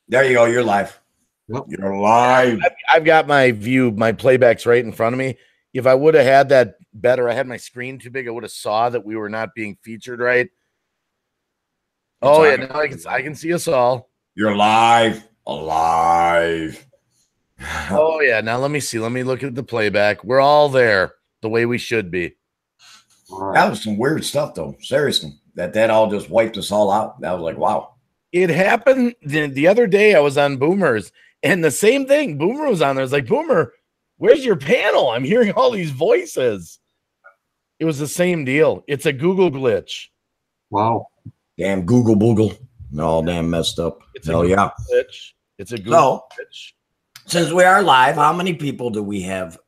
There you go. You're live. Yep. You're live. I've got my view, my playbacks right in front of me. If I would have had that better, I had my screen too big, I would have saw that we were not being featured right. Oh yeah, now I can see us all. You're live. Alive. Oh yeah, now let me see. Let me look at the playback. We're all there the way we should be. That was some weird stuff though. Seriously. That all just wiped us all out. That was like, wow. It happened the other day. I was on Boomers and the same thing. Boomer was on there. I was like, Boomer, where's your panel? I'm hearing all these voices. It was the same deal. It's a Google glitch. Wow. Damn Google Boogle. All damn messed up. Hell yeah. Glitch. It's a Google glitch. Since we are live, how many people do we have?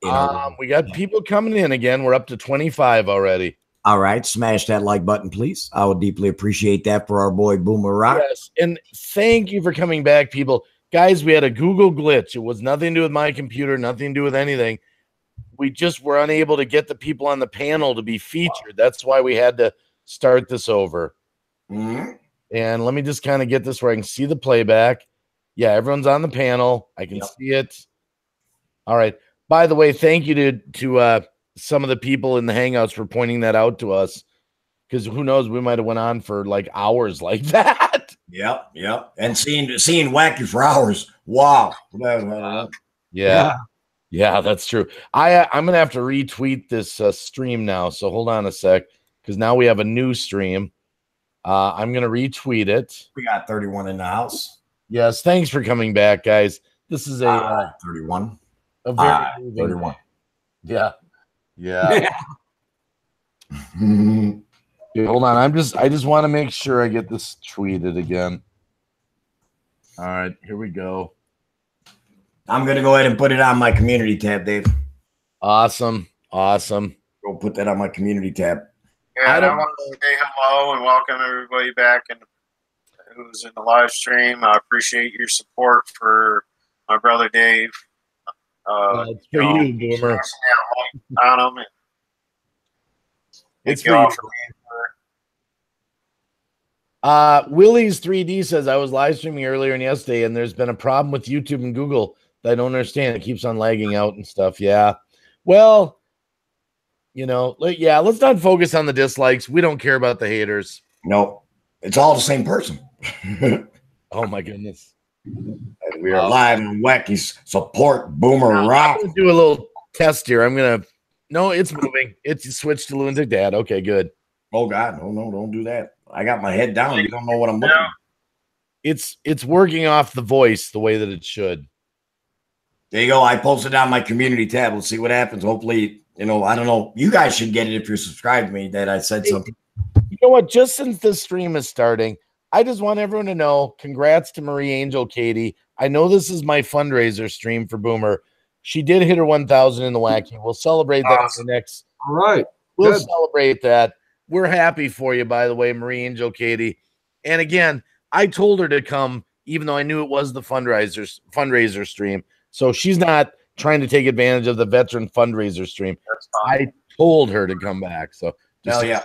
We got people coming in again. We're up to 25 already. All right. Smash that like button, please. I would deeply appreciate that for our boy Boomer Rock. Yes. And thank you for coming back, people. Guys, we had a Google glitch. It was nothing to do with my computer, nothing to do with anything. We just were unable to get the people on the panel to be featured. That's why we had to start this over. Mm-hmm. And let me just kind of get this where I can see the playback. Yeah, everyone's on the panel. I can see it. All right. By the way, thank you to some of the people in the Hangouts for pointing that out to us, because who knows, we might have went on for like hours like that. Yep. And seeing Wacky for hours. Wow. Yeah, that's true. I'm gonna have to retweet this stream now. So hold on a sec, because now we have a new stream. I'm gonna retweet it. We got 31 in the house. Yes, thanks for coming back, guys. This is a 31. A very 31. Yeah. Hold on. I just want to make sure I get this tweeted again. All right, here we go. I'm gonna go ahead and put it on my community tab, Dave. Awesome. Go put that on my community tab. Yeah, I want to say hello and welcome everybody back and who's in the live stream. I appreciate your support for my brother Dave. It's for you, Boomer. On him. It's for you. Willie's 3D says, I was live streaming earlier and yesterday, and there's been a problem with YouTube and Google that I don't understand. It keeps on lagging out and stuff. Yeah. Well, let's not focus on the dislikes. We don't care about the haters. No, it's all the same person. Oh my goodness. We are live and Wacky's support Boomer Rock. I'm gonna do a little test here. No, it's moving. It's switched to Lunatic Dad. Okay, good. Oh God, no, don't do that. I got my head down. You don't know what I'm looking at. It's working off the voice the way that it should. There you go. I posted on my community tab. Let's see what happens. Hopefully, I don't know. You guys should get it if you're subscribed to me that I said something. You know what? Just since this stream is starting, I just want everyone to know, congrats to Marie Angel Katie. I know this is my fundraiser stream for Boomer. She did hit her 1,000 in the Wacky. We'll celebrate that in the next. All right. We'll celebrate that. We're happy for you, by the way, Marie Angel Katie. And again, I told her to come, even though I knew it was the fundraiser stream. So she's not trying to take advantage of the veteran fundraiser stream. I told her to come back. So hell yeah.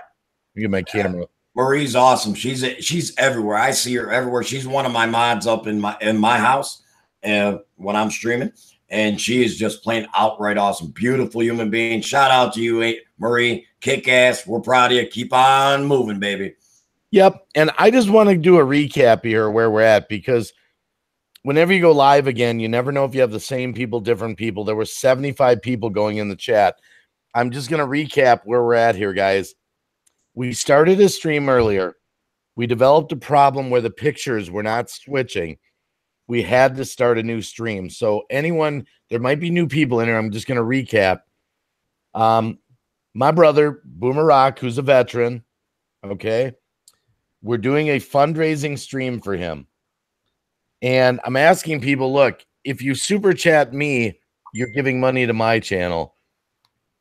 Get my camera. Marie's awesome. She's everywhere. I see her everywhere. She's one of my mods up in my house when I'm streaming, and she is just plain outright awesome. Beautiful human being. Shout out to you, Marie. Kick ass. We're proud of you. Keep on moving, baby. Yep. And I just want to do a recap here where we're at, because whenever you go live again, you never know if you have the same people, different people. There were 75 people going in the chat. I'm just going to recap where we're at here, guys. We started a stream earlier. We developed a problem where the pictures were not switching. We had to start a new stream. So there might be new people in here. I'm just going to recap. My brother, Boomer Rock, who's a veteran. Okay. We're doing a fundraising stream for him. And I'm asking people, look, if you super chat me, you're giving money to my channel.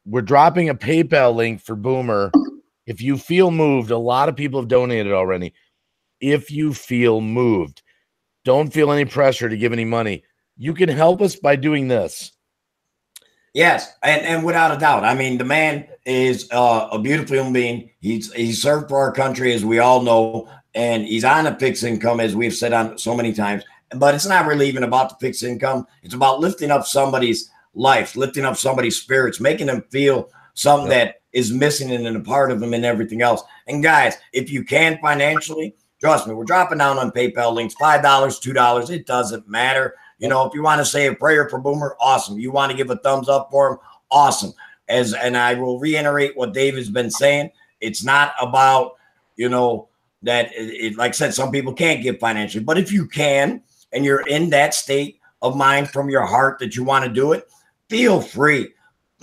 We're dropping a PayPal link for Boomer. If you feel moved, a lot of people have donated already. If you feel moved, don't feel any pressure to give any money. You can help us by doing this. Yes, and without a doubt. I mean, the man is a beautiful human being. He's served for our country, as we all know, and he's on a fixed income, as we've said on so many times. but it's not really even about the fixed income. It's about lifting up somebody's life, lifting up somebody's spirits, making them feel something that is missing in a part of them and everything else. And guys, if you can financially, trust me, we're dropping down on PayPal links, $5, $2. It doesn't matter. You know, if you want to say a prayer for Boomer, awesome. You want to give a thumbs up for him, awesome. And I will reiterate what Dave has been saying. It's not about, you know, that like I said, some people can't give financially, but if you can, and you're in that state of mind from your heart that you want to do it, feel free.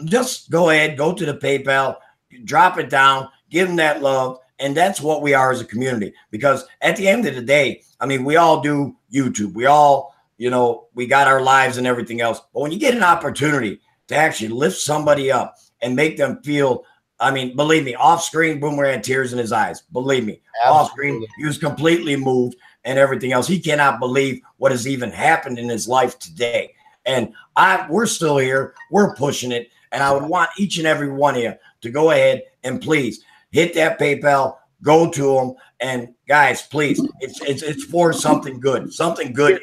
Just go ahead, go to the PayPal, drop it down, give them that love. And that's what we are as a community. Because at the end of the day, I mean, we all do YouTube. We all, you know, we got our lives and everything else. But when you get an opportunity to actually lift somebody up and make them feel, I mean, believe me, off screen, Boomer had tears in his eyes. Believe me, off screen, he was completely moved and everything else. He cannot believe what has even happened in his life today. And we're still here. We're pushing it. And I would want each and every one of you to go ahead and please hit that PayPal, go to them. And guys, please, it's for something good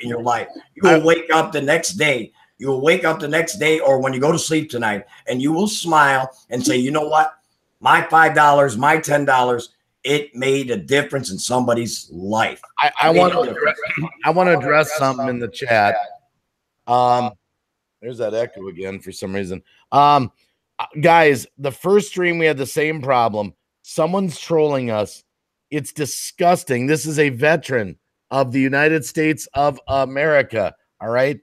in your life. You will wake up the next day. You will wake up the next day or when you go to sleep tonight and you will smile and say, you know what? My $5, my $10, it made a difference in somebody's life. I want to address something in the chat. There's that echo again for some reason. Guys, the first stream we had the same problem. Someone's trolling us. It's disgusting. This is a veteran of the United States of America. All right.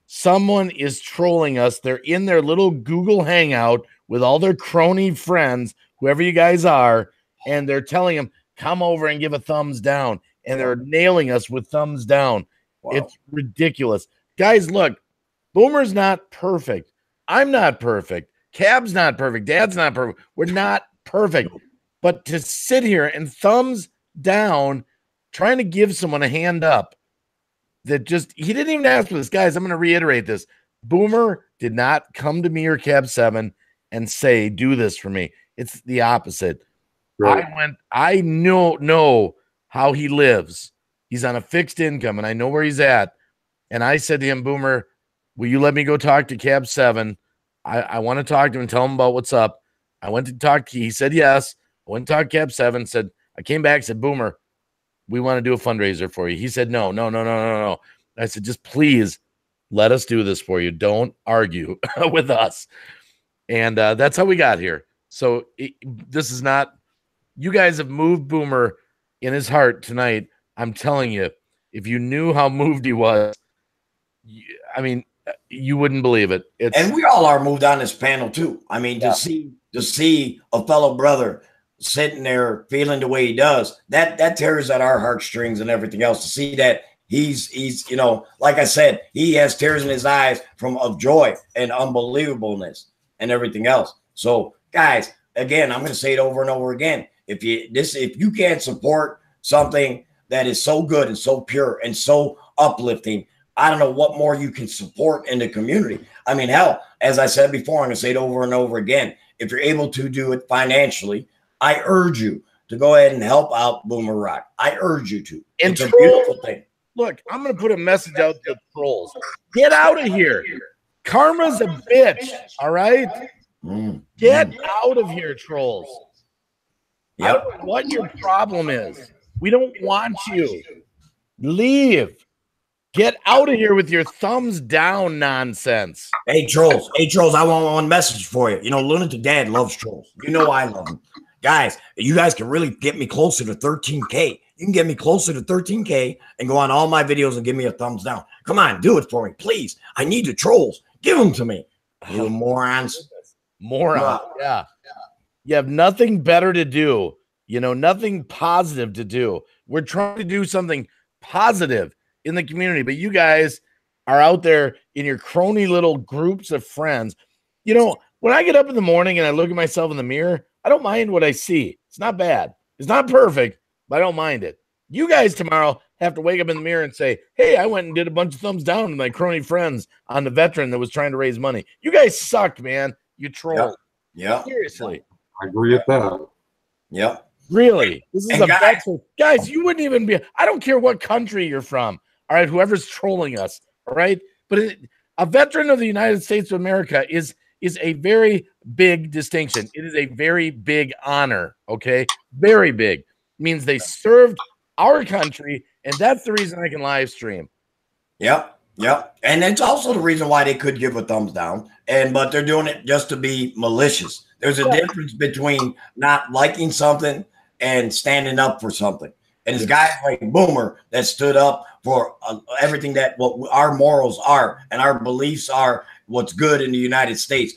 Someone is trolling us. They're in their little Google Hangout with all their crony friends, whoever you guys are, and they're telling them, come over and give a thumbs down. And they're nailing us with thumbs down. Wow. It's ridiculous. Guys, look, Boomer's not perfect. I'm not perfect. Cab's not perfect. Dad's not perfect. We're not perfect. But to sit here and thumbs down, trying to give someone a hand up that just, he didn't even ask for this. Guys, I'm going to reiterate this. Boomer did not come to me or Cab 7 and say, do this for me. It's the opposite. Right. I know how he lives. He's on a fixed income and I know where he's at. And I said to him, Boomer, will you let me go talk to Cab 7? I want to talk to him and tell him about what's up. I went to talk to, he said yes. I went to talk to Cab 7, said, I came back, said, Boomer, we want to do a fundraiser for you. He said, no. I said, just please let us do this for you. Don't argue with us. And that's how we got here. So this is not, you guys have moved Boomer in his heart tonight. I'm telling you, if you knew how moved he was, I mean, you wouldn't believe it. And we all are moved on this panel too. I mean, to see a fellow brother sitting there feeling the way he does, that tears at our heartstrings and everything else. To see that he's you know, like I said, he has tears in his eyes of joy and unbelievableness and everything else. So guys, again, I'm going to say it over and over again. If you can't support something that is so good and so pure and so uplifting, I don't know what more you can support in the community. I mean, hell, as I said before, I'm going to say it over and over again. If you're able to do it financially, I urge you to go ahead and help out Boomer Rock. I urge you to. And it's a beautiful thing. Look, I'm going to put a message out to the trolls. Get out of here. Karma's a bitch. All right? Get out of here, trolls. Yep. I don't know what your problem is. We don't want you. Leave. Get out of here with your thumbs down nonsense. Hey, trolls, I want one message for you. You know, Lunatic Dad loves trolls. You know I love them. Guys, you guys can really get me closer to 13K. You can get me closer to 13K and go on all my videos and give me a thumbs down. Come on, do it for me, please. I need the trolls. Give them to me. You morons. Moron. Yeah. You have nothing better to do. You know, nothing positive to do. We're trying to do something positive in the community, but you guys are out there in your crony little groups of friends. You know, when I get up in the morning and I look at myself in the mirror, I don't mind what I see. It's not bad. It's not perfect, but I don't mind it. You guys tomorrow have to wake up in the mirror and say, hey, I went and did a bunch of thumbs down to my crony friends on the veteran that was trying to raise money. You guys sucked, man. You troll. Yeah. Seriously. I agree with that. Yeah. Really? This is a veteran. Guys, you wouldn't even be, I don't care what country you're from. All right, whoever's trolling us. All right, but a veteran of the United States of America is a very big distinction. It is a very big honor. Okay, very big. It means they served our country, and that's the reason I can live stream. Yep. Yep. And it's also the reason why they could give a thumbs down. But they're doing it just to be malicious. There's a difference between not liking something and standing up for something. And it's guys like Boomer that stood up for everything that what our morals are and our beliefs are, what's good in the United States.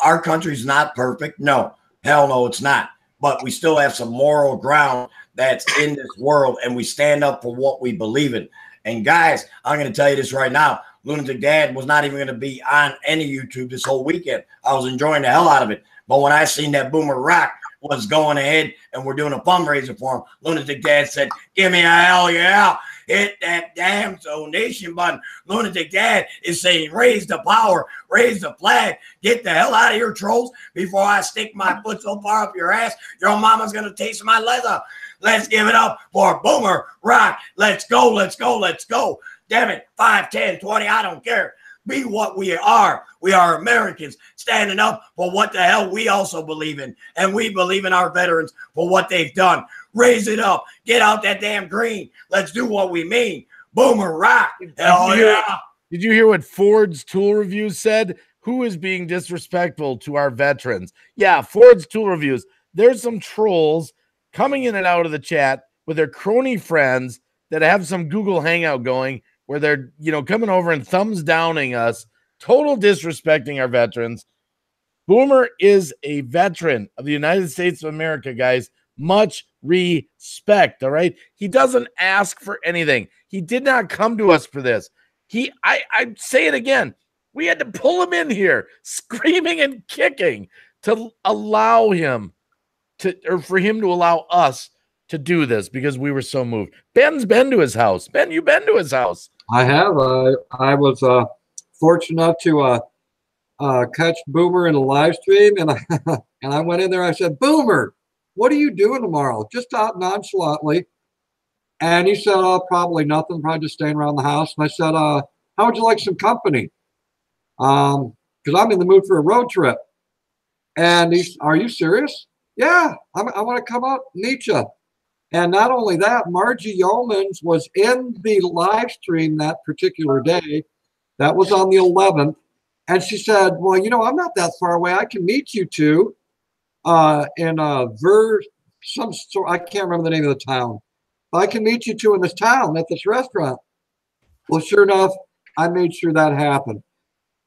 Our country's not perfect. No, hell no, it's not. But we still have some moral ground that's in this world, and we stand up for what we believe in. And guys, I'm going to tell you this right now. Lunatic Dad was not even going to be on any YouTube this whole weekend. I was enjoying the hell out of it. But when I seen that Boomer Rock was going ahead and we're doing a fundraiser for him, Lunatic Dad said, give me a hell yeah. Hit that damn donation button. Lunatic Dad is saying, raise the power, raise the flag, get the hell out of here, trolls, before I stick my foot so far up your ass, your mama's going to taste my leather. Let's give it up for Boomer Rock. Let's go, let's go, let's go. Damn it, 5, 10, 20, I don't care. Be what we are. We are Americans standing up for what the hell we also believe in. And we believe in our veterans for what they've done. Raise it up. Get out that damn green. Let's do what we mean. Boomer Rock. Hell yeah. Did you hear what Ford's Tool Reviews said? Who is being disrespectful to our veterans? Yeah, Ford's Tool Reviews. There's some trolls coming in and out of the chat with their crony friends that have some Google Hangout going where they're, coming over and thumbs downing us, total disrespecting our veterans. Boomer is a veteran of the United States of America, guys. Much respect, all right? He doesn't ask for anything. He did not come to us for this. I say it again. We had to pull him in here, screaming and kicking to allow him or for him to allow us to do this because we were so moved. Ben's been to his house. Ben, you've been to his house. I have. I was fortunate enough to catch Boomer in a live stream, and I went in there. I said, Boomer, what are you doing tomorrow? Just out nonchalantly. And he said, oh, probably nothing, probably just staying around the house. And I said, how would you like some company? Because I'm in the mood for a road trip. And he's, are you serious? Yeah, I want to come up, meet you. And not only that, Margie Yeomans was in the live stream that particular day. That was on the 11th. And she said, well, I'm not that far away. I can meet you two in some sort. I can't remember the name of the town. But I can meet you two in this town at this restaurant. Well, sure enough, I made sure that happened.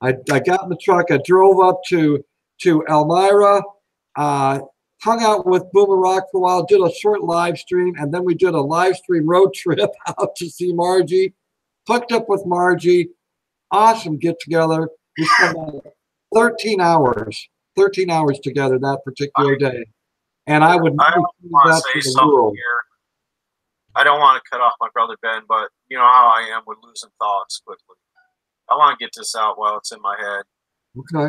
I got in the truck. I drove up to Elmira, hung out with Boomer Rock for a while, did a short live stream, and then we did a live stream road trip out to see Margie. Hooked up with Margie. Awesome get together. We spent 13 hours together that particular day. And I would I want to say something here. I don't want to cut off my brother Ben, but you know how I am with losing thoughts quickly. I want to get this out while it's in my head. Okay.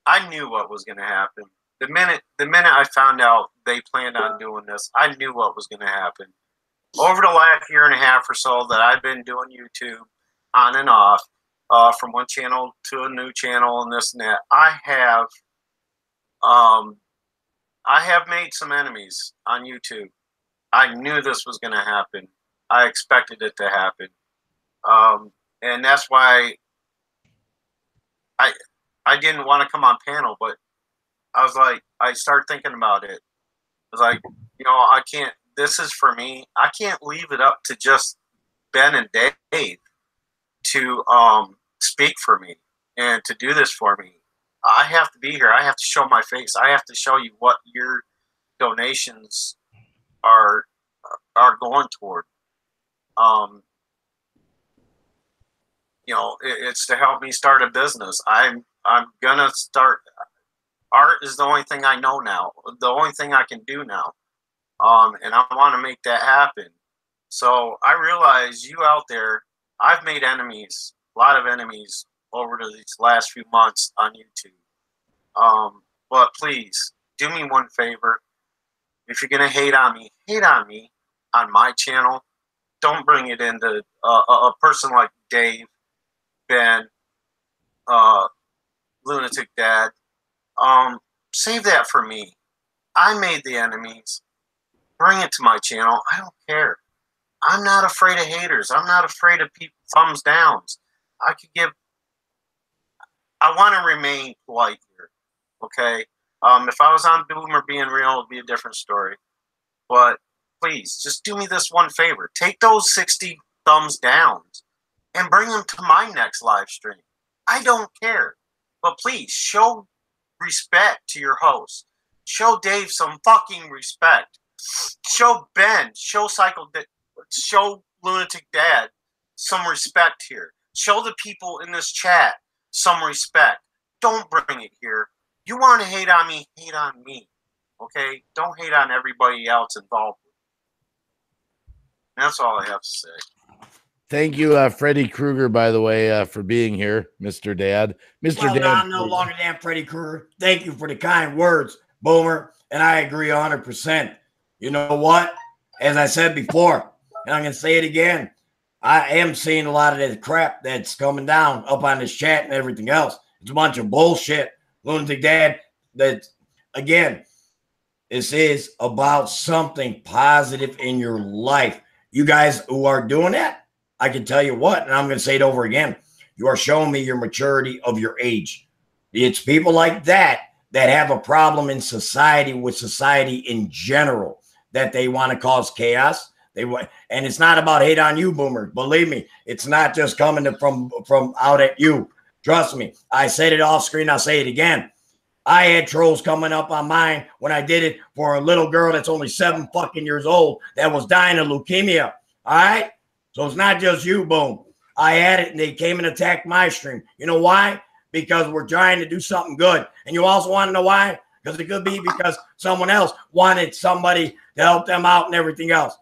I knew what was going to happen. The minute I found out they planned on doing this, I knew what was going to happen. Over the last year and a half or so that I've been doing YouTube on and off, from one channel to a new channel and this and that, I have made some enemies on YouTube. I knew this was going to happen. I expected it to happen. And that's why I didn't want to come on panel, but I was like, I started thinking about it. I was like, I can't, this is for me. I can't leave it up to just Ben and Dave to speak for me and to do this for me. I have to be here. I have to show my face. I have to show you what your donations are going toward. It's to help me start a business. I'm gonna start. Art is the only thing I know now. The only thing I can do now. And I want to make that happen. So I realize you out there, I've made enemies, a lot of enemies over these last few months on YouTube. But please do me one favor. If you're going to hate on me, on my channel. Don't bring it into a person like Dave, Ben, Lunatic Dad. Save that for me. I made the enemies. Bring it to my channel. I don't care. I'm not afraid of haters. I'm not afraid of people thumbs downs. I want to remain polite here. Okay. If I was on Boomer being real, it'd be a different story. But please, just do me this one favor. Take those 60 thumbs downs and bring them to my next live stream. I don't care. But please, show respect to your host. Show Dave some fucking respect. Show Ben, show Lunatic Dad some respect here. Show the people in this chat some respect. Don't bring it here. You want to hate on me, hate on me. Okay? Don't hate on everybody else involved. That's all I have to say. Thank you, Freddy Krueger, by the way, for being here, Mr. Dad. Mr. Dad. I'm no longer than Freddy Krueger. Thank you for the kind words, Boomer. And I agree 100%. You know what? As I said before, and I'm going to say it again, I am seeing a lot of that crap that's coming down up on this chat and everything else. It's a bunch of bullshit. Lunatic Dad, that, again, this is about something positive in your life. You guys who are doing that, I can tell you what, and I'm going to say it over again, you are showing me your maturity of your age. It's people like that that have a problem in society with society in general, that they want to cause chaos. And it's not about hate on you, Boomer. Believe me, it's not just coming from out at you. Trust me. I said it off screen. I'll say it again. I had trolls coming up on mine when I did it for a little girl that's only 7 fucking years old that was dying of leukemia. All right? So it's not just you, Boom. I had it, and they came and attacked my stream. You know why? Because we're trying to do something good. And you also want to know why? Because it could be because someone else wanted somebody to help them out and everything else.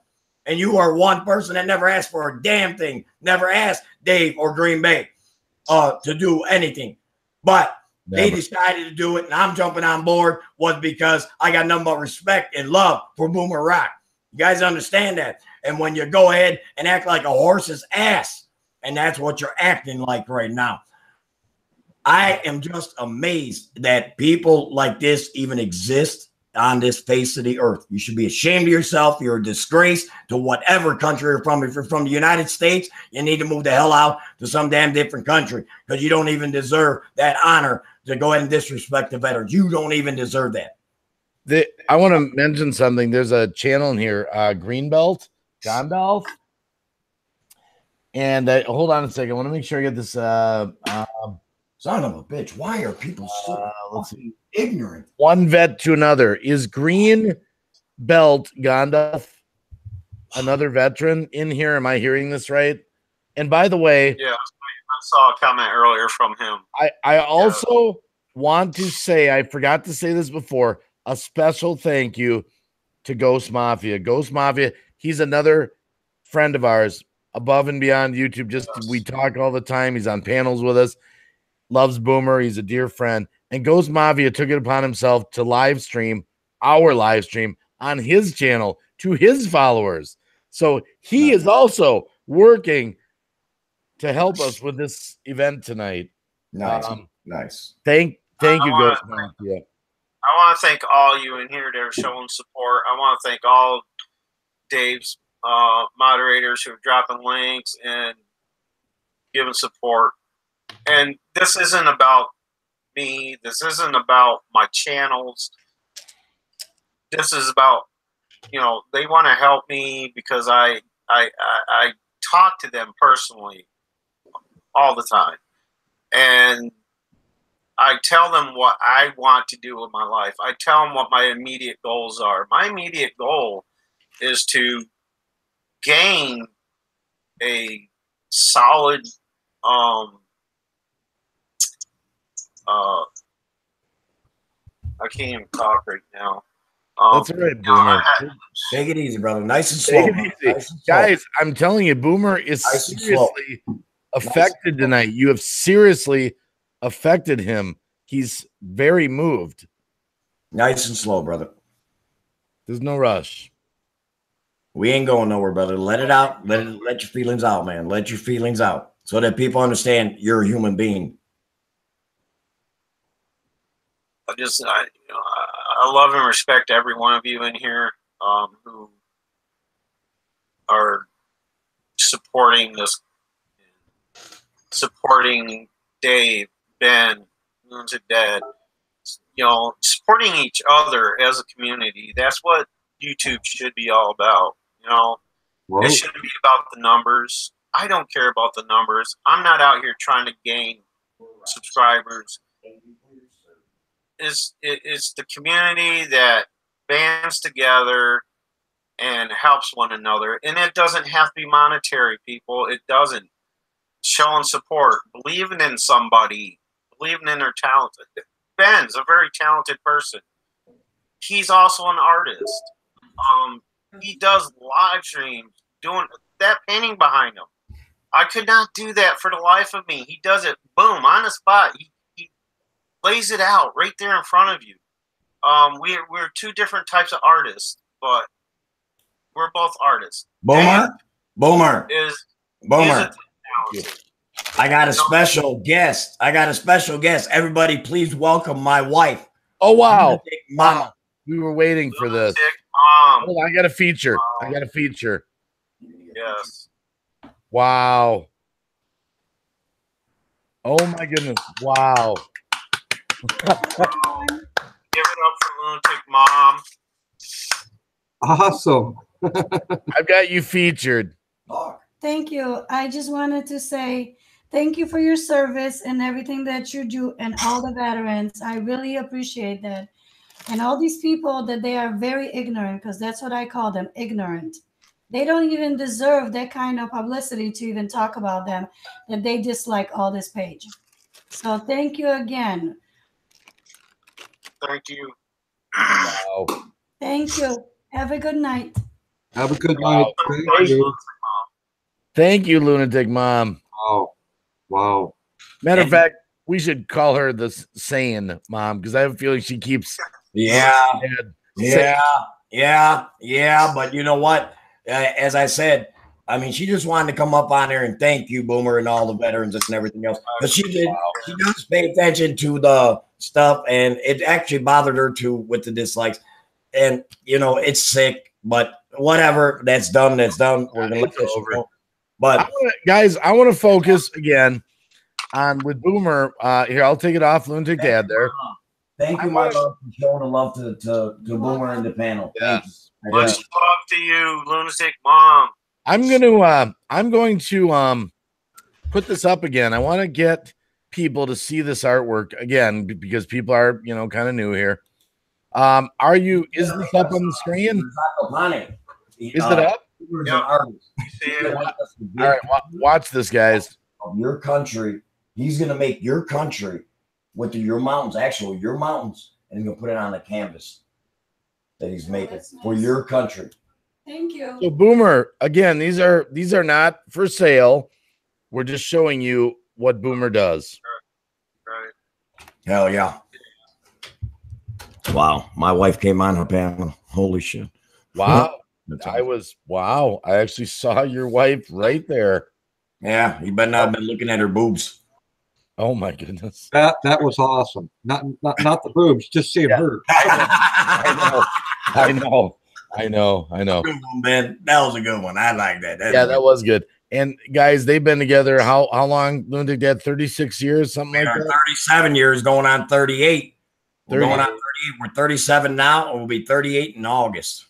And you are one person that never asked for a damn thing, never asked Dave or Green Bay to do anything. But they decided to do it, and I'm jumping on board was because I got nothing but respect and love for Boomer Rock. You guys understand that? And when you go ahead and act like a horse's ass, and that's what you're acting like right now, I am just amazed that people like this even exist on this face of the earth. You should be ashamed of yourself. You're a disgrace to whatever country you're from. If you're from the United States, you need to move the hell out to some damn different country because you don't even deserve that honor to go ahead and disrespect the veterans. You don't even deserve that. I want to mention something. There's a channel in here, Greenbelt, Gondalf. And hold on a second. I want to make sure I get this. Son of a bitch. Why are people so ignorant? One vet to another. Is Green Belt Gondalf another veteran in here? Am I hearing this right? And by the way, yeah, I saw a comment earlier from him. I also want to say, I forgot to say this before, a special thank you to Ghost Mafia. Ghost Mafia, he's another friend of ours above and beyond YouTube. We talk all the time. He's on panels with us. Loves Boomer. He's a dear friend. And Ghost Mafia took it upon himself to live stream our live stream on his channel to his followers. So he is also working to help us with this event tonight. Nice. Nice. Thank you, Ghost Mafia. I want to thank all you in here that are showing support. I want to thank all Dave's moderators who are dropping links and giving support. And this isn't about me. This isn't about my channels. This is about, they want to help me because I talk to them personally all the time. And I tell them what I want to do with my life. I tell them what my immediate goals are. My immediate goal is to gain a solid I can't even talk right now. That's all right, Boomer. Take it easy, brother. Nice and slow. Nice and slow. Guys, I'm telling you, Boomer is seriously affected tonight. You have seriously affected him. He's very moved. Nice and slow, brother. There's no rush. We ain't going nowhere, brother. Let it out. Let your feelings out, man. Let your feelings out so that people understand you're a human being. I love and respect every one of you in here who are supporting this, supporting Dave, Ben, Lunatic Dad, supporting each other as a community. That's what YouTube should be all about. Whoa. It shouldn't be about the numbers. I don't care about the numbers. I'm not out here trying to gain subscribers. It's the community that bands together and helps one another. And it doesn't have to be monetary, people. It doesn't. Showing support, believing in somebody, believing in their talent. Ben's a very talented person. He's also an artist. He does live streams, doing that painting behind him. I could not do that for the life of me. He does it, boom, on the spot. He lays it out right there in front of you. We're two different types of artists, but we're both artists. Boomer. Is I got a special guest. Everybody, please welcome my wife. Oh, wow. Mama. We were waiting for this. Mom. I got a feature. Yes. Wow. Oh, my goodness. Wow. Give it up for Lunatic Mom. Awesome. I've got you featured. Thank you. I just wanted to say thank you for your service and everything that you do and all the veterans. I really appreciate that. And all these people that they are very ignorant, because that's what I call them, ignorant. They don't even deserve that kind of publicity to even talk about them, that they dislike all this page. So thank you again. Thank you. Wow. Thank you. Have a good night. Have a good night. Thank you. Thank you, Lunatic Mom. Wow. Matter of fact, we should call her the sane mom because I have a feeling she keeps. Yeah. But you know what? As I said, I mean, she just wanted to come up on there and thank you, Boomer, and all the veterans and everything else. But she does pay attention to the stuff, and it actually bothered her too with the dislikes. And it's sick, but whatever. That's done. We're gonna let this over. But guys, I want to focus again on with Boomer. Here, I'll take it off, Lunatic Dad. There. Thank you, my love, for showing the love to Boomer and the panel. Yeah. Much love to you, Lunatic Mom. I'm going to put this up again. I want to get people to see this artwork again because people are kind of new here. Is this up on the screen? Is it up? Yep. All right, watch this, guys. Of your country, he's gonna make your country with your mountains, and he's gonna put it on a canvas that he's making for your country. Thank you. So Boomer, again, these are not for sale. We're just showing you what Boomer does. Right. Hell yeah. Wow. My wife came on her panel. Holy shit. Wow. I actually saw your wife right there. Yeah, you better not have been looking at her boobs. Oh my goodness. That was awesome. Not the boobs, just seeing her. I know. Good one, man. That was a good one. I like that. That was good. And guys, they've been together how long? Lunatic Dad, 36 years, something like that. 37 years, going on 38. We're going on 38. We're 37 now. We'll be 38 in August.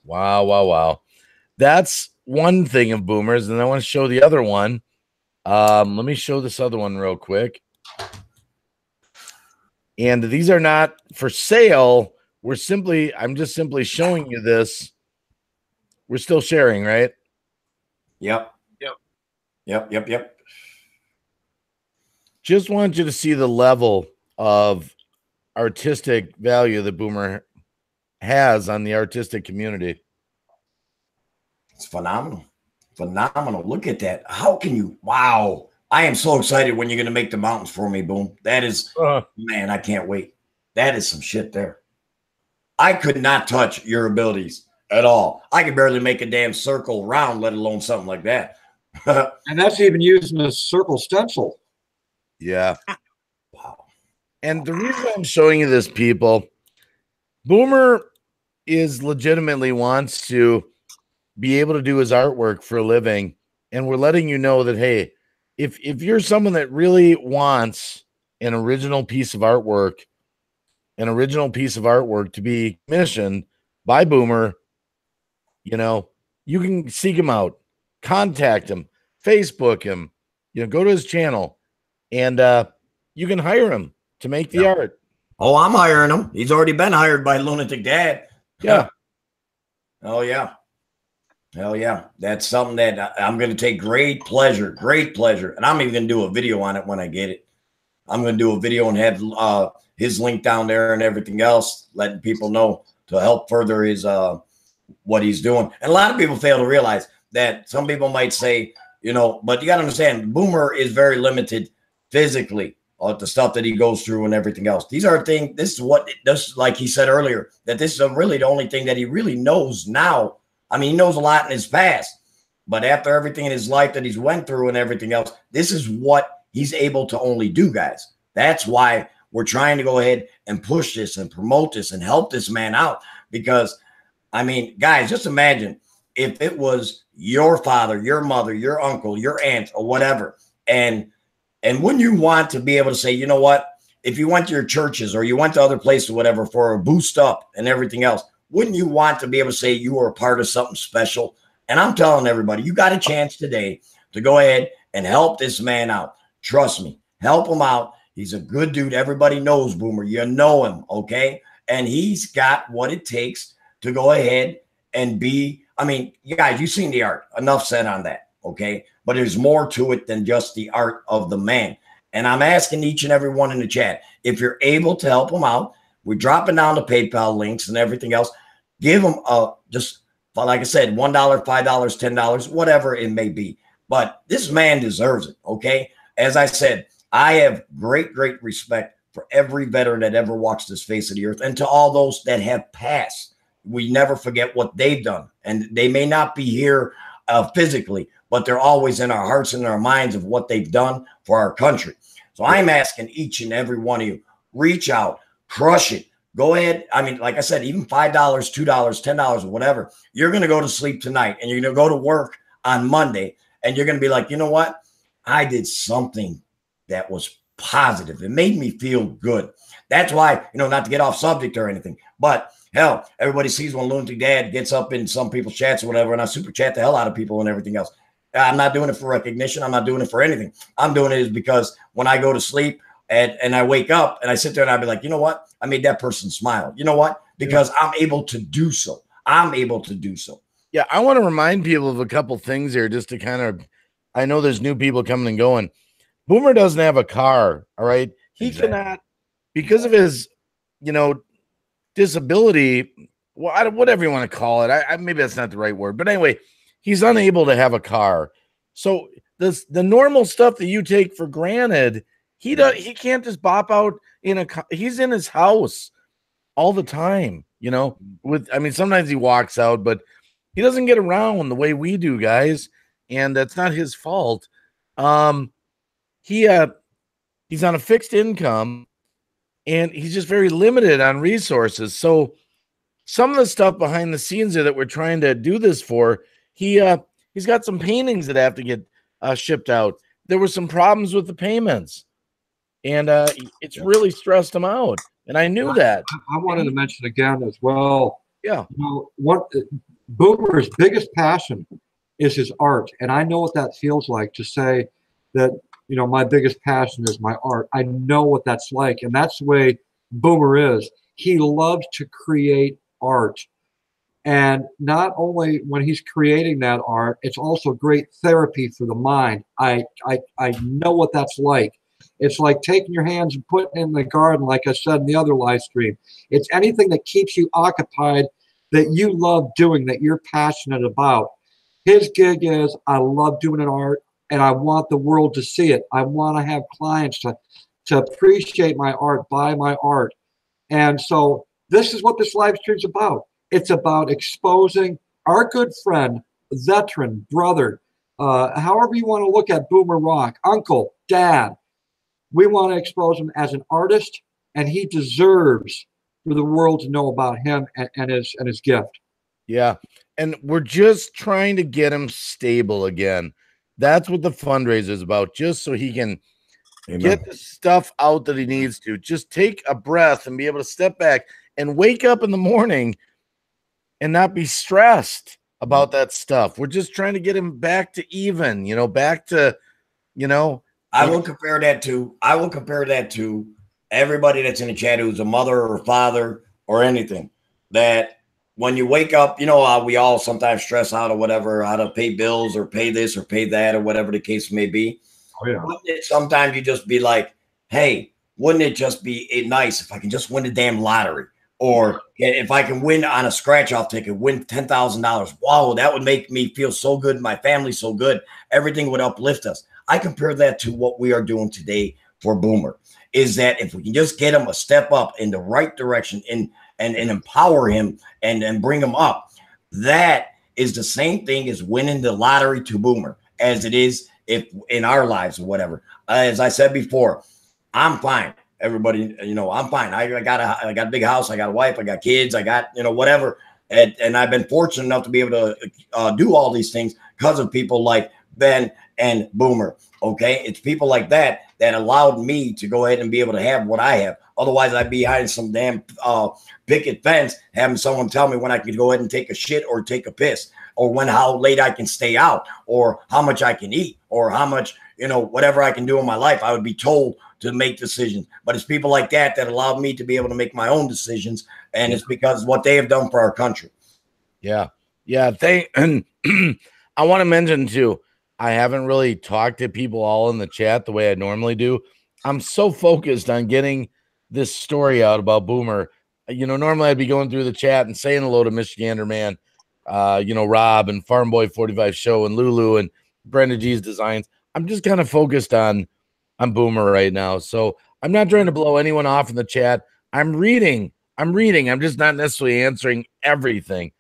Wow. That's one thing of Boomers, and I want to show the other one. Let me show this other one real quick. And these are not for sale. I'm just simply showing you this. We're still sharing, right? Yep. Just want you to see the level of artistic value that Boomer has on the artistic community. It's phenomenal. Look at that. How can you? Wow. I am so excited when you're going to make the mountains for me, Boom. That is, man, I can't wait. That is some shit there. I could not touch your abilities at all. I can barely make a damn circle round, let alone something like that. And that's even using a circle stencil. Yeah. Wow. And the reason I'm showing you this, people, Boomer is legitimately wants to be able to do his artwork for a living. And we're letting you know that, hey, if you're someone that really wants an original piece of artwork to be commissioned by Boomer, you know, you can seek him out, contact him, Facebook him, you know, go to his channel, and you can hire him to make the art. Oh, I'm hiring him. He's already been hired by Lunatic Dad. Yeah. Oh, yeah. Hell yeah. That's something that I'm going to take great pleasure. And I'm even going to do a video on it when I get it. I'm going to do a video and have his link down there and everything else, letting people know to help further his what he's doing. And a lot of people fail to realize that. Some people might say, you know, but you got to understand, Boomer is very limited physically. The stuff that he goes through and everything else. These are things, this is what it does, like he said earlier, that this is really the only thing that he really knows now. I mean, he knows a lot in his past, but after everything in his life that he's went through and everything else, this is what he's able to only do, guys. That's why we're trying to go ahead and push this and promote this and help this man out. Because, I mean, guys, just imagine if it was your father, your mother, your uncle, your aunt, or whatever, and wouldn't you want to be able to say, you know what, if you went to your churches or you went to other places or whatever for a boost up and everything else, wouldn't you want to be able to say you were a part of something special? And I'm telling everybody, you got a chance today to go ahead and help this man out. Trust me, help him out. He's a good dude. Everybody knows Boomer. You know him, okay? And he's got what it takes to go ahead and be, I mean, you guys, you've seen the art. Enough said on that, okay? But there's more to it than just the art of the man. And I'm asking each and every one in the chat, if you're able to help him out, we're dropping down the PayPal links and everything else. Give him just, like I said, $1, $5, $10, whatever it may be. But this man deserves it, okay? As I said, I have great, great respect for every veteran that ever walks this face of the earth, and to all those that have passed. We never forget what they've done. And they may not be here physically, but they're always in our hearts and our minds of what they've done for our country. So I'm asking each and every one of you, reach out, crush it. Go ahead. I mean, like I said, even $5, $2, $10, whatever, you're going to go to sleep tonight and you're going to go to work on Monday and you're going to be like, you know what? I did something that was positive. It made me feel good. That's why, you know, not to get off subject or anything, but hell, everybody sees when Lunatic Dad gets up in some people's chats or whatever, and I super chat the hell out of people and everything else. I'm not doing it for recognition. I'm not doing it for anything. I'm doing it is because when I go to sleep and I wake up and I sit there and I'll be like, you know what? I made that person smile. You know what? Because I'm able to do so. I'm able to do so. Yeah, I want to remind people of a couple things here just to kind of, I know there's new people coming and going. Boomer doesn't have a car, all right? He cannot, because of his, you know, disability, well, whatever you want to call it. Maybe that's not the right word, but anyway, he's unable to have a car. So the normal stuff that you take for granted, he can't just bop out in a car. He's in his house all the time, you know, sometimes he walks out, but he doesn't get around the way we do, guys. And that's not his fault. He's on a fixed income and he's just very limited on resources. So some of the stuff behind the scenes there that we're trying to do this for, he's got some paintings that have to get shipped out. There were some problems with the payments, and it's really stressed him out. And I knew that. I wanted to mention again as well. Yeah. You know, what Boomer's biggest passion is his art, and I know what that feels like to say that. You know, my biggest passion is my art. I know what that's like, and that's the way Boomer is. He loves to create art. And not only when he's creating that art, it's also great therapy for the mind. I know what that's like. It's like taking your hands and putting in the garden, like I said in the other live stream. It's anything that keeps you occupied, that you love doing, that you're passionate about. His gig is, I love doing an art, and I want the world to see it. I want to have clients to appreciate my art, buy my art. And so this is what this live stream is about. It's about exposing our good friend, veteran, brother, however you want to look at Boomer Rock, uncle, dad. We want to expose him as an artist, and he deserves for the world to know about him and his gift. Yeah. And we're just trying to get him stable again. That's what the fundraiser is about, just so he can get the stuff out that he needs to. Just take a breath and be able to step back and wake up in the morning and not be stressed about that stuff. We're just trying to get him back to even, back to, I will compare that to everybody that's in the chat who's a mother or father or anything, that when you wake up, we all sometimes stress out or whatever, how to pay bills or pay this or pay that or whatever the case may be. Oh, yeah. Wouldn't it sometimes you just be like, hey, wouldn't it just be nice if I can just win the damn lottery? Or if I can win on a scratch-off ticket, win $10,000. Wow, that would make me feel so good. My family so good. Everything would uplift us. I compare that to what we are doing today for Boomer, is that if we can just get him a step up in the right direction and empower him and bring him up, that is the same thing as winning the lottery to Boomer as it is if in our lives or whatever. As I said before, I'm fine. Everybody, I'm fine. I got a big house. I got a wife. I got kids. I got, whatever. And I've been fortunate enough to be able to do all these things because of people like Ben and Boomer. Okay. It's people like that allowed me to go ahead and be able to have what I have. Otherwise, I'd be behind some damn picket fence, having someone tell me when I could go ahead and take a shit or take a piss, or how late I can stay out, or how much I can eat, or how much, whatever I can do in my life. I would be told to make decisions. But it's people like that allowed me to be able to make my own decisions. And it's because of what they have done for our country. Yeah. Yeah. And I want to mention too, I haven't really talked to people all in the chat the way I normally do. I'm so focused on getting this story out about Boomer. Normally I'd be going through the chat and saying hello to Michigander Man, Rob and Farm Boy 45 Show and Lulu and Brenda G's Designs. I'm just kind of focused on Boomer right now. So I'm not trying to blow anyone off in the chat. I'm reading. I'm just not necessarily answering everything.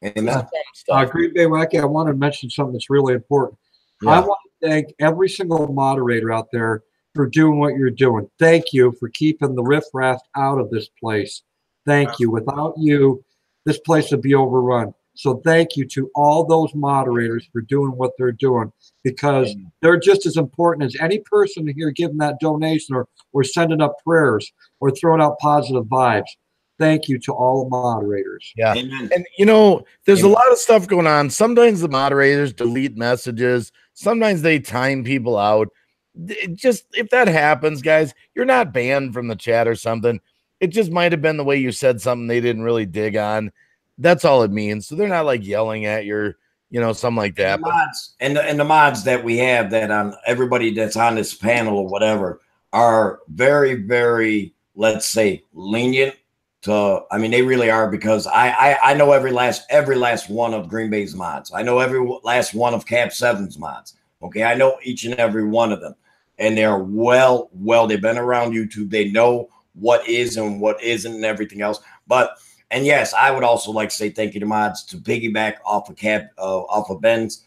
Green Bay Wacky, I want to mention something that's really important. Yeah. I want to thank every single moderator out there for doing what you're doing. Thank you for keeping the riffraff out of this place. Thank you. Without you, this place would be overrun. So thank you to all those moderators for doing what they're doing, because they're just as important as any person here giving that donation or sending up prayers or throwing out positive vibes. Thank you to all the moderators. Yeah. Amen. And, there's a lot of stuff going on. Sometimes the moderators delete messages. Sometimes they time people out. If that happens, guys, you're not banned from the chat or something. It just might have been the way you said something they didn't really dig on. That's all it means. So they're not like yelling at your, something like that. The mods that we have that on everybody that's on this panel or whatever are very, very, let's say, lenient to, they really are, because I know every last one of Green Bay's mods. I know every last one of Cap 7's mods. Okay. I know each and every one of them, and they're well, they've been around YouTube. They know what is and what isn't and everything else. And yes, I would also like to say thank you to mods, to piggyback off of Ben's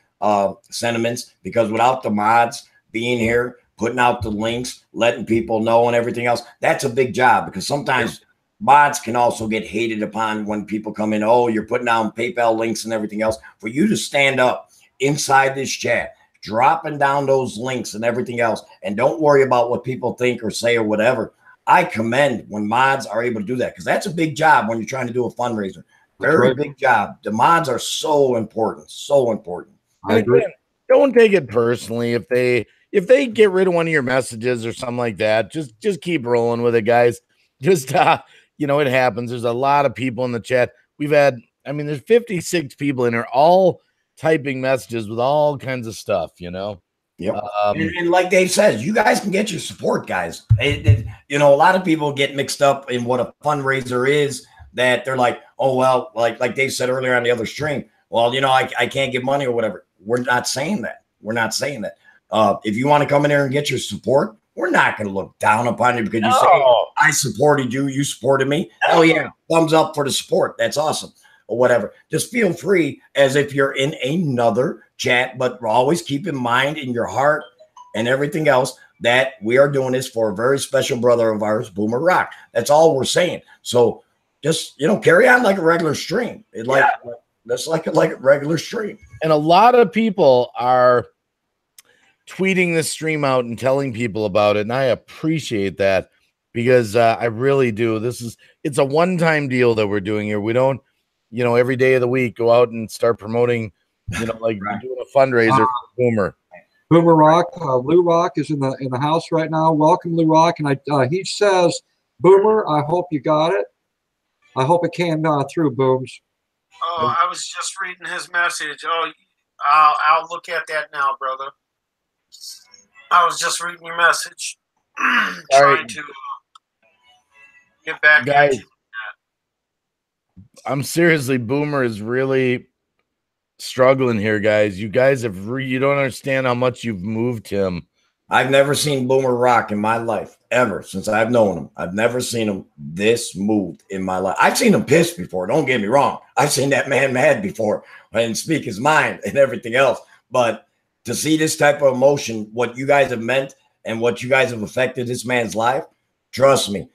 sentiments, because without the mods being here, putting out the links, letting people know and everything else, that's a big job, because sometimes mods can also get hated upon when people come in. Oh, you're putting down PayPal links and everything else. For you to stand up inside this chat, dropping down those links and everything else, and don't worry about what people think or say or whatever. I commend when mods are able to do that, because that's a big job when you're trying to do a fundraiser. Very big job. The mods are so important, so important. I agree. Don't take it personally if they get rid of one of your messages or something like that. Just keep rolling with it, guys. Just it happens. There's a lot of people in the chat. We've had, there's 56 people in here, all typing messages with all kinds of stuff. Yep. And like Dave says, you guys can get your support, guys. A lot of people get mixed up in what a fundraiser is, that they're like, oh, well, like Dave said earlier on the other stream, well, I can't give money or whatever. We're not saying that. We're not saying that. If you want to come in there and get your support, we're not going to look down upon you because you say, I supported you, you supported me. Oh, yeah, thumbs up for the support. That's awesome. or whatever, just feel free as if you're in another chat, but always keep in mind in your heart and everything else that we are doing this for a very special brother of ours, Boomer Rock. That's all we're saying. So just, carry on like a regular stream. That's like a regular stream. And a lot of people are tweeting this stream out and telling people about it. And I appreciate that because I really do. It's a one-time deal that we're doing here. We don't, every day of the week go out and start promoting, like we're doing a fundraiser for Boomer. Boomer Rock, Lou Rock is in the house right now. Welcome, Lou Rock. And he says, Boomer, I hope you got it. I hope it came through, Booms. Oh, I was just reading his message. Oh, I'll look at that now, brother. I was just reading your message. Trying to get back guys. at you. I'm seriously, Boomer is really struggling here, guys. You guys you don't understand how much you've moved him. I've never seen Boomer Rock in my life, ever, since I've known him. I've never seen him this moved in my life. I've seen him pissed before, don't get me wrong. I've seen that man mad before and speak his mind and everything else. But to see this type of emotion, what you guys have meant and what you guys have affected this man's life, trust me,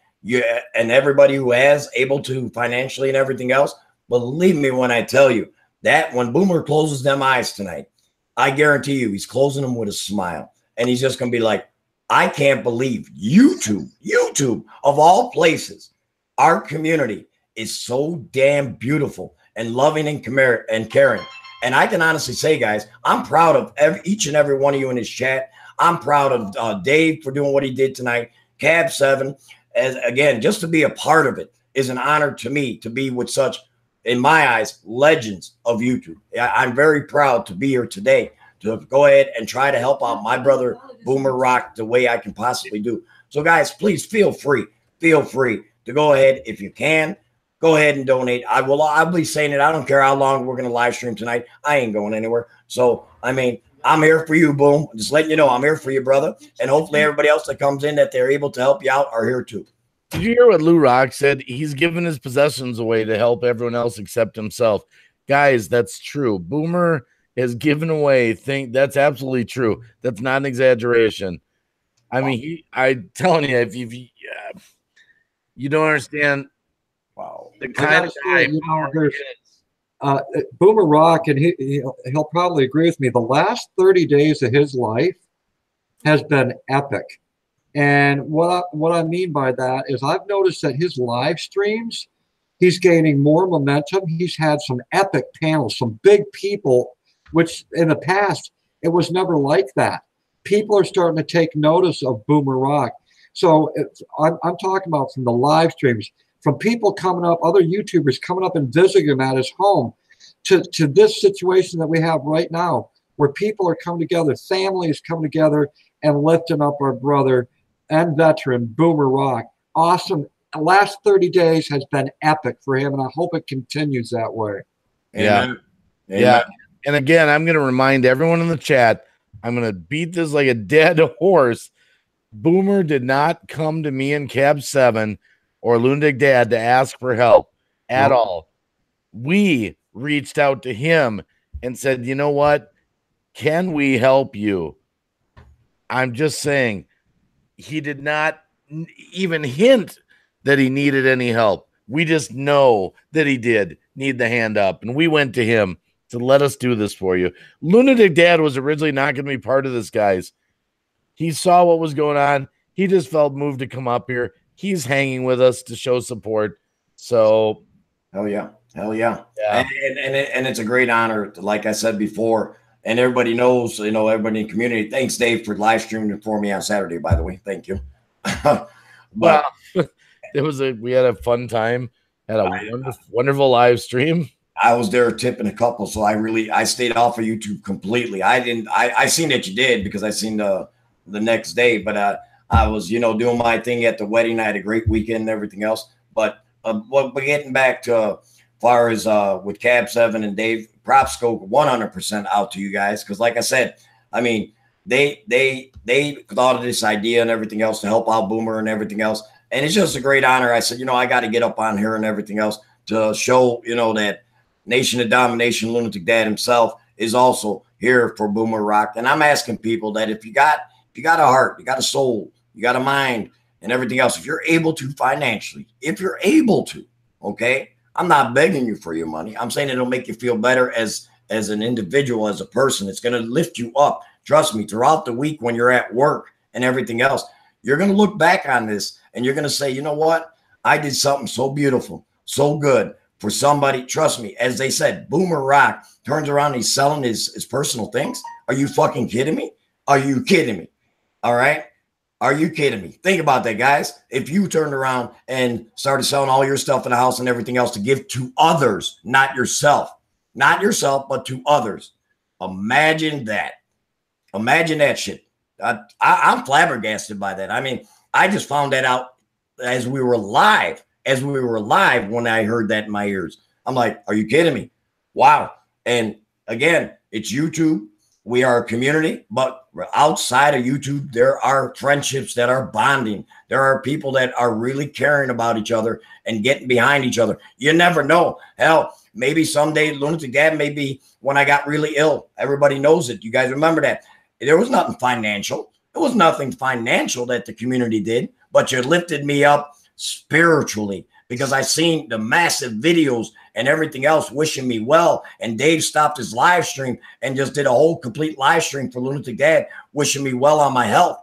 and everybody who has able to financially and everything else, believe me when I tell you that when Boomer closes them eyes tonight, I guarantee you he's closing them with a smile. And he's just going to be like, I can't believe YouTube of all places, our community is so damn beautiful and loving and caring. And I can honestly say, guys, I'm proud of each and every one of you in this chat. I'm proud of Dave for doing what he did tonight. Cab 7, again, just to be a part of it is an honor to me to be with such, in my eyes, legends of YouTube. I'm very proud to be here today to go ahead and try to help out my brother Boomer Rock the way I can possibly do. So guys, please feel free to go ahead. If you can, go ahead and donate. I'll be saying it. I don't care how long we're going to live stream tonight. I ain't going anywhere. So, I'm here for you, Boom. Just letting you know I'm here for you, brother. And hopefully everybody else that comes in that they're able to help you out are here too. Did you hear what Lou Rock said? He's giving his possessions away to help everyone else except himself. Guys, that's true. Boomer has given away that's absolutely true. That's not an exaggeration. I'm telling you, if you don't understand the kind of guy Boomer Rock, and he'll probably agree with me, the last 30 days of his life has been epic. And what I mean by that is I've noticed that his live streams, he's gaining more momentum. He's had some epic panels, some big people, which in the past, it was never like that. People are starting to take notice of Boomer Rock. So I'm talking about from the live streams, from people coming up, other YouTubers coming up and visiting him at his home, to this situation that we have right now, where people are coming together, families coming together and lifting up our brother and veteran Boomer Rock. Awesome. The last 30 days has been epic for him, and I hope it continues that way. Yeah. Amen. Yeah. And again, I'm going to remind everyone in the chat, I'm going to beat this like a dead horse. Boomer did not come to me and Cab 7 or Lundig Dad to ask for help at all. We reached out to him and said, you know what? Can we help you? I'm just saying, he did not even hint that he needed any help. We just know that he did need the hand up, and we went to him to let us do this for you. Lunatic Dad was originally not going to be part of this, guys. He saw what was going on. He just felt moved to come up here. He's hanging with us to show support. So, hell yeah. And it's a great honor, like I said before, and everybody knows, everybody in the community. Thanks, Dave, for live streaming for me on Saturday, by the way. Thank you. But we had a fun time, had a wonderful live stream. I was there tipping a couple, so I stayed off of YouTube completely. I seen that you did because I seen the next day, but I was, doing my thing at the wedding. I had a great weekend and everything else. But getting back to far as with Cab 7 and Dave, props go 100% out to you guys. Because like I said, they thought of this idea and everything else to help out Boomer and everything else. And it's just a great honor. I said, I got to get up on here and everything else to show, that Nation of Domination, Lunatic Dad himself, is also here for Boomer Rock. And I'm asking people that if you got a heart, you got a soul, you got a mind, and everything else, if you're able to financially, if you're able to, okay, I'm not begging you for your money. I'm saying it'll make you feel better as an individual, as a person. It's going to lift you up. Trust me, throughout the week when you're at work and everything else, you're going to look back on this and you're going to say, you know what? I did something so beautiful, so good for somebody. Trust me, as they said, Boomer Rock turns around and he's selling his personal things. Are you fucking kidding me? Are you kidding me? All right. Are you kidding me? Think about that, guys. If you turned around and started selling all your stuff in the house and everything else to give to others, not yourself, but to others. Imagine that. Imagine that shit. I'm flabbergasted by that. I mean, I just found that out as we were live when I heard that in my ears. I'm like, are you kidding me? Wow. And again, it's YouTube. We are a community, but outside of YouTube, there are friendships that are bonding. There are people that are really caring about each other and getting behind each other. You never know. Hell, maybe someday Lunatic Dad, maybe when I got really ill, everybody knows it. You guys remember that. There was nothing financial. It was nothing financial that the community did, but you lifted me up spiritually because I seen the massive videos and everything else wishing me well. And Dave stopped his live stream and just did a whole complete live stream for Lunatic Dad, wishing me well on my health.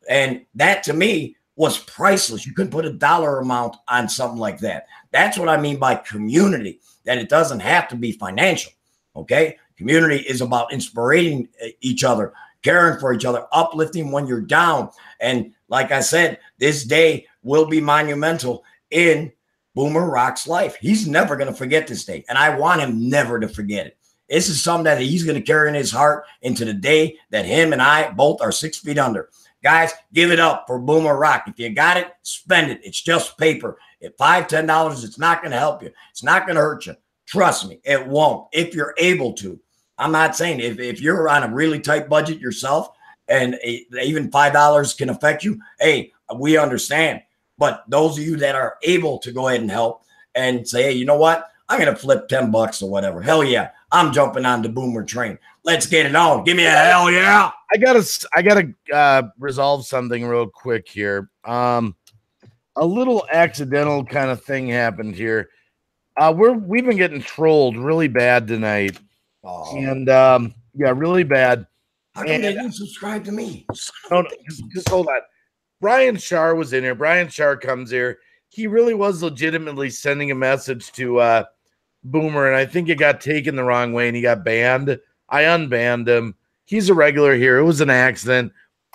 And that to me was priceless. You couldn't put a dollar amount on something like that. That's what I mean by community, that it doesn't have to be financial. Okay. Community is about inspiring each other, caring for each other, uplifting when you're down. And like I said, this day will be monumental in Boomer Rock's life. He's never going to forget this day. And I want him never to forget it. This is something that he's going to carry in his heart into the day that him and I both are 6 feet under. Guys, give it up for Boomer Rock. If you got it, spend it. It's just paper. At $5, $10, it's not going to help you. It's not going to hurt you. Trust me, it won't. If you're able to. I'm not saying if you're on a really tight budget yourself and even $5 can affect you, hey, we understand. But those of you that are able to go ahead and help and say, hey, you know what? I'm going to flip $10 or whatever. Hell yeah. I'm jumping on the Boomer train. Let's get it on. Give me a hell yeah. I gotta resolve something real quick here. A little accidental kind of thing happened here. We've been getting trolled really bad tonight. Oh. And yeah, really bad. How come they didn't subscribe to me? No, just hold on. Brian Shar was in here. Brian Shar comes here. He really was legitimately sending a message to Boomer, and I think it got taken the wrong way, and he got banned. I unbanned him. He's a regular here. It was an accident.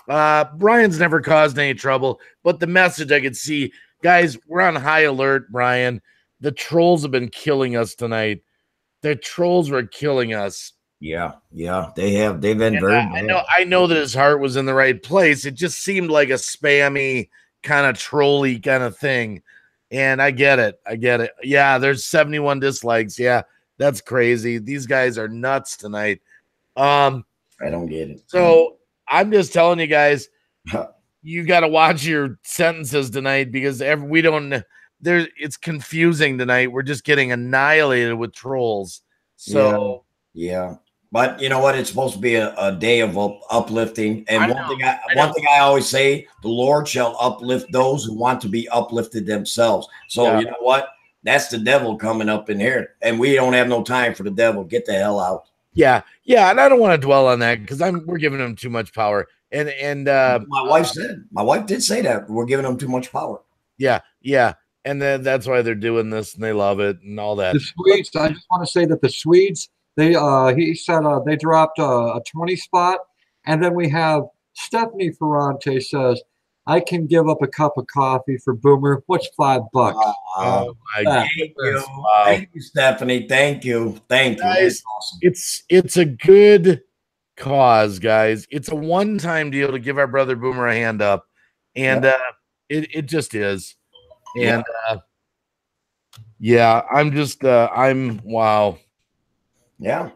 Brian's never caused any trouble, but the message I could see, guys, we're on high alert, Brian. The trolls have been killing us tonight. The trolls were killing us. Yeah, they have. They've been very. I know that his heart was in the right place. It just seemed like a spammy kind of trolly kind of thing, and I get it. Yeah, there's 71 dislikes. Yeah, that's crazy. These guys are nuts tonight. I don't get it. So I'm just telling you guys, you got to watch your sentences tonight because we don't. It's confusing tonight. We're just getting annihilated with trolls. So yeah. But you know what? It's supposed to be a day of uplifting. And one thing I always say, the Lord shall uplift those who want to be uplifted themselves. So you know what? That's the devil coming up in here. And we don't have no time for the devil. Get the hell out. Yeah. And I don't want to dwell on that because we're giving him too much power. And my wife did say that we're giving them too much power. Yeah. And then that's why they're doing this and they love it and all that. The Swedes, I just want to say that the Swedes, he said they dropped a 20 spot. And then we have Stephanie Ferrante says, I can give up a cup of coffee for Boomer. What's $5? Oh my God. Thank you, Stephanie. Thank you. Guys, That's awesome. It's a good cause, guys. It's a one-time deal to give our brother Boomer a hand up. And it just is. And I'm wow. Yeah.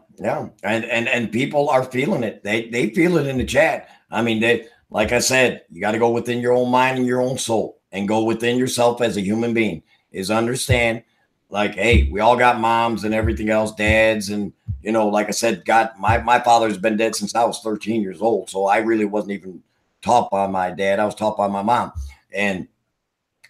And people are feeling it. They feel it in the chat. I mean, like I said, you got to go within your own mind and your own soul and go within yourself as a human being is understand like, hey, we all got moms and everything else, dads, and like I said, my father's been dead since I was 13 years old, so I really wasn't even taught by my dad. I was taught by my mom, and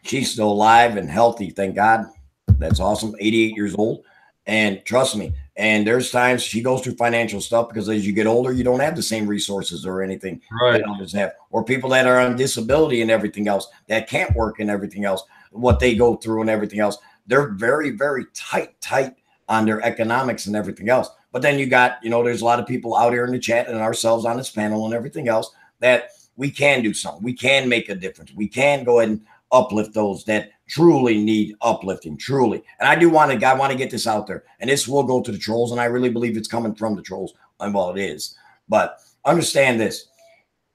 she's still alive and healthy, thank God. That's awesome. 88 years old, and trust me. And there's times she goes through financial stuff because as you get older, you don't have the same resources or anything that others have, or people that are on disability and everything else that can't work and everything else, what they go through and everything else. They're very, very tight on their economics and everything else. But then you got, there's a lot of people out here in the chat and ourselves on this panel and everything else that we can do something. We can make a difference. We can go ahead and uplift those that truly need uplifting, truly. And I want to get this out there. And this will go to the trolls. And I really believe it's coming from the trolls. And well, it is. But understand this.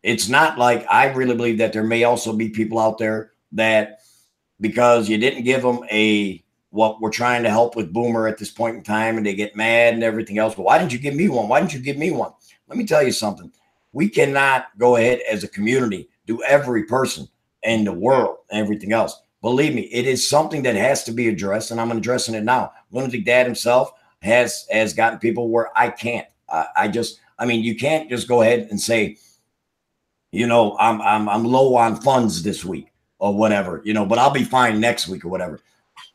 It's not like I really believe that there may also be people out there that because you didn't give them what we're trying to help with Boomer at this point in time, and they get mad and everything else. But why didn't you give me one? Why didn't you give me one? Let me tell you something. We cannot go ahead as a community do every person in the world and everything else. Believe me, it is something that has to be addressed, and I'm addressing it now. Lunatic Dad himself has gotten people where I can't. You can't just go ahead and say, I'm low on funds this week or whatever, but I'll be fine next week or whatever.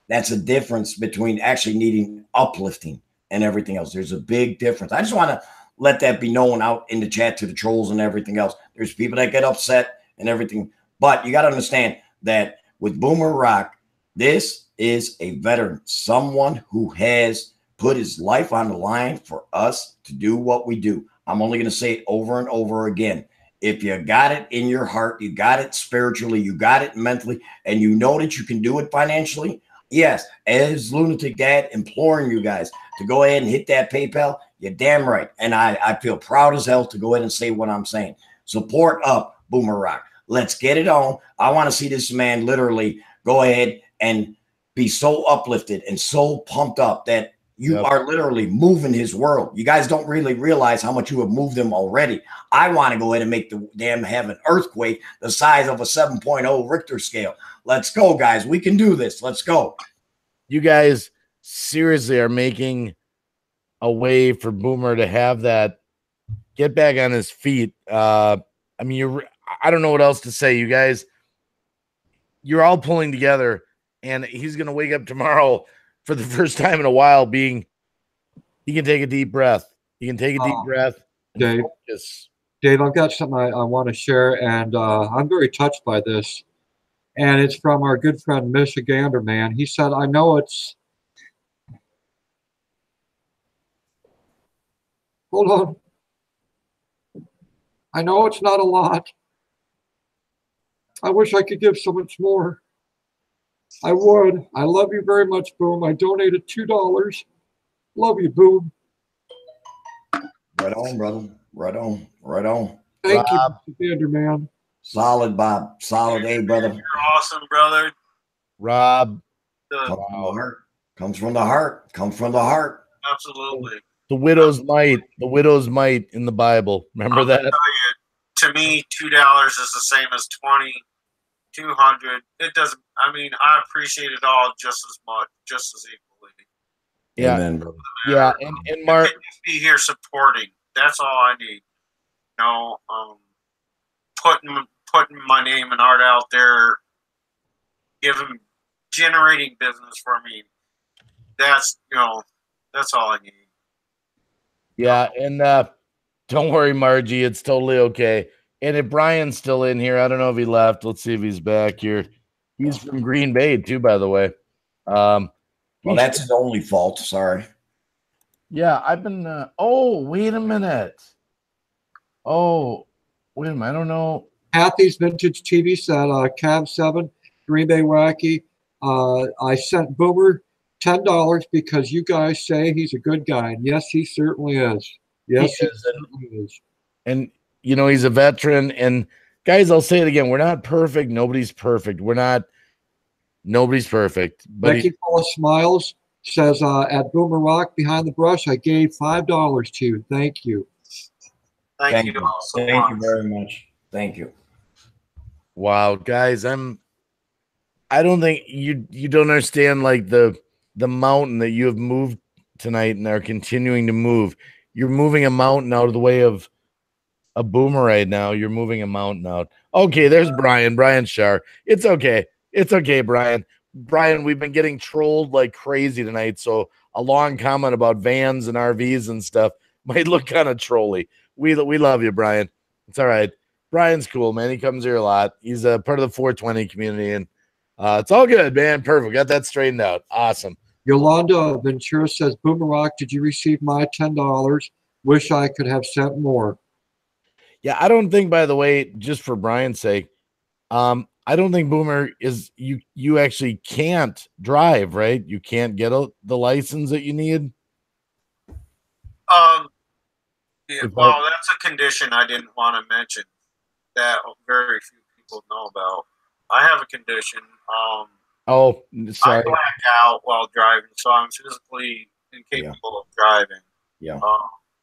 That's a difference between actually needing uplifting and everything else. There's a big difference. I just want to let that be known out in the chat to the trolls and everything else. There's people that get upset and everything, but you got to understand that with Boomer Rock, this is a veteran, someone who has put his life on the line for us to do what we do. I'm only going to say it over and over again. If you got it in your heart, you got it spiritually, you got it mentally, and you know that you can do it financially, yes, as Lunatic Dad imploring you guys to go ahead and hit that PayPal, you're damn right. And I feel proud as hell to go ahead and say what I'm saying. Support up Boomer Rock. Let's get it on. I want to see this man literally go ahead and be so uplifted and so pumped up that you are literally moving his world. You guys don't really realize how much you have moved him already. I want to go ahead and make the damn have an earthquake the size of a 7.0 Richter scale. Let's go, guys. We can do this. Let's go. You guys seriously are making a way for Boomer to have that get back on his feet. I don't know what else to say. You guys, you're all pulling together, and he's going to wake up tomorrow for the first time in a while he can take a deep breath. He can take a deep breath. Dave, I've got something I want to share, and I'm very touched by this. And it's from our good friend, Michigander Man. He said, I know it's, hold on. I know it's not a lot. I wish I could give so much more. I would. I love you very much, Boom. I donated $2. Love you, Boom. Right on, brother. Right on. Right on. Thank you, Mr. Man. Solid, Bob. Solid, A, brother. You're awesome, brother. Rob. Comes from the heart. Comes from the heart. Absolutely. The widow's mite in the Bible. Remember that? To me, $2 is the same as 20, 200. It doesn't. I appreciate it all just as much, just as equally. Yeah, Amen, brother. Yeah, and Mark, just be here supporting. That's all I need. Putting my name and art out there, generating business for me. That's all I need. Yeah, and don't worry, Margie, it's totally okay. And if Brian's still in here, I don't know if he left. Let's see if he's back here. He's from Green Bay too, by the way. Well, that's his only fault. Sorry. Yeah, I've been. Wait a minute. I don't know. Kathy's Vintage TV said, Cab 7, Green Bay Wacky. I sent Boomer $10 because you guys say he's a good guy. And yes, he certainly is. Yes, he certainly is. And, he's a veteran. And, guys, I'll say it again. We're not perfect. Nobody's perfect. Nobody's perfect. But Becky full of smiles says, at Boomer Rock Behind the Brush, I gave $5 to you. Thank you. Thank you. Thank you very much. Thank you. Wow, guys, I don't think you don't understand like the the mountain that you have moved tonight and are continuing to move. You're moving a mountain out of the way of a Boomer right now. You're moving a mountain out. Okay, there's Brian. Brian Shar. It's okay. It's okay, Brian. Brian, we've been getting trolled like crazy tonight. So a long comment about vans and RVs and stuff might look kind of trolly. We love you, Brian. It's all right. Brian's cool, man. He comes here a lot. He's a part of the 420 community, and it's all good, man. Perfect. Got that straightened out. Awesome. Yolanda Ventura says, Boomer Rock, did you receive my $10? Wish I could have sent more. Yeah, I don't think, by the way, just for Brian's sake, I don't think Boomer is you actually can't drive, right? You can't get the license that you need. Yeah, well, that's a condition I didn't want to mention that very few people know about. I have a condition. Oh, sorry. I black out while driving, so I'm physically incapable of driving. Yeah.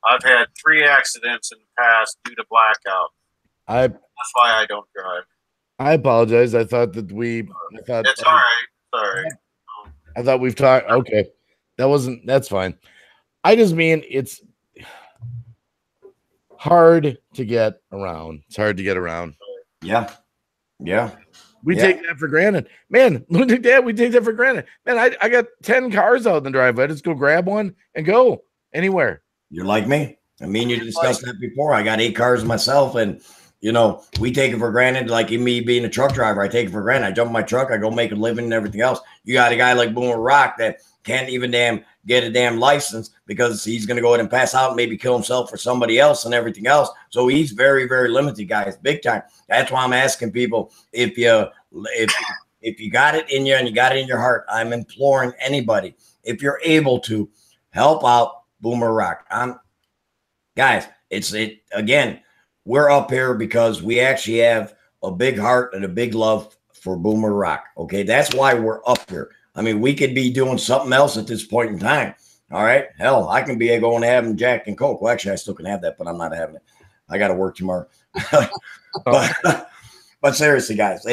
I've had 3 accidents in the past due to blackout. That's why I don't drive. I apologize. I thought it's all right. Sorry. I thought we've talked. Okay, that's fine. I just mean it's hard to get around. It's hard to get around. Yeah. We take that for granted, man. Lunatic Dad, we take that for granted, man. I got 10 cars out in the driveway. I just go grab one and go anywhere. You're like me. I mean, you discussed that before. I got 8 cars myself, and we take it for granted. Like me being a truck driver, I take it for granted. I jump in my truck, I go make a living and everything else. You got a guy like Boomer Rock that can't even get a damn license because he's going to go ahead and pass out and maybe kill himself or somebody else and everything else. So he's very, very limited, guys, big time. That's why I'm asking people, if you got it in you and you got it in your heart, I'm imploring anybody, if you're able to, help out Boomer Rock. Guys, again, we're up here because we actually have a big heart and a big love for Boomer Rock. Okay, that's why we're up here. I mean, we could be doing something else at this point in time. All right, hell, I can be going to having Jack and Coke. Well, actually, I still can have that, but I'm not having it. I got to work tomorrow. But seriously, guys,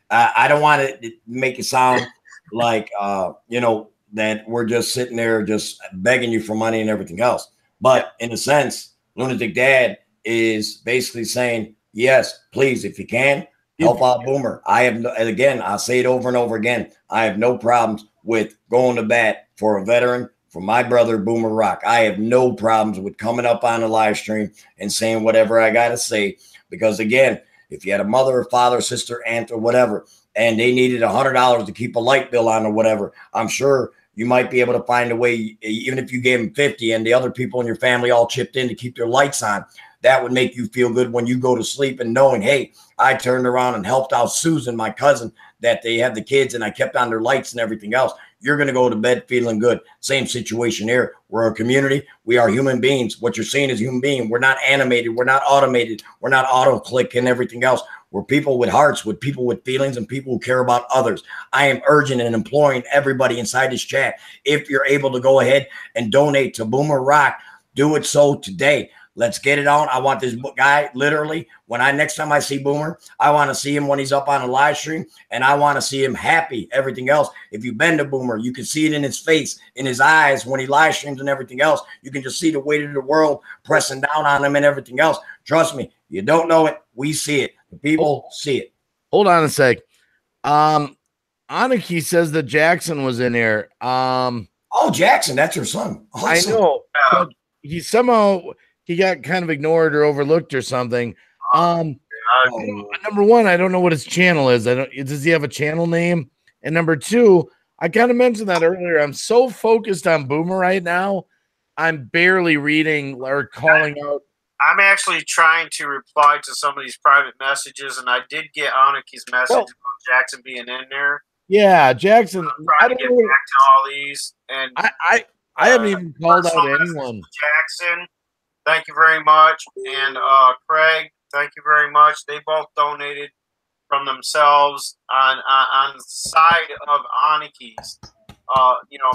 I don't want to make it sound like that we're just sitting there just begging you for money and everything else. But in a sense, Lunatic Dad is basically saying, yes, please, if you can, help out Boomer. Again, I'll say it over and over again. I have no problems with going to bat for a veteran, for my brother, Boomer Rock. I have no problems with coming up on a live stream and saying whatever I got to say. Because again, if you had a mother or father, sister, aunt, or whatever, and they needed $100 to keep a light bill on or whatever, I'm sure you might be able to find a way, even if you gave them 50 and the other people in your family all chipped in to keep their lights on. That would make you feel good when you go to sleep and knowing, hey, I turned around and helped out Susan, my cousin, that they have the kids and I kept on their lights and everything else. You're going to go to bed feeling good. Same situation here. We're a community. We are human beings. What you're seeing is human being. We're not animated. We're not automated. We're not auto-click and everything else. We're people with hearts, with people with feelings, and people who care about others. I am urging and imploring everybody inside this chat, if you're able to go ahead and donate to Boomer Rock, do it so today. Let's get it on. I want this guy, literally, next time I see Boomer, I want to see him when he's up on a live stream, and I want to see him happy, everything else. If you've been to Boomer, you can see it in his face, in his eyes, when he live streams and everything else. You can just see the weight of the world pressing down on him and everything else. Trust me, you don't know it. We see it. The people see it. Hold on a sec. Aniki says that Jackson was in here. Oh, Jackson, that's your son. I Awesome. know. But he got kind of ignored or overlooked or something. Number one, I don't know what his channel is. Does he have a channel name? And number two, I kind of mentioned that earlier. I'm so focused on Boomer right now, I'm barely reading or calling out. I'm actually trying to reply to some of these private messages, and I did get Aniki's message about Jackson being in there. Yeah, Jackson. I'm trying to get back to all these, and I haven't even called out anyone. Jackson, thank you very much, and Craig, thank you very much. They both donated from themselves on the side of Aniki's.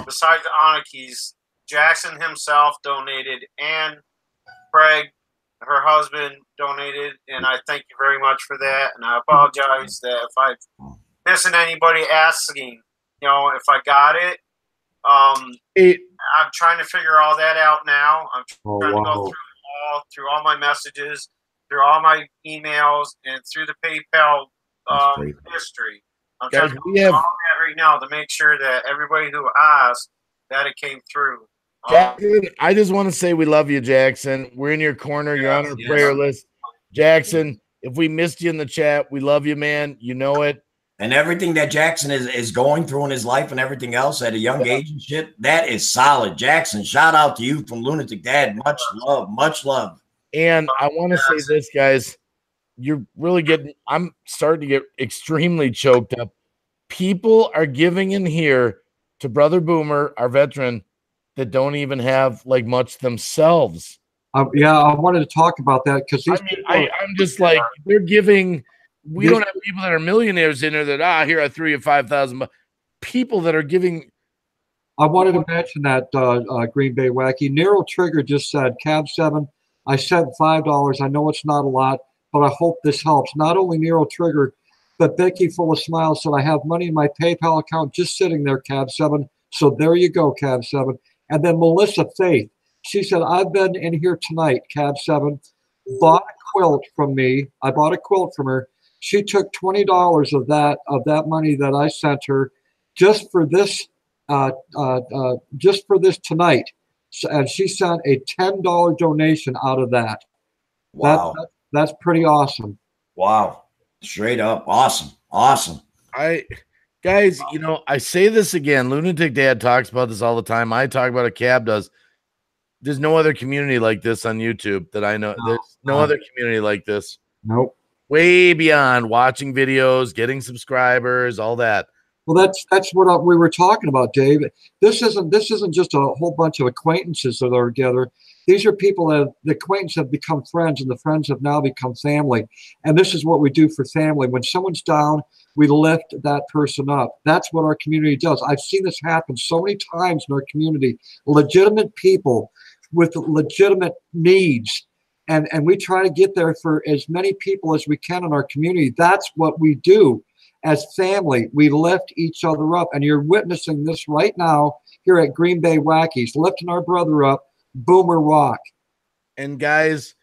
Besides Aniki's, Jackson himself donated, and Craig, her husband, donated, and I thank you very much for that. And I apologize that if I'm missing anybody asking, if I got it, I'm trying to figure all that out now. I'm trying to go through all my messages, through all my emails, and through the PayPal history. I'm trying to do all that right now to make sure that everybody who asked that it came through. Jackson, I just want to say we love you, Jackson. We're in your corner. You're on our prayer list. Jackson, if we missed you in the chat, we love you, man. You know it. And everything that Jackson is going through in his life and everything else at a young age and shit, that is solid. Jackson, shout out to you from Lunatic Dad. Much love, much love. And I want to say this, guys. You're really getting, I'm starting to get extremely choked up. People are giving in here to Brother Boomer, our veteran, that don't even have like much themselves. Yeah, I wanted to talk about that because I'm just like, they're giving. We don't have people that are millionaires in there that here I threw you $5,000. People that are giving. I wanted to mention that Green Bay Wacky Nero Trigger just said, Cab 7, I sent $5. I know it's not a lot, but I hope this helps. Not only Nero Trigger, but Becky full of smiles said, I have money in my PayPal account just sitting there, Cab 7. So there you go, Cab 7. And then Melissa Faith, she said, I've been in here tonight, Cab 7, bought a quilt from me. I bought a quilt from her. She took $20 of that money that I sent her just for this tonight. And she sent a $10 donation out of that. Wow. That's pretty awesome. Wow. Straight up. Awesome. Awesome. Guys, you know, I say this again. Lunatic Dad talks about this all the time. I talk about it. Cab does. There's no other community like this on YouTube that I know. There's no other community like this. Nope. Way beyond watching videos, getting subscribers, all that. Well, that's what we were talking about, Dave. This isn't just a whole bunch of acquaintances that are together. These are people that the acquaintances have become friends, and the friends have now become family. And this is what we do for family. When someone's down, we lift that person up. That's what our community does. I've seen this happen so many times in our community. Legitimate people with legitimate needs. And we try to get there for as many people as we can in our community. That's what we do as family. We lift each other up. And you're witnessing this right now here at Green Bay Wackies, lifting our brother up, Boomer Rock. And guys,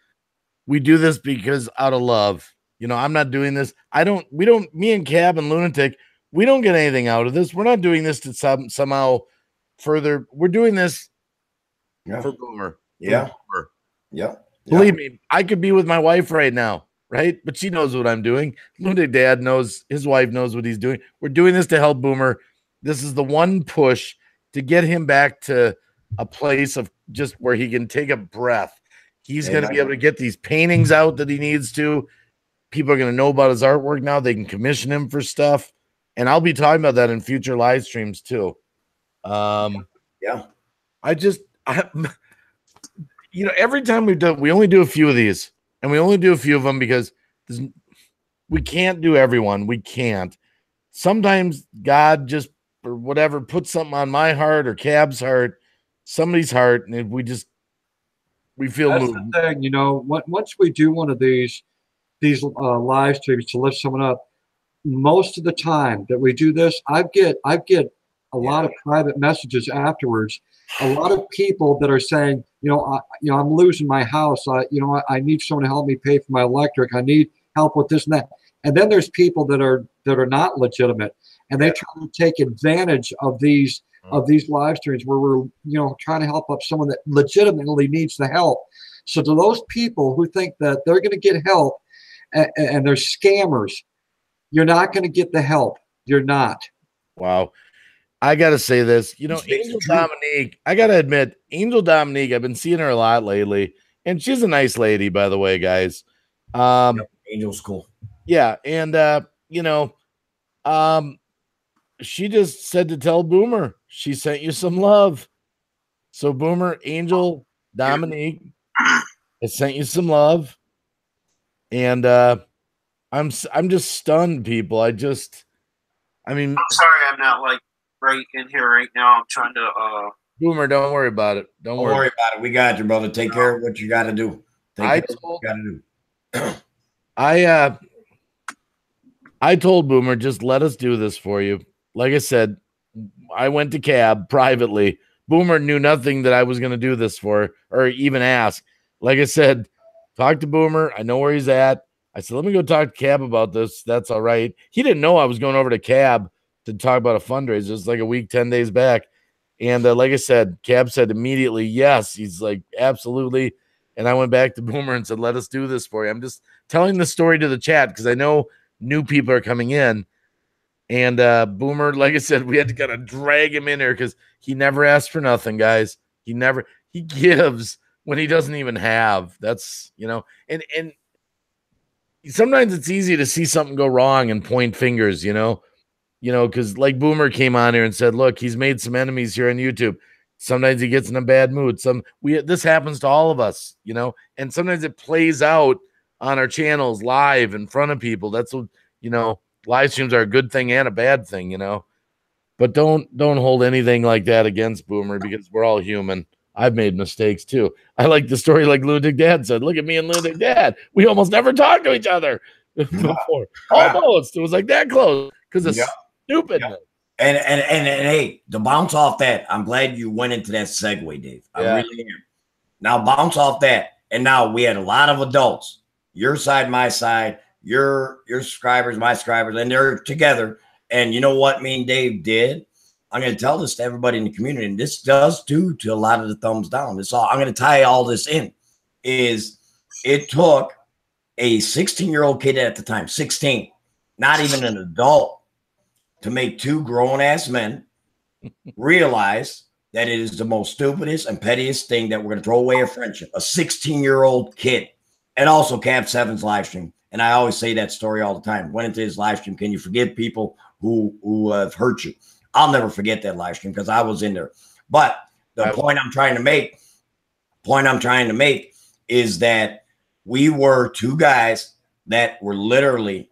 we do this because out of love. You know, I'm not doing this. Me and Cab and Lunatic, we don't get anything out of this. We're not doing this to somehow further. We're doing this for Boomer. Yeah. Boomer. Yeah. Believe me, I could be with my wife right now, right? But she knows what I'm doing. Lunatic Dad knows, his wife knows what he's doing. We're doing this to help Boomer. This is the one push to get him back to a place of just where he can take a breath. He's going to be able to get these paintings out that he needs to. People are going to know about his artwork now. They can commission him for stuff. And I'll be talking about that in future live streams too. You know, every time we only do a few of these, and we only do a few of them because we can't do everyone. We can't. Sometimes God just, or whatever, puts something on my heart or Cab's heart, somebody's heart, and we feel That's moved. the thing, you know, once we do one of these live streams to lift someone up, most of the time that we do this, I get a lot of private messages afterwards. A lot of people that are saying, I'm losing my house. I need someone to help me pay for my electric. I need help with this and that. And then there's people that are not legitimate, and they try to take advantage of these live streams where we're trying to help up someone that legitimately needs the help. So to those people who think that they're going to get help and they're scammers, you're not going to get the help. You're not. Wow. I got to say this, Angel Dominique, I got to admit, Angel Dominique, I've been seeing her a lot lately, and she's a nice lady, by the way, guys. Angel's cool. Yeah. And, she just said to tell Boomer, she sent you some love. So Boomer, Angel Dominique has sent you some love. And, I'm just stunned, people. I'm sorry I'm not right in here right now. I'm trying to Boomer, don't worry about it. Don't worry about it. We got you, brother. Take care of what you got to do. I told Boomer, just let us do this for you. Like I said, I went to Cab privately. Boomer knew nothing that I was going to do this for or even ask. Like I said, talk to Boomer. I know where he's at. I said, let me go talk to Cab about this. That's all right. He didn't know I was going over to Cab to talk about a fundraiser. It was like a week, 10 days back. And like I said, Cab said immediately, yes. He's like, absolutely. And I went back to Boomer and said, let us do this for you. I'm just telling the story to the chat because I know new people are coming in. And Boomer, like I said, we had to kind of drag him in there because he never asked for nothing, guys. He gives when he doesn't even have. That's, and sometimes it's easy to see something go wrong and point fingers, because like Boomer came on here and said, look, he's made some enemies here on YouTube. Sometimes he gets in a bad mood. This happens to all of us, and sometimes it plays out on our channels live in front of people. That's what, live streams are a good thing and a bad thing, but don't hold anything like that against Boomer because we're all human. I've made mistakes too. I like the story like Lunatic Dad said. Look at me and Lunatic Dad. We almost never talked to each other before. Almost. It was like that close because of stupidness. Yeah. And hey, to bounce off that, I'm glad you went into that segue, Dave. I really am. Now bounce off that. And now we had a lot of adults, your side, my side, your subscribers, my subscribers, and they're together. And you know what me and Dave did? I'm going to tell this to everybody in the community, and this does due to a lot of the thumbs down. I'm going to tie all this in. It took a 16-year-old kid at the time, 16, not even an adult, to make two grown-ass men realize that it is the most stupidest and pettiest thing that we're going to throw away a friendship. A 16-year-old kid. And also Cap 7's live stream. And I always say that story all the time. Went into his live stream. Can you forgive people who have hurt you? I'll never forget that live stream because I was in there. But the point I'm trying to make is that we were two guys that were literally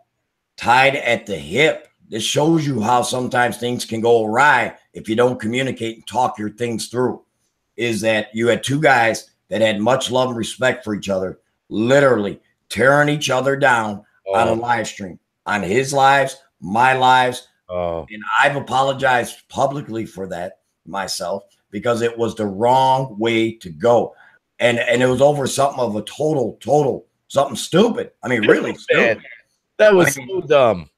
tied at the hip. This shows you how sometimes things can go awry if you don't communicate and talk your things through. Is that you had two guys that had much love and respect for each other, literally tearing each other down on a live stream, on his lives, my lives. And I've apologized publicly for that myself because it was the wrong way to go. And it was over something of a total, something stupid. I mean, really stupid. That was so dumb.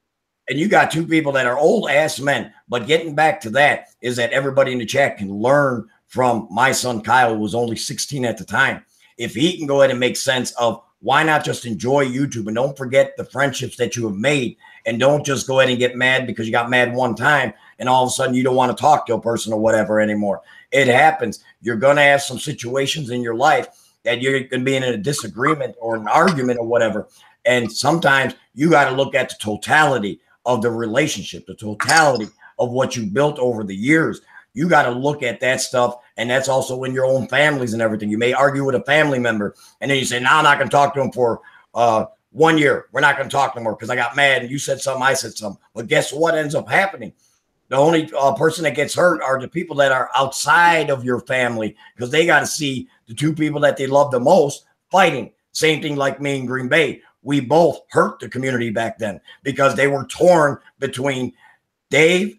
And you got two people that are old ass men. But getting back to that is that everybody in the chat can learn from my son, Kyle, who was only 16 at the time. If he can go ahead and make sense of why not just enjoy YouTube and don't forget the friendships that you have made, and don't just go ahead and get mad because you got mad one time and all of a sudden you don't want to talk to a person or whatever anymore. It happens. You're going to have some situations in your life that you're going to be in a disagreement or an argument or whatever. And sometimes you got to look at the totality of the relationship, the totality of what you built over the years. You got to look at that stuff. And that's also in your own families and everything. You may argue with a family member and then you say, no, I'm not going to talk to him for 1 year. We're not going to talk no more because I got mad and you said something, I said something. But guess what ends up happening? The only person that gets hurt are the people that are outside of your family because they got to see the two people that they love the most fighting. Same thing like me in Green Bay. We both hurt the community back then because they were torn between Dave,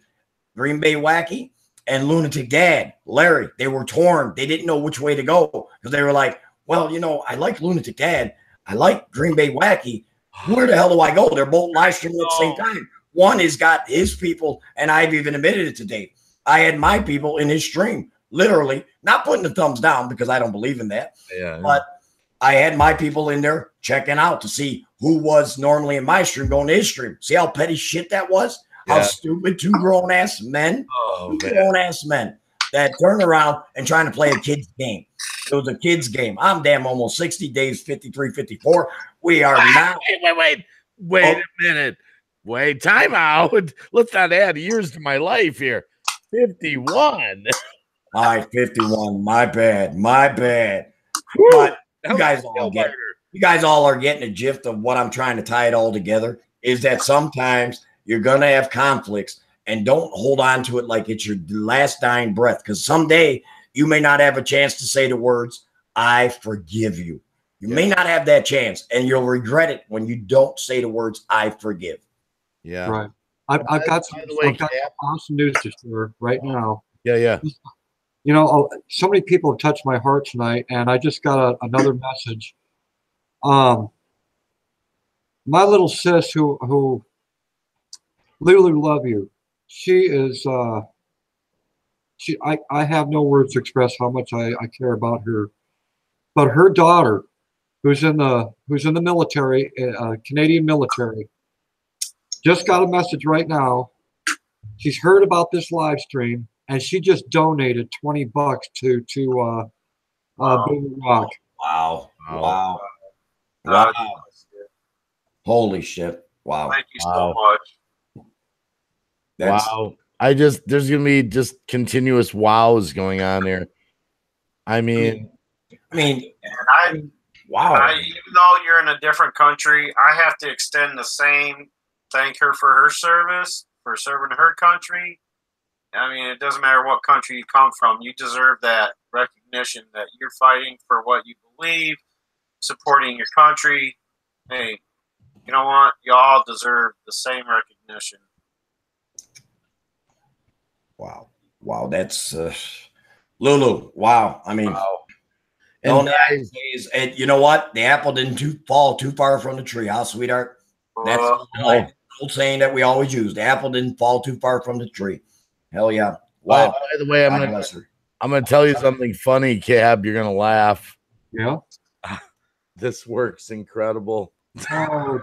Green Bay Wacky, and Lunatic Dad, Larry. They were torn. They didn't know which way to go because they were like, well, I like Lunatic Dad. I like Green Bay Wacky. Where the hell do I go? They're both live streaming at the same time. One has got his people, and I've even admitted it to Dave. I had my people in his stream, literally, not putting the thumbs down because I don't believe in that. But I had my people in there checking out to see who was normally in my stream going to his stream. See how petty shit that was? How stupid two grown-ass men, grown-ass men that turn around and trying to play a kid's game. It was a kid's game. I'm damn almost 60 days, 53, 54. We are not. Wait a minute. Wait, time out. Let's not add years to my life here. 51. All right, 51. My bad. But you guys all are getting a gist of what I'm trying to tie it all together is that sometimes you're going to have conflicts and don't hold on to it like it's your last dying breath because someday you may not have a chance to say the words, I forgive you. You may not have that chance and you'll regret it when you don't say the words, I forgive. Yeah. Right. I've got some, By the way, I've got some awesome news to share right now. yeah. You know, so many people have touched my heart tonight, and I just got another message. My little sis, who Lulu, love you. She is. I have no words to express how much I care about her. But her daughter, who's in the military, Canadian military, just got a message right now. She's heard about this live stream, and she just donated $20 to Boomer Rock. Wow. Holy shit. Wow. Thank you so much. Wow. There's gonna be just continuous wows going on here. I mean, wow. Even though you're in a different country, I have to extend the same thank her for her service, for serving her country. I mean, it doesn't matter what country you come from. You deserve that recognition that you're fighting for what you believe, supporting your country. Hey, you know what? You all deserve the same recognition. Wow. That's Lulu. Wow. I mean, and you know what? The apple didn't fall too far from the tree, huh, sweetheart? That's the old saying that we always use. The apple didn't fall too far from the tree. Hell yeah. Wow. By the way, I'm gonna tell you something funny, Cab. You're gonna laugh. Yeah. This works incredible. Oh,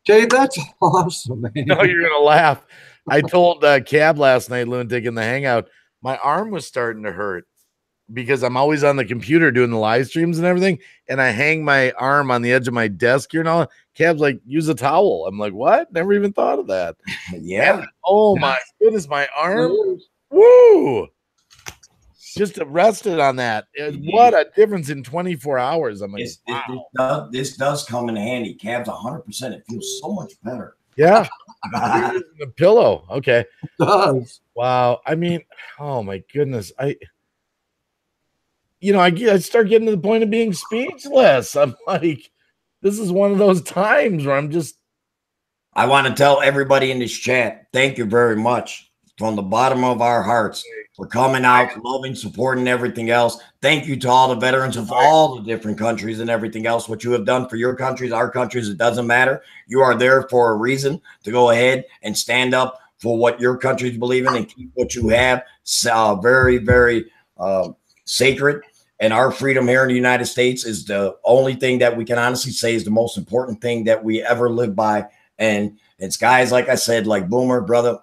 Dave, that's awesome, man. No, you're gonna laugh. I told Cab last night, Lunatic, in the hangout, my arm was starting to hurt because I'm always on the computer doing the live streams and everything, and I hang my arm on the edge of my desk here and all. Cab's like, use a towel. I'm like, what? Never even thought of that. Yeah. Oh my goodness, my arm. Woo! Just rested on that. What a difference in 24 hours. I'm like, wow. This does come in handy. Cab's 100%. It feels so much better. Yeah. The pillow. Okay. It does. Wow. I mean, oh my goodness. I start getting to the point of being speechless. I'm like, this is one of those times where I want to tell everybody in this chat, thank you very much from the bottom of our hearts for coming out, loving, supporting everything else. Thank you to all the veterans of all the different countries and everything else. What you have done for your countries, our countries, it doesn't matter. You are there for a reason to go ahead and stand up for what your countries believe in and keep what you have very, very sacred. And our freedom here in the United States is the only thing that we can honestly say is the most important thing that we ever live by. And it's guys, like I said, like Boomer, brother,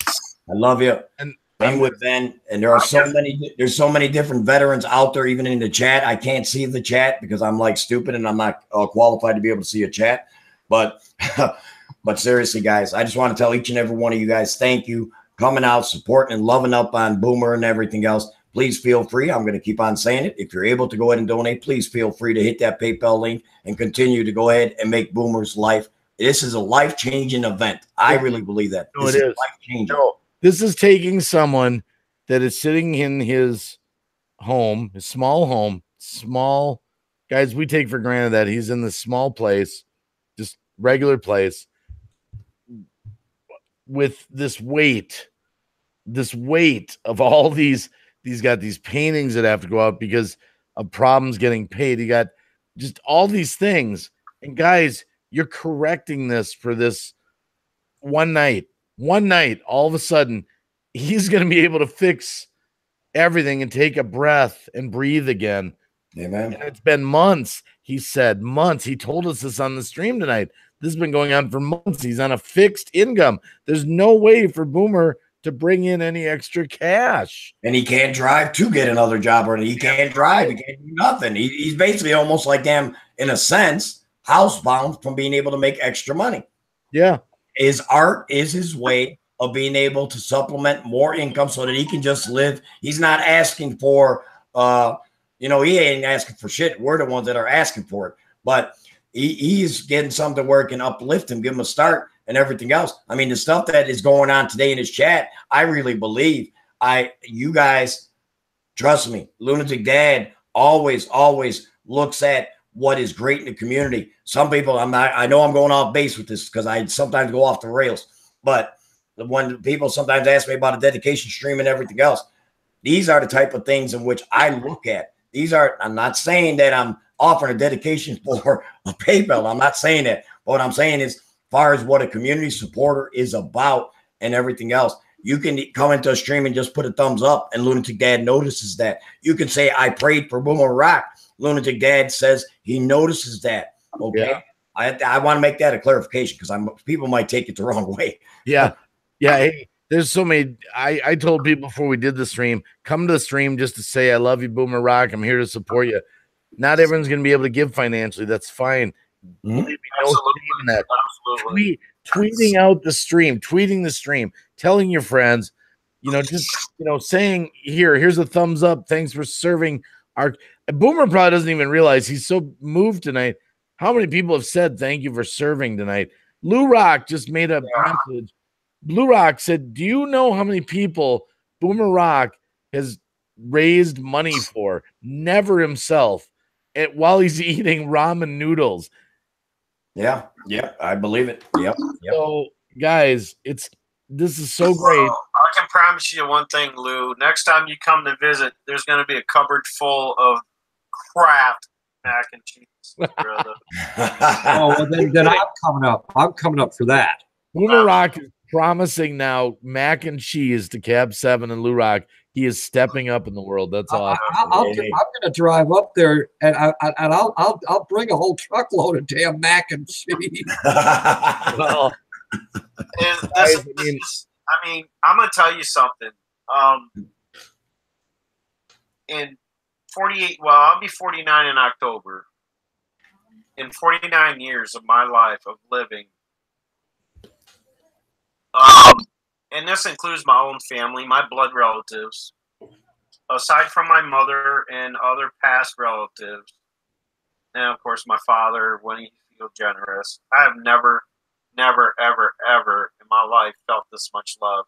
I love you. And same with Ben. And there's so many different veterans out there, even in the chat. I can't see the chat because I'm like stupid and I'm not qualified to be able to see a chat. But seriously, guys, I just want to tell each and every one of you guys, thank you coming out, supporting and loving up on Boomer and everything else. Please feel free. I'm going to keep on saying it. If you're able to go ahead and donate, please feel free to hit that PayPal link and continue to go ahead and make Boomer's life. This is a life-changing event. I really believe that. No, this is life-changing. No, this is taking someone that is sitting in his home, his small guys. We take for granted that he's in this small place, just regular place, with this weight of all these. He's got these paintings that have to go out because of problems getting paid. He got just all these things. And guys, you're correcting this for this one night. All of a sudden, he's going to be able to fix everything and take a breath and breathe again. Amen. And it's been months. He said months. He told us this on the stream tonight. This has been going on for months. He's on a fixed income. There's no way for Boomer to bring in any extra cash. And he can't drive to get another job, or he can't drive. He can't do nothing. He's basically almost like them, in a sense, housebound from being able to make extra money. Yeah. His art is his way of being able to supplement more income so that he can just live. He's not asking for, he ain't asking for shit. We're the ones that are asking for it. But he's getting something where it can uplift him, give him a start and everything else. I mean, the stuff that is going on today in his chat, I really believe you guys, trust me, Lunatic Dad always looks at what is great in the community. Some people, I know I'm going off base with this because I sometimes go off the rails, But when people sometimes ask me about a dedication stream and everything else, these are the type of things in which I look at. I'm not saying that I'm offering a dedication for a PayPal. I'm not saying that. But what I'm saying is, as far as what a community supporter is about and everything else, you can come into a stream and just put a thumbs up, and Lunatic Dad notices that. You can say, I prayed for Boomer Rock. Lunatic Dad says he notices that. Okay. Yeah. I want to make that a clarification because people might take it the wrong way. Yeah. Yeah. Hey, there's so many. I told people before we did the stream, come to the stream just to say, I love you, Boomer Rock. I'm here to support you. Not everyone's going to be able to give financially. That's fine. Mm-hmm. Absolutely. Tweeting out the stream, tweeting the stream, telling your friends, saying, here's a thumbs up. Thanks for serving our Boomer probably doesn't even realize he's so moved tonight. How many people have said thank you for serving tonight? Lou Rock just made a message. Blue Rock said, do you know how many people Boomer Rock has raised money for? Never himself. While he's eating ramen noodles. Yeah, I believe it. Yep. So, guys, this is so great. I can promise you one thing, Lou. Next time you come to visit, there's going to be a cupboard full of Kraft mac and cheese, brother. Well, then I'm coming up. I'm coming up for that. Boomer Rock is promising now mac and cheese to Cab 7 and Lou Rock. He is stepping up in the world. That's awesome. I'm going to drive up there and I'll bring a whole truckload of damn mac and cheese. Well, I'm going to tell you something. In 48, well, I'll be 49 in October. In 49 years of my life of living, and this includes my own family, my blood relatives, aside from my mother and other past relatives, and of course my father, when he feels generous. I have never, ever in my life felt this much love.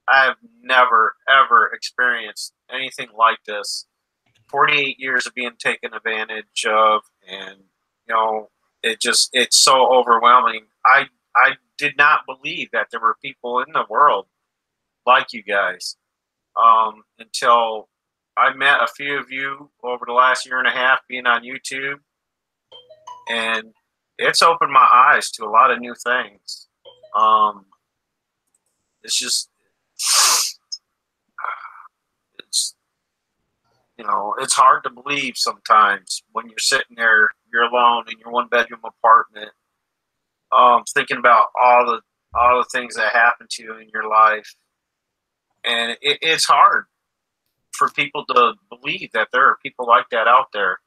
I have never, ever experienced anything like this. 48 years of being taken advantage of, and it's so overwhelming. I did not believe that there were people in the world like you guys until I met a few of you over the last year and a half being on YouTube, and it's opened my eyes to a lot of new things. It's hard to believe sometimes when you're sitting there, you're alone in your one-bedroom apartment, thinking about all the things that happen to you in your life, and it's hard for people to believe that there are people like that out there.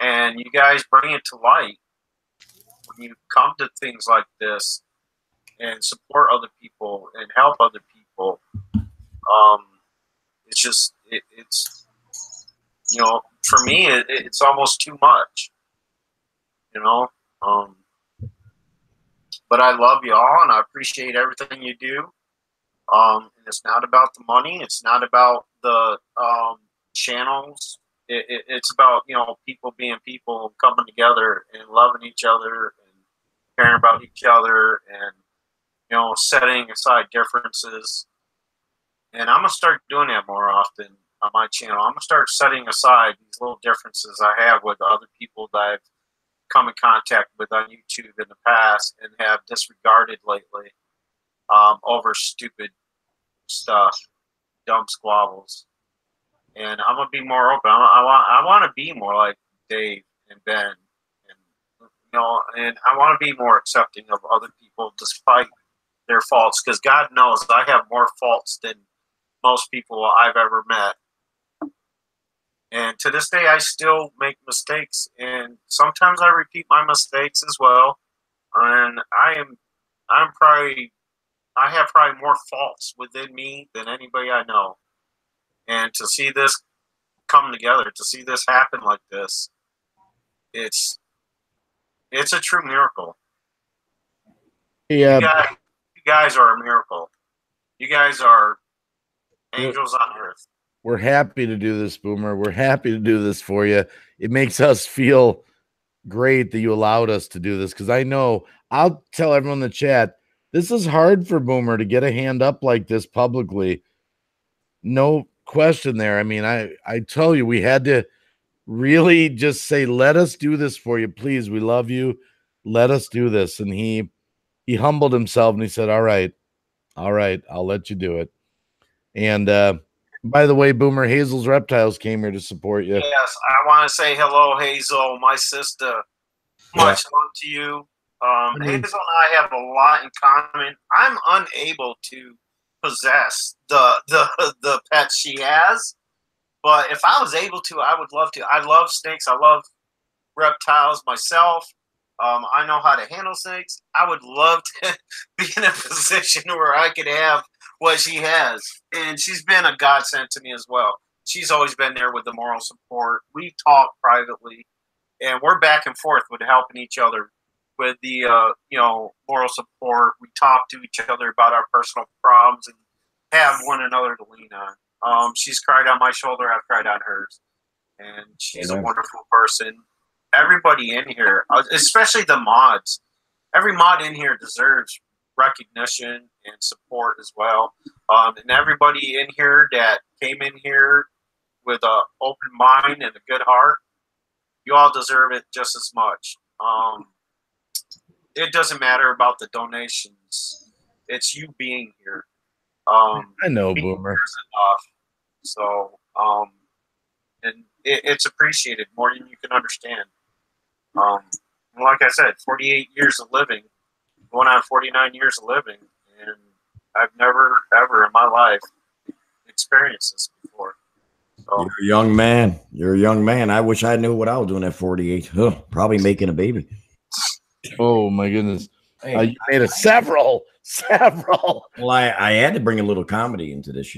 And you guys bring it to light when you come to things like this and support other people and help other people. For me, it's almost too much, but I love you all and I appreciate everything you do. And it's not about the money. It's not about the channels. It's about, people being people, coming together and loving each other and caring about each other and, setting aside differences. And I'm going to start doing that more often on my channel. I'm going to start setting aside these little differences I have with other people that I've come in contact with on YouTube in the past and have disregarded lately over stupid stuff, dumb squabbles. And I'm going to be more open. I want to be more like Dave and Ben. And I want to be more accepting of other people despite their faults, because God knows I have more faults than most people I've ever met. And to this day, I still make mistakes, and sometimes I repeat my mistakes as well. And I have probably more faults within me than anybody I know. And to see this come together, to see this happen like this, it's a true miracle. Yeah, you guys are a miracle. You guys are angels on earth. We're happy to do this, Boomer. We're happy to do this for you. It makes us feel great that you allowed us to do this, because I know, I'll tell everyone in the chat, this is hard for Boomer to get a hand up like this publicly. No question there. I mean, I tell you, we had to really just say, let us do this for you, please. We love you. Let us do this. And he humbled himself and he said, all right, I'll let you do it. And by the way, Boomer, Hazel's Reptiles came here to support you. Yes, I want to say hello, Hazel, my sister. Much love to you. Hazel and I have a lot in common. I'm unable to possess the pet she has, but if I was able to, I would love to. I love snakes. I love reptiles myself. I know how to handle snakes. I would love to be in a position where I could have what she has. And she's been a godsend to me as well. She's always been there with the moral support. We talk privately, and we're back and forth with helping each other with the moral support. We talk to each other about our personal problems and have one another to lean on. She's cried on my shoulder. I've cried on hers. And she's a wonderful person. Everybody in here, especially the mods, every mod in here deserves recognition and support as well. And everybody in here that came in here with an open mind and a good heart, you all deserve it just as much. It doesn't matter about the donations. It's you being here. I know, Boomer. Enough. So, and it's appreciated more than you can understand. Like I said, 48 years of living, going on 49 years of living, and I've never, ever in my life experienced this before. So, you're a young man. You're a young man. I wish I knew what I was doing at 48. Probably making a baby. Oh, my goodness. Hey, you made it several. Well, I had to bring a little comedy into this,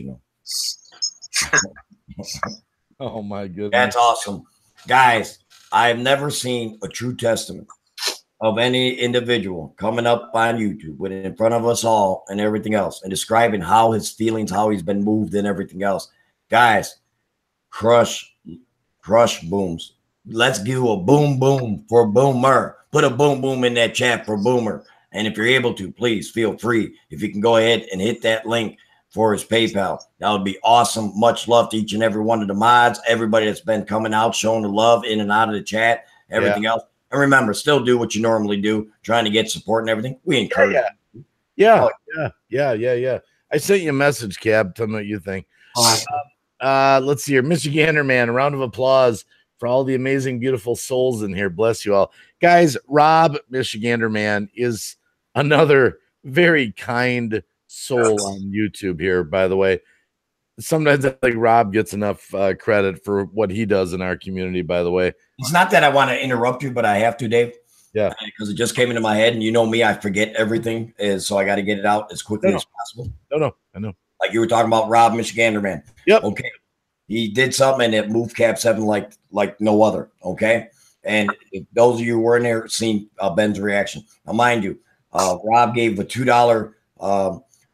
Oh, my goodness. That's awesome. Guys, I've never seen a true testament of any individual coming up on YouTube with it in front of us all and everything else and describing how his feelings, how he's been moved and everything else. Guys, crush booms. Let's do a boom boom for Boomer. Put a boom boom in that chat for Boomer. And if you're able to, please feel free. If you can go ahead and hit that link for his PayPal, that would be awesome. Much love to each and every one of the mods, everybody that's been coming out, showing the love in and out of the chat, everything else. And remember, still do what you normally do, trying to get support and everything. We encourage you. Yeah. I sent you a message, Cab. Tell me what you think. Let's see here. Michigander Man, a round of applause for all the amazing, beautiful souls in here. Bless you all. Guys, Rob, Michigander Man, is another very kind soul on YouTube here, by the way. Sometimes I think Rob gets enough credit for what he does in our community, by the way. It's not that I want to interrupt you, but I have to, Dave. Yeah. Because it just came into my head, and you know me, I forget everything, so I got to get it out as quickly as possible. No, I know. Like you were talking about Rob, Michigander Man. Yep. Okay. He did something and it moved Cap 7 like no other. Okay. And if those of you who were in there seen Ben's reaction. Now, mind you, Rob gave a $2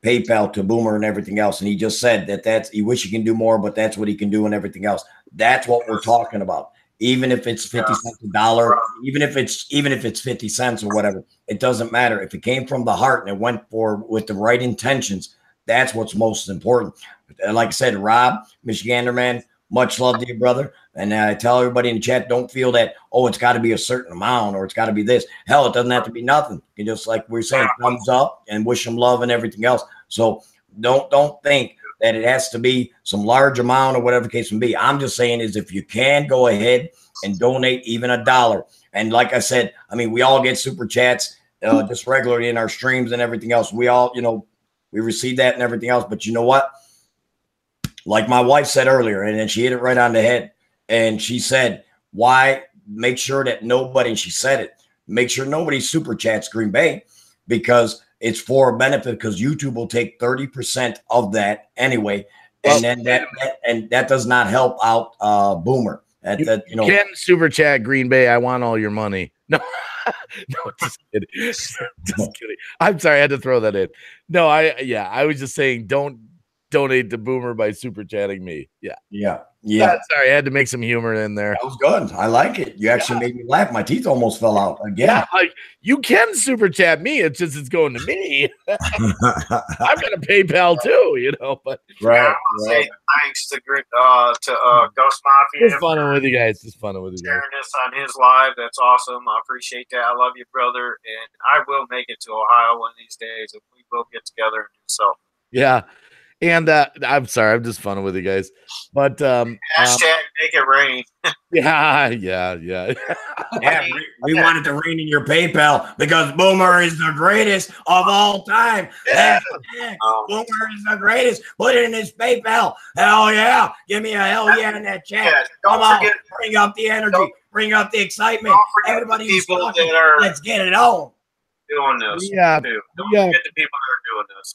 PayPal to Boomer and everything else. And he just said that's he wish he can do more, but that's what he can do and everything else. That's what we're talking about. Even if it's 50 cents a dollar, even if it's 50 cents or whatever, it doesn't matter. If it came from the heart and it went for with the right intentions, that's what's most important. And like I said, Rob, Michigander Man, much love to you, brother. And I tell everybody in the chat, don't feel that, oh, it's got to be a certain amount or it's got to be this. Hell, it doesn't have to be nothing. You just like we're saying, thumbs up and wish them love and everything else. So don't think that it has to be some large amount or whatever the case may be. I'm just saying is if you can go ahead and donate even $1. And like I said, I mean, we all get super chats just regularly in our streams and everything else. We all, we receive that and everything else. But you know what? Like my wife said earlier, and then she hit it right on the head. And she said, why make sure that nobody, and she said it, make sure nobody super chats Green Bay because it's for a benefit because YouTube will take 30% of that anyway. And then that does not help out Boomer. You can super chat Green Bay. I want all your money. No, no, just kidding. Just kidding. I'm sorry. I had to throw that in. No, I was just saying, don't donate to Boomer by super chatting me. Yeah. Yeah, sorry, I had to make some humor in there. that was good. I like it. You actually made me laugh. My teeth almost fell out again. Yeah, like you can super chat me. It's just it's going to me. I've got a PayPal too, you know. But Right. I want to say thanks to Ghost Mafia just fun with you guys. Just fun with you guys. sharing this on his live. That's awesome. I appreciate that. I love you, brother, and I will make it to Ohio one of these days, and we will get together and do so. Yeah. And I'm sorry, I'm just funning with you guys. But Hashtag make it rain. yeah. Yeah, we wanted to rain in your PayPal because Boomer is the greatest of all time. Yeah. Boomer is the greatest. Put it in his PayPal. Hell yeah. Give me a hell yeah in that chat. Yeah, Come don't on. forget, Bring up the energy. Bring up the excitement. don't forget Everybody the who's people talking, that are let's get it on. doing this. Yeah. Too. Don't Yeah. forget the people that are doing this.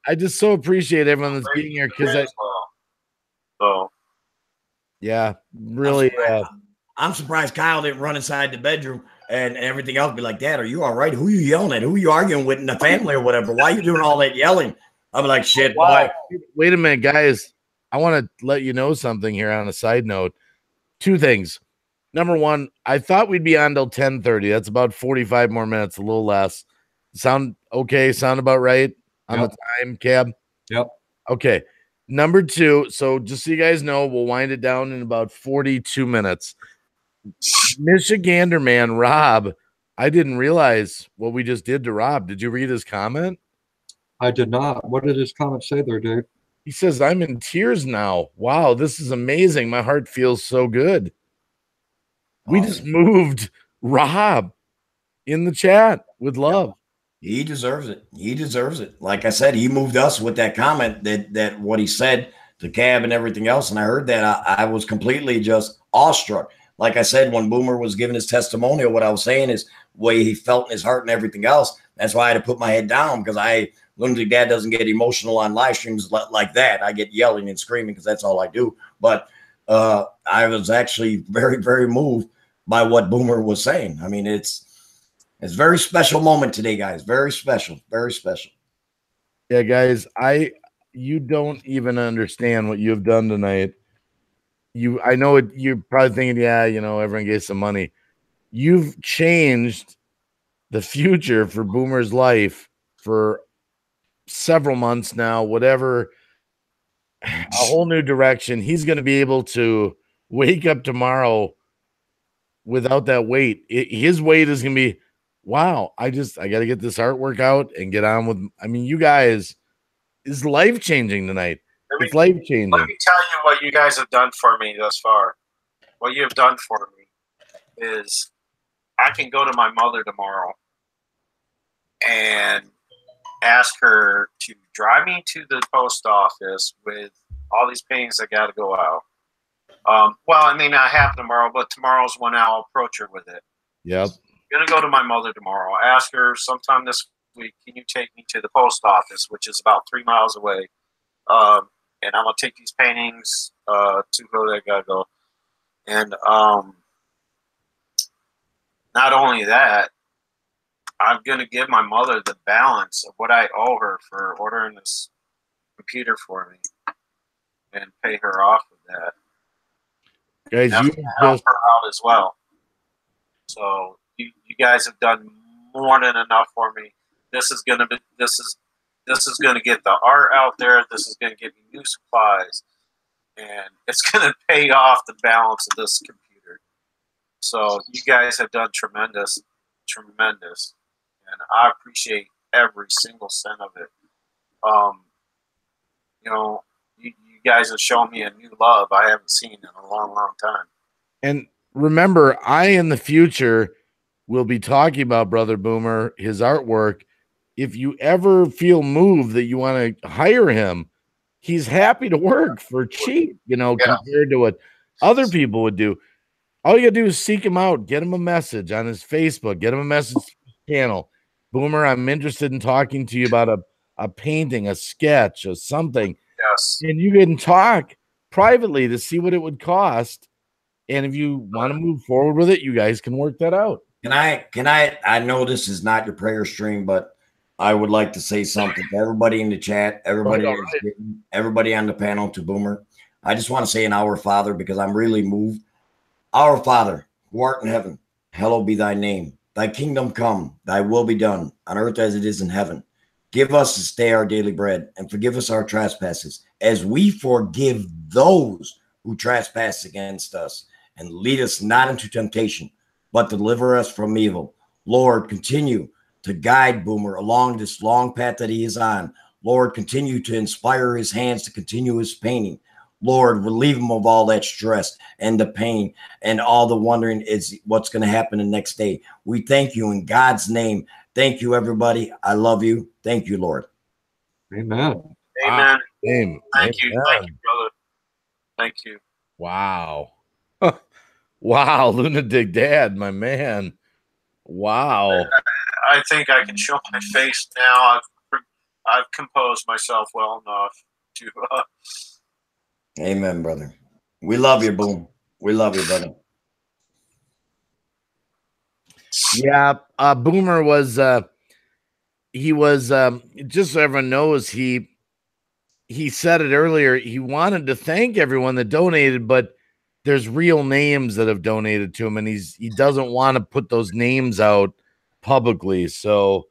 I just so appreciate everyone that's being here because So yeah, really I'm surprised Kyle didn't run inside the bedroom and everything else. Be like, Dad, are you all right? Who are you yelling at? Who are you arguing with in the family or whatever? Why are you doing all that yelling? I'm like, shit, boy. Wait a minute, guys. I want to let you know something here on a side note. Two things. Number one, I thought we'd be on till 10:30. That's about 45 more minutes, a little less. Sound okay? Sound about right on the time, Cab? Yep. Okay. Number two, so just so you guys know, we'll wind it down in about 42 minutes. Michigander man, Rob, I didn't realize what we just did to Rob. Did you read his comment? I did not. What did his comment say there, dude? He says, I'm in tears now. Wow, this is amazing. My heart feels so good. We just moved Rob in the chat with love. He deserves it. He deserves it. Like I said, he moved us with that comment that what he said to Cab and everything else. And I heard that I was completely just awestruck. Like I said, when Boomer was giving his testimonial, what I was saying is the way he felt in his heart and everything else. That's why I had to put my head down because Lunatic Dad doesn't get emotional on live streams like that. I get yelling and screaming because that's all I do. But I was actually very, very moved by what Boomer was saying. I mean, it's a very special moment today, guys. Very special. Very special. Yeah, guys, you don't even understand what you've done tonight. I know it, you're probably thinking, yeah, you know, everyone gave some money. You've changed the future for Boomer's life for several months now, whatever, a whole new direction. He's going to be able to wake up tomorrow without that weight. His weight is going to be, wow, I got to get this artwork out and get on with, I mean, you guys is life-changing tonight. It's life-changing. Let me tell you what you guys have done for me thus far. What you have done for me is I can go to my mother tomorrow and ask her to drive me to the post office with all these paintings that got to go out. Well, it may not happen tomorrow, but tomorrow's when I'll approach her with it. Yep. I'm going to go to my mother tomorrow. Ask her sometime this week, can you take me to the post office, which is about 3 miles away? And I'm going to take these paintings to where they got to go. And not only that, I'm going to give my mother the balance of what I owe her for ordering this computer for me and pay her off with that. Guys, and you help her out as well. So you guys have done more than enough for me. This is going to get the art out there. This is going to get me new supplies, and it's going to pay off the balance of this computer. So you guys have done tremendous, and I appreciate every single cent of it. You know, you guys have shown me a new love I haven't seen in a long, long time. And remember, I in the future will be talking about Brother Boomer, his artwork. If you ever feel moved that you want to hire him, he's happy to work for cheap, you know, compared to what other people would do. All you gotta do is seek him out, get him a message on his Facebook, get him a message to his channel. Boomer, I'm interested in talking to you about a painting, a sketch, or something. Yes. And you can talk privately to see what it would cost. And if you want to move forward with it, you guys can work that out. I know this is not your prayer stream, but I would like to say something to everybody in the chat, everybody on the panel, to Boomer. I just want to say an Our Father because I'm really moved. Our Father, who art in heaven, hallowed be thy name. Thy kingdom come, thy will be done on earth as it is in heaven. Give us this day our daily bread and forgive us our trespasses as we forgive those who trespass against us. And lead us not into temptation, but deliver us from evil. Lord, continue to guide Boomer along this long path that he is on. Lord, continue to inspire his hands to continue his painting. Lord, relieve him of all that stress and the pain and all the wondering is what's going to happen the next day. We thank you in God's name. Thank you, everybody. I love you. Thank you, Lord. Amen. Amen. Amen. Thank you, brother. Thank you. Wow. Wow, Lunatic Dad, my man. Wow. I think I can show my face now. I've composed myself well enough to. Amen, brother. We love you, Boom. We love you, brother. Yeah, Boomer was he was just so everyone knows, he said it earlier, he wanted to thank everyone that donated, but there's real names that have donated to him, and he doesn't want to put those names out publicly. So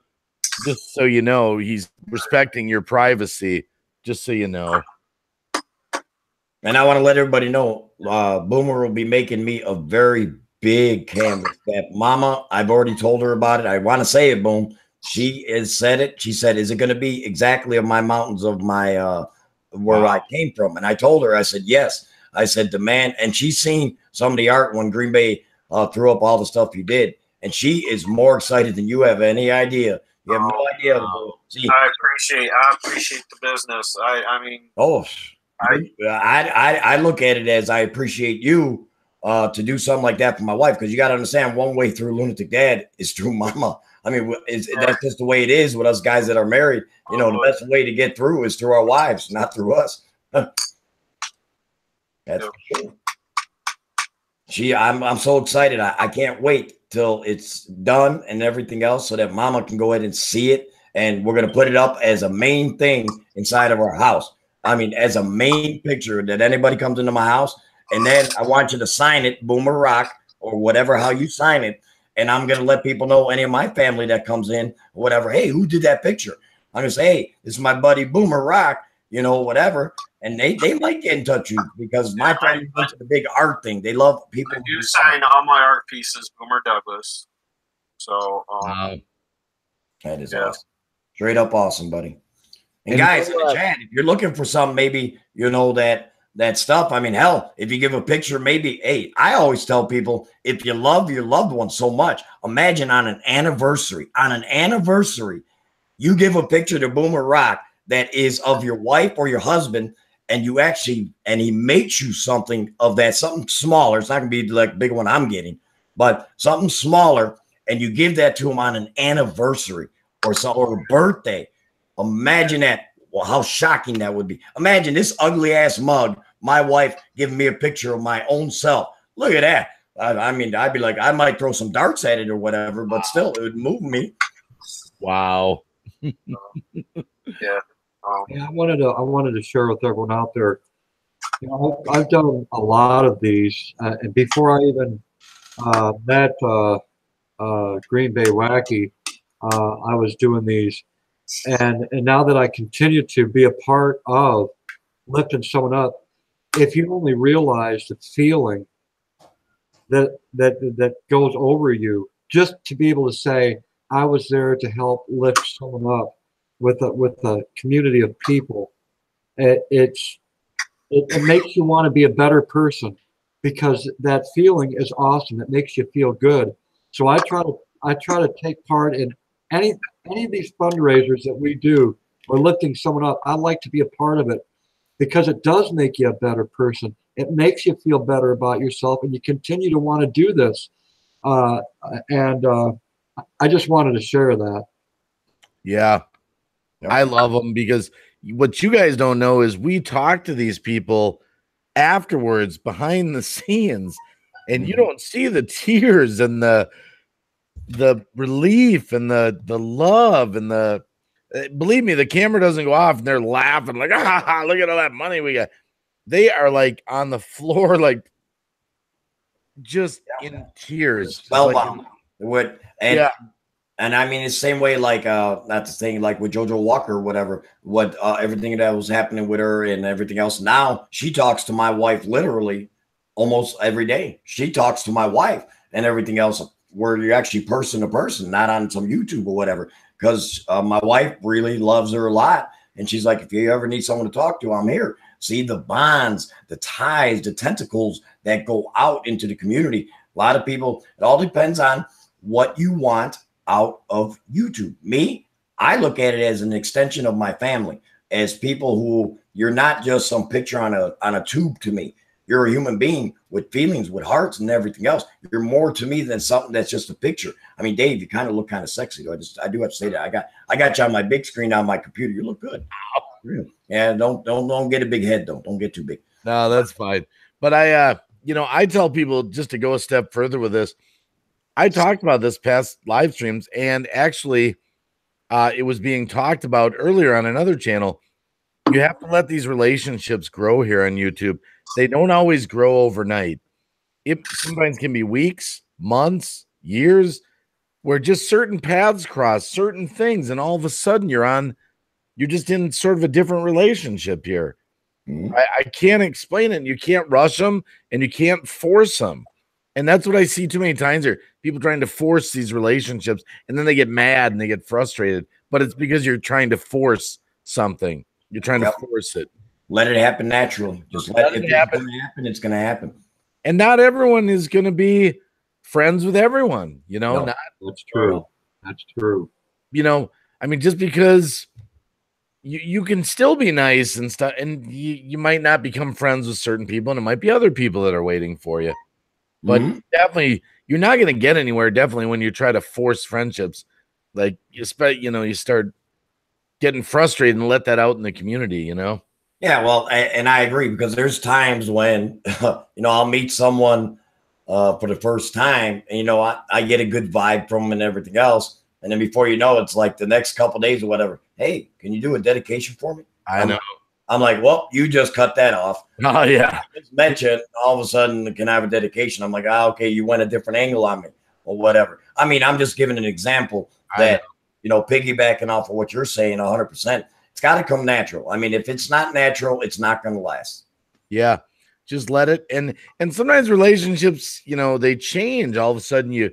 just so you know, he's respecting your privacy, just so you know. And I want to let everybody know, Boomer will be making me a very big canvas that Mama, I've already told her about it. I want to say it, Boom. She has said it. She said, is it going to be exactly of my mountains of my, where I came from? And I told her, I said, yes. I said, demand. And she's seen some of the art when Green Bay threw up all the stuff you did. And she is more excited than you have any idea. You have no idea. See, I appreciate the business. I mean, I look at it as I appreciate you to do something like that for my wife, because you got to understand, one way through Lunatic Dad is through Mama. I mean, that's just the way it is with us guys that are married. You know, the best way to get through is through our wives, not through us. That's for sure. I'm so excited. I can't wait till it's done and everything else so that Mama can go ahead and see it. And we're going to put it up as a main thing inside of our house. I mean, as a main picture that anybody comes into my house. And then I want you to sign it, Boomer Rock, or whatever, how you sign it. And I'm going to let people know, any of my family that comes in, or whatever, hey, who did that picture? I'm going to say, hey, this is my buddy Boomer Rock, you know, whatever. And they like getting in touch with you because my family went to the big art thing. They love people. I do sign all my art pieces, Boomer Douglas. So that is awesome. Straight up awesome, buddy. And guys in the chat, if you're looking for some, maybe, you know, that stuff. I mean, hell, if you give a picture, maybe, hey, I always tell people, if you love your loved one so much, imagine on an anniversary, you give a picture to Boomer Rock that is of your wife or your husband, and he makes you something of that, something smaller. It's not going to be like the big one I'm getting, but something smaller, and you give that to him on an anniversary or a birthday. Imagine that. Well, how shocking that would be. Imagine this ugly ass mug, my wife giving me a picture of my own self. Look at that. I mean, I'd be like, I might throw some darts at it or whatever, but still, it would move me. Wow. Yeah. Yeah, I wanted to share with everyone out there. You know, I've done a lot of these, and before I even met Green Bay Wacky, I was doing these, and now that I continue to be a part of lifting someone up, if you only realize the feeling that goes over you, just to be able to say, I was there to help lift someone up with a community of people, it makes you want to be a better person, because that feeling is awesome. It makes you feel good. So I try to take part in any of these fundraisers that we do or lifting someone up. I like to be a part of it because it does make you a better person. It makes you feel better about yourself, and you continue to want to do this. I just wanted to share that. Yeah. I love them, because what you guys don't know is we talk to these people afterwards behind the scenes, and you don't see the tears and the relief and the love and believe me, the camera doesn't go off and they're laughing like, look at all that money we got. they are like on the floor, like just in tears. Just like Spellbound. What and yeah. And I mean, it's the same way, like, not the thing, like with JoJo Walker or whatever, what everything that was happening with her and everything else. Now she talks to my wife literally almost every day. She talks to my wife and everything else, where you're actually person to person, not on some YouTube or whatever. Because my wife really loves her a lot. And she's like, if you ever need someone to talk to, I'm here. See the bonds, the ties, the tentacles that go out into the community. A lot of people, it all depends on what you want out of YouTube. Me, I look at it as an extension of my family, as people who, you're not just some picture on a tube to me. You're a human being with feelings, with hearts and everything else. You're more to me than something that's just a picture. I mean, Dave, you kind of look kind of sexy though. I do have to say that. I got you on my big screen on my computer. You look good. Really. Yeah, don't get a big head though. Don't get too big. No, that's fine. But I tell people, just to go a step further with this, I talked about this past live streams, and actually it was being talked about earlier on another channel. You have to let these relationships grow here on YouTube. They don't always grow overnight. It sometimes can be weeks, months, years, where just certain paths cross, certain things, and all of a sudden you're just in sort of a different relationship here. Mm-hmm. I can't explain it. You can't rush them, and you can't force them. And that's what I see too many times here. People trying to force these relationships, and then they get mad and they get frustrated. But it's because you're trying to force something. You're trying to force it. Let it happen naturally. Just let it happen. It's going to happen. And not everyone is going to be friends with everyone. You know, that's true. That's true. You know, I mean, just because you can still be nice and stuff, and you might not become friends with certain people, and it might be other people that are waiting for you. But definitely, you're not going to get anywhere. Definitely, when you try to force friendships, like you start getting frustrated and let that out in the community. You know. Yeah, well, and I agree, because there's times when I'll meet someone for the first time, and I get a good vibe from them and everything else, and then before you know, it's like the next couple of days or whatever. Hey, can you do a dedication for me? I know. I'm like, well, you just cut that off. Oh, yeah. Just mentioned, all of a sudden, can I have a dedication? I'm like, okay, you went a different angle on me or whatever. I mean, I'm just giving an example that, piggybacking off of what you're saying 100%, it's got to come natural. I mean, if it's not natural, it's not going to last. Yeah, just let it. And sometimes relationships, they change. All of a sudden,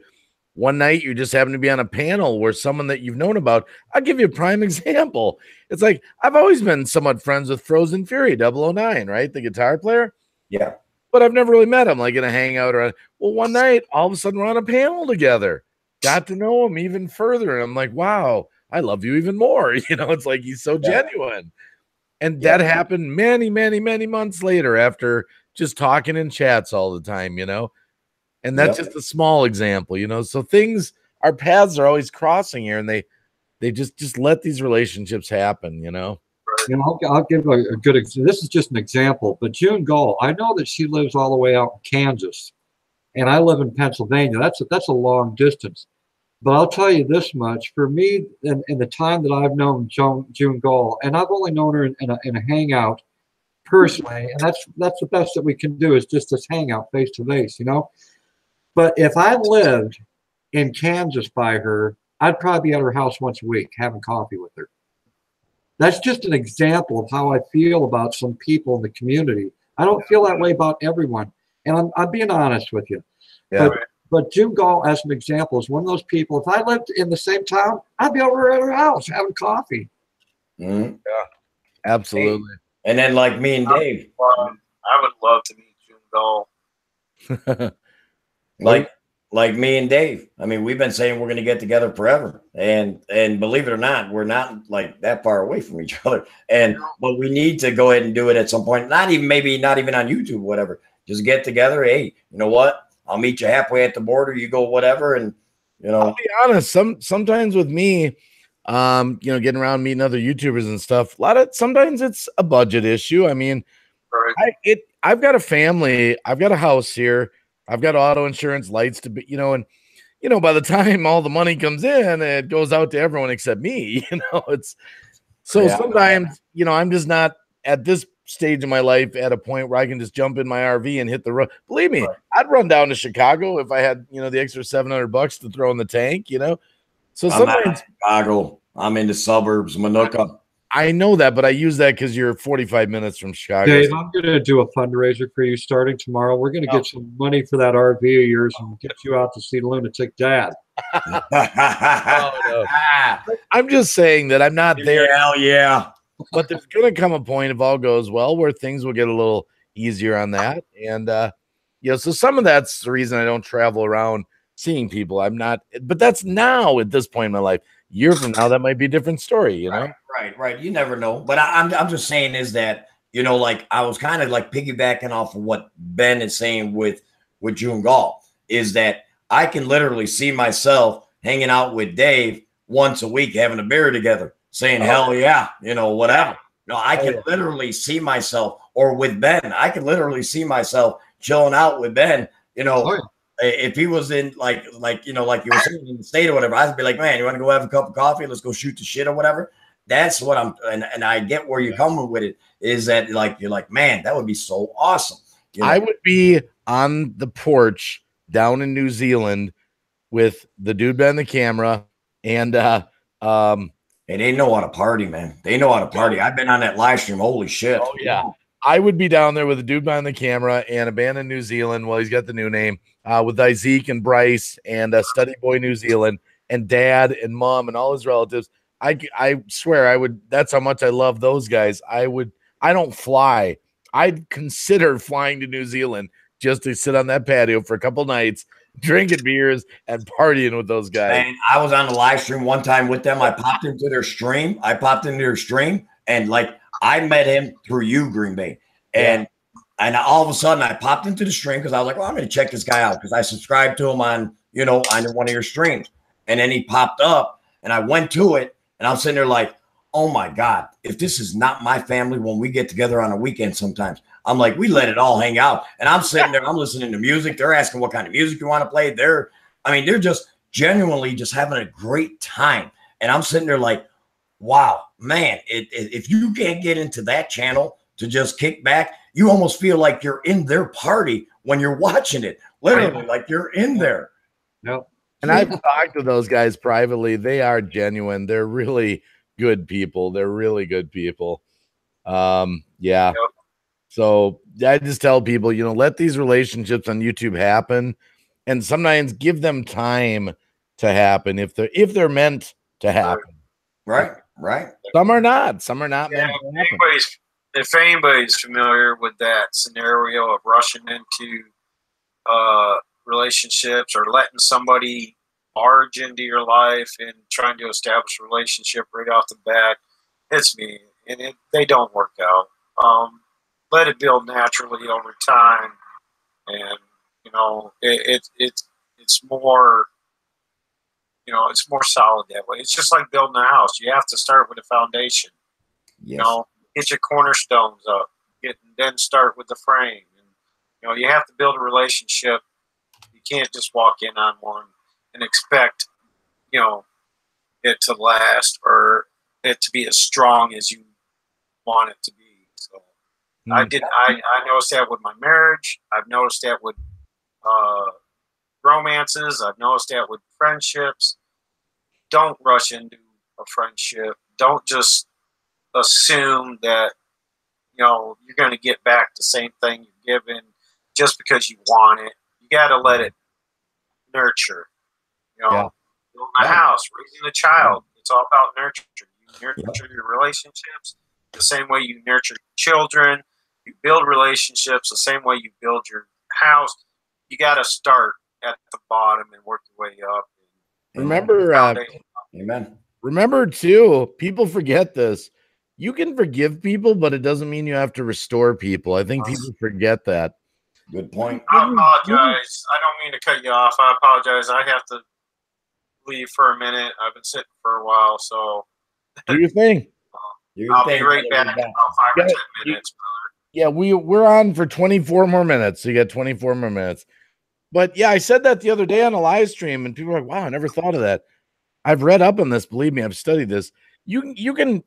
one night you just happen to be on a panel where someone that you've known about. I'll give you a prime example. It's like, I've always been somewhat friends with Frozen Fury 009, right? The guitar player. Yeah. But I've never really met him, like in a hangout one night, all of a sudden we're on a panel together. Got to know him even further. And I'm like, wow, I love you even more. It's like, he's so genuine. And that happened many, many, many months later after just talking in chats all the time, And that's just a small example, So our paths are always crossing here, and they just let these relationships happen, I'll give a good example. This is just an example, but June Gull, I know that she lives all the way out in Kansas, and I live in Pennsylvania. That's a long distance. But I'll tell you this much: for me, in the time that I've known June Gull, and I've only known her in a hangout personally, and that's the best that we can do, is just this hangout face to face, But if I lived in Kansas by her, I'd probably be at her house once a week having coffee with her. That's just an example of how I feel about some people in the community. I don't feel that way about everyone, and I'm being honest with you. Yeah. But June Gull, as an example, is one of those people. If I lived in the same town, I'd be over at her house having coffee. Mm-hmm. Yeah, absolutely. And then, like me and Dave, I would love to meet June Gull. like me and Dave. I mean, we've been saying we're going to get together forever, and believe it or not, we're not like that far away from each other. But we need to go ahead and do it at some point. Not even on YouTube, whatever. Just get together. Hey, you know what? I'll meet you halfway at the border. You go whatever, and I'll be honest. Sometimes with me, getting around meeting other YouTubers and stuff. Sometimes it's a budget issue. I mean, I've got a family. I've got a house here. I've got auto insurance, lights to be, and by the time all the money comes in, it goes out to everyone except me. It's so sometimes, I'm just not at this stage in my life at a point where I can just jump in my RV and hit the road. Believe me, I'd run down to Chicago if I had, the extra $700 to throw in the tank, So I'm not in sometimes Chicago. I'm in the suburbs, Manuka. I know that, but I use that because you're 45 minutes from Chicago. Dave, I'm going to do a fundraiser for you starting tomorrow. We're going to get some money for that RV of yours and get you out to see Lunatic Dad. Oh, no. I'm just saying that I'm not there. Hell yeah. But there's going to come a point, if all goes well, where things will get a little easier on that. And, so some of that's the reason I don't travel around seeing people. I'm not, but that's now at this point in my life. A year from now, that might be a different story, you know? Right. You never know. But I'm just saying is that, like I was kind of like piggybacking off of what Ben is saying with June Gall, is that I can literally see myself hanging out with Dave once a week, having a beer together, saying, hell yeah, whatever. No, I can literally see myself, or with Ben, I can literally see myself chilling out with Ben, if he was in like you were saying in the state or whatever, I'd be like, man, you want to go have a cup of coffee? Let's go shoot the shit or whatever. That's what and I get where you're coming with it, is that like, you're like, man, that would be so awesome. I would be on the porch down in New Zealand with the dude behind the camera and they know how to party, man. They know how to party. I've been on that live stream. Holy shit. Oh yeah. I would be down there with a dude behind the camera and a band in New Zealand. Well, he's got the new name with Isaac and Bryce and Study Boy New Zealand and Dad and Mom and all his relatives. I swear I would. That's how much I love those guys. I don't fly. I'd consider flying to New Zealand just to sit on that patio for a couple nights, drinking beers and partying with those guys. And I was on the live stream one time with them. I popped into their stream. And like I met him through you, Green Bay. And all of a sudden I popped into the stream because I was like, well, I'm going to check this guy out because I subscribed to him on one of your streams. And then he popped up and I went to it. And I'm sitting there like, oh my God, if this is not my family when we get together on a weekend sometimes, I'm like, we let it all hang out. And I'm sitting there, I'm listening to music. They're asking what kind of music you want to play. They're just genuinely just having a great time. And I'm sitting there like, wow, man, if you can't get into that channel to just kick back, you almost feel like you're in their party when you're watching it. Literally, like you're in there. Nope. And I've talked to those guys privately. They are genuine. They're really good people. Yeah. So I just tell people, let these relationships on YouTube happen, and sometimes give them time to happen if they're meant to happen. Right. Some are not. Some are not meant to happen. If anybody's familiar with that scenario of rushing into relationships or letting somebody barge into your life and trying to establish a relationship right off the bat, it's me, and they don't work out. Let it build naturally over time, and it's more it's more solid that way. It's just like building a house. You have to start with a foundation. Yes. Get your cornerstones up, then start with the frame. And, you have to build a relationship. You can't just walk in on one and expect, it to last or it to be as strong as you want it to be. So I noticed that with my marriage. I've noticed that with romances. I've noticed that with friendships. Don't rush into a friendship. Don't just assume that you're going to get back the same thing you're given just because you want it. You got to let it nurture. Building a house, raising a child. It's all about nurture. You nurture your relationships the same way you nurture children. You build relationships the same way you build your house. You got to start at the bottom and work your way up. Remember, amen. Remember too, people forget this. You can forgive people, but it doesn't mean you have to restore people. I think people forget that. Good point. I apologize. I don't mean to cut you off. I apologize. I have to leave for a minute. I've been sitting for a while, so do your thing. I'll be right back in about 5 or 10 minutes. Yeah, we're on for 24 more minutes. So you got 24 more minutes. But yeah, I said that the other day on a live stream, and people are like, wow, I never thought of that. I've read up on this. Believe me, I've studied this. You can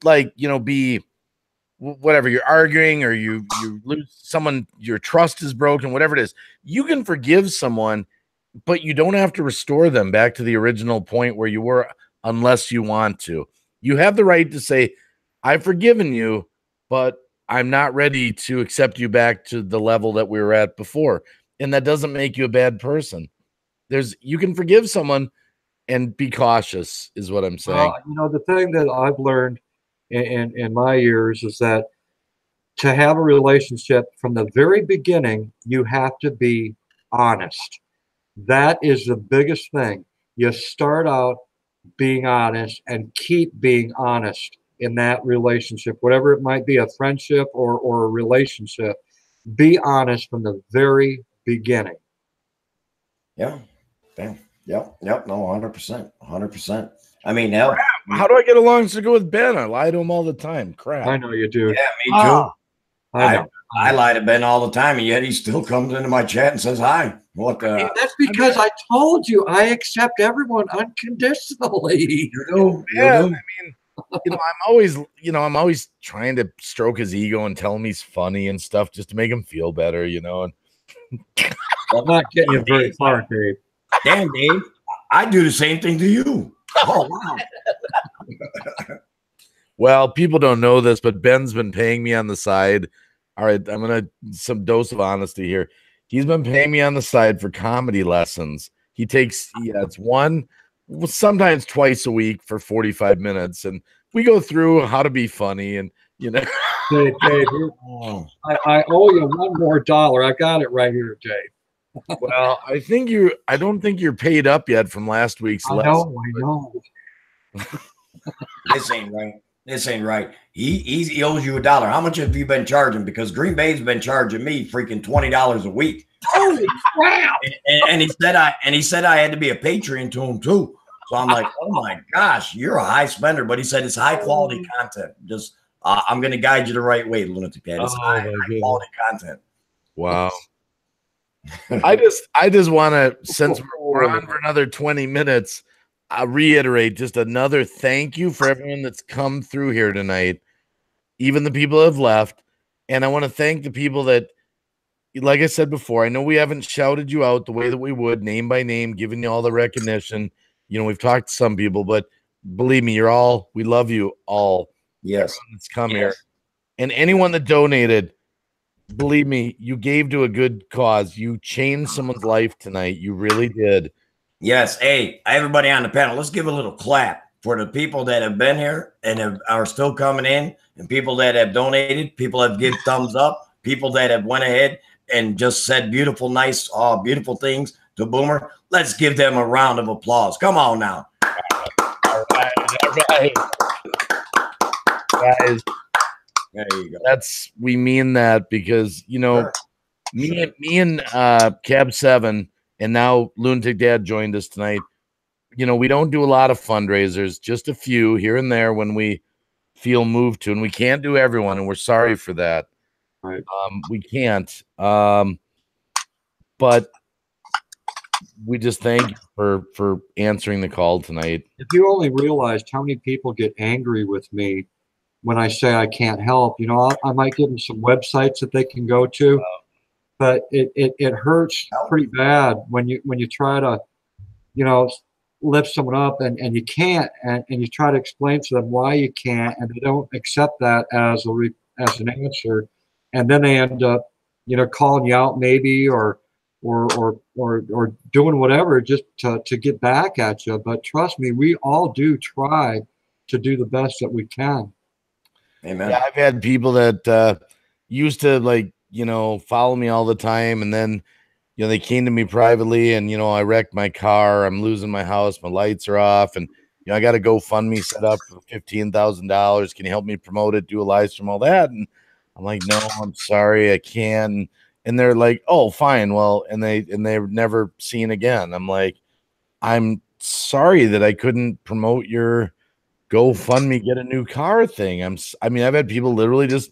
be whatever, you're arguing or you lose someone, your trust is broken, whatever it is, you can forgive someone, but you don't have to restore them back to the original point where you were unless you want to. You have the right to say, I've forgiven you, but I'm not ready to accept you back to the level that we were at before. And that doesn't make you a bad person. You can forgive someone and be cautious is what I'm saying. The thing that I've learned in my years is that to have a relationship from the very beginning, you have to be honest. That is the biggest thing. You start out being honest and keep being honest in that relationship, whatever it might be, a friendship or a relationship. Be honest from the very beginning. Yeah. Damn. Yep. No, 100%. 100%. I mean, hell, how do I get along so good with Ben? I lie to him all the time. Crap. I know you do. Yeah, me too. I know. I lie to Ben all the time, and yet he still comes into my chat and says hi. What the? Hey, that's because I told you I accept everyone unconditionally. Yeah, I mean, I'm always trying to stroke his ego and tell him he's funny and stuff just to make him feel better, And I'm not getting you very far, Dave. Damn, Dave, I do the same thing to you. Oh wow. Well, people don't know this, but Ben's been paying me on the side. All right, I'm gonna some dose of honesty here. He's been paying me on the side for comedy lessons. He takes, it's one, sometimes twice a week for 45 minutes, and we go through how to be funny. And Dave, I owe you one more $1. I got it right here, Dave. Well, I don't think you're paid up yet from last week's lesson. I know. This ain't right. This ain't right. He owes you $1. How much have you been charging? Because Green Bay's been charging me freaking $20 a week. Holy crap! And he said I had to be a Patreon to him too. So I'm like, oh my gosh, you're a high spender. But he said it's high quality content. Just I'm gonna guide you the right way, Lunatic Cat. It's high quality content. Wow. I just want to, since we're on for another 20 minutes, I'll reiterate just another thank you for everyone that's come through here tonight, even the people that have left. And I want to thank the people that, like I said before, I know we haven't shouted you out the way that we would, name by name, giving you all the recognition. We've talked to some people, but believe me, we love you all. Yes. Let's come here. And anyone that donated, believe me, you gave to a good cause. You changed someone's life tonight. You really did. Yes. Hey, everybody on the panel, let's give a little clap for the people that have been here and are still coming in, and people that have donated, people that have given thumbs up, people that have went ahead and just said beautiful, nice, beautiful things to Boomer. Let's give them a round of applause. Come on now. All right. Guys, there you go. We mean that because, sure. me and Cab 7 and now Lunatic Dad joined us tonight. We don't do a lot of fundraisers, just a few here and there when we feel moved to, and we can't do everyone, and we're sorry for that. Right. We can't. But we just thank you for answering the call tonight. If you only realized how many people get angry with me when I say I can't help, I might give them some websites that they can go to. But it hurts pretty bad when you try to, lift someone up and you can't, and you try to explain to them why you can't, and they don't accept that as an answer, and then they end up, calling you out maybe or doing whatever just to get back at you. But trust me, we all do try to do the best that we can. Amen. Yeah, I've had people that used to follow me all the time, and then they came to me privately, and I wrecked my car, I'm losing my house, my lights are off, and I got a GoFundMe set up for $15,000. Can you help me promote it, do a live stream, all that? And I'm like, no, I'm sorry, I can't. And they're like, oh, fine, well, and they're never seen again. I'm like, I'm sorry that I couldn't promote your GoFundMe get a new car thing. I've had people literally just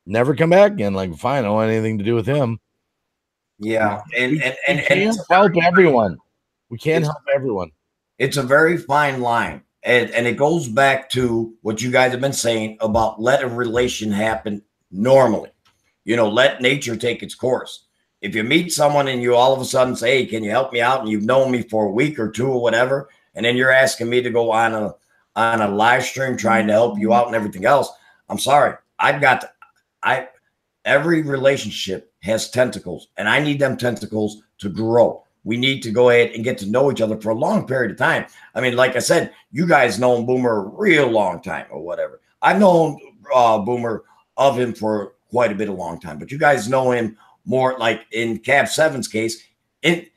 never come back again. Like, fine, I don't want anything to do with him. Yeah, and help everyone. We can't help everyone. It's a very fine line And it goes back to what you guys have been saying about let a relation happen normally. You know, let nature take its course. If you meet someone and you all of a sudden say, hey, can you help me out? And you've known me for a week or two or whatever, and then you're asking me to go on a live stream trying to help you out and everything else. I'm sorry. Every relationship has tentacles, and I need them tentacles to grow. We need to go ahead and get to know each other for a long period of time. I mean, like I said, you guys known Boomer a real long time or whatever. I've known Boomer of him for quite a bit of long time, but you guys know him more, like in Cab 7's case,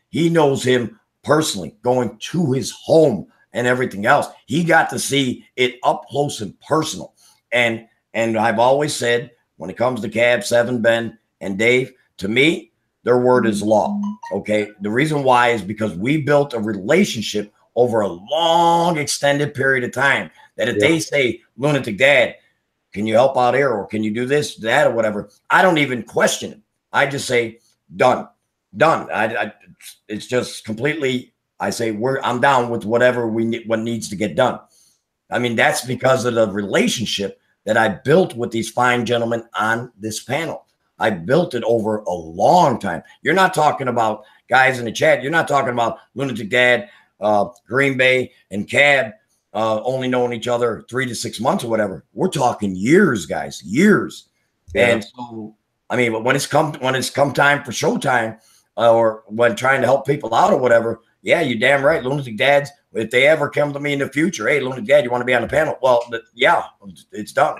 he knows him personally, going to his home and everything else. He got to see it up close and personal. And I've always said, when it comes to Cab 7, Ben and Dave, to me, their word is law. Okay. The reason why is because we built a relationship over a long, extended period of time that if they say, Lunatic Dad, can you help out here? Or can you do this, that, or whatever? I don't even question it. I just say, done. It's just completely, I say, I'm down with whatever what needs to get done. I mean, that's because of the relationship that I built with these fine gentlemen on this panel. I built it over a long time. You're not talking about guys in the chat. You're not talking about Lunatic Dad, Green Bay, and Cab only knowing each other 3 to 6 months or whatever. We're talking years, guys, years. Yeah. And so, I mean, when it's come time for showtime, or when trying to help people out or whatever, yeah, you're damn right. Lunatic Dads, if they ever come to me in the future, hey, Lunatic Dad, you want to be on the panel? Well, yeah, it's done.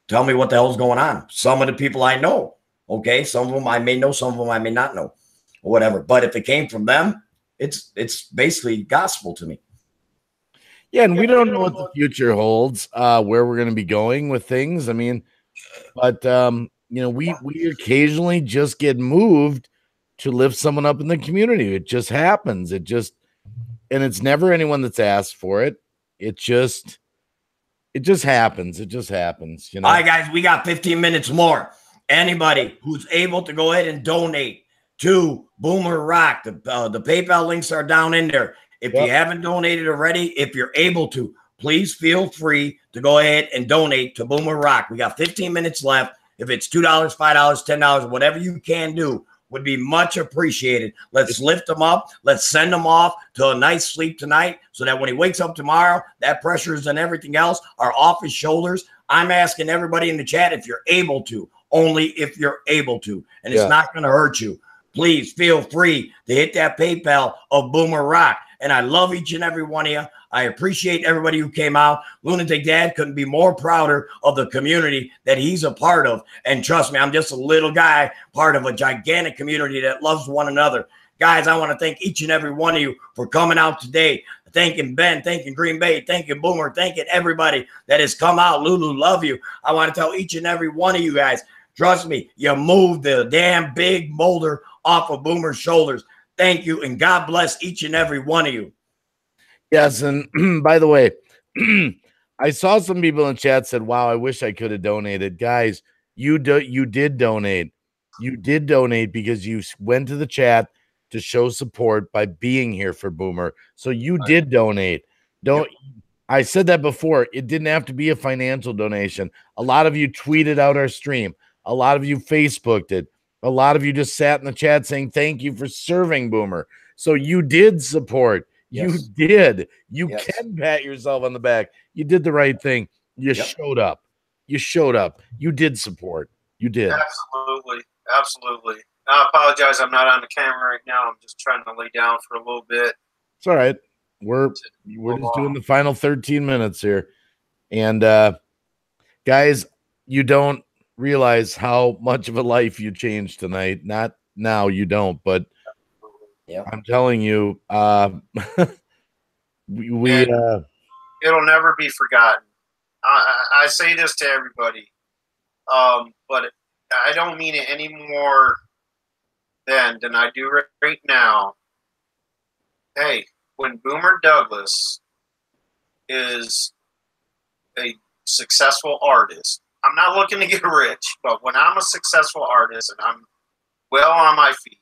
Tell me what the hell's going on. Some of the people I know, okay, some of them I may know, some of them I may not know, or whatever. But if it came from them, it's basically gospel to me. Yeah, and we don't know what the future holds, where we're going to be going with things. I mean, but you know, we occasionally just get moved to lift someone up in the community. It just happens. And it's never anyone that's asked for it. It just happens. It just happens. You know. All right, guys, we got 15 minutes more. Anybody who's able to go ahead and donate to Boomer Rock, the PayPal links are down in there. If you haven't donated already, if you're able to, please feel free to go ahead and donate to Boomer Rock. We got 15 minutes left. If it's $2, $5, $10, whatever you can do would be much appreciated. Let's lift him up. Let's send him off to a nice sleep tonight so that when he wakes up tomorrow, that pressures and everything else are off his shoulders. I'm asking everybody in the chat if you're able to, only if you're able to, and it's not going to hurt you. Please feel free to hit that PayPal of Boomer Rock. And I love each and every one of you. I appreciate everybody who came out. Lunatic Dad couldn't be more prouder of the community that he's a part of. And trust me, I'm just a little guy, part of a gigantic community that loves one another. Guys, I want to thank each and every one of you for coming out today. Thanking Ben, thanking Green Bay, thanking Boomer, thanking everybody that has come out. Lulu, love you. I want to tell each and every one of you guys, trust me, you moved the damn big boulder off of Boomer's shoulders. Thank you, and God bless each and every one of you. Yes, and by the way, I saw some people in chat said, wow, I wish I could have donated. Guys, you did donate. You did donate because you went to the chat to show support by being here for Boomer. So you did donate. I said that before. It didn't have to be a financial donation. A lot of you tweeted out our stream. A lot of you Facebooked it. A lot of you just sat in the chat saying, thank you for serving Boomer. So you did support. Yes. You did. You can pat yourself on the back. You did the right thing. You showed up. You showed up. You did support. You did. Absolutely. Absolutely. I apologize. I'm not on the camera right now. I'm just trying to lay down for a little bit. It's all right. We're just doing the final 13 minutes here. And guys, you don't realize how much of a life you changed tonight. Not now, you don't, but I'm telling you, it'll never be forgotten. I say this to everybody, but I don't mean it any more than I do right now. Hey, when Boomer Douglas is a successful artist, I'm not looking to get rich, but when I'm a successful artist and I'm well on my feet,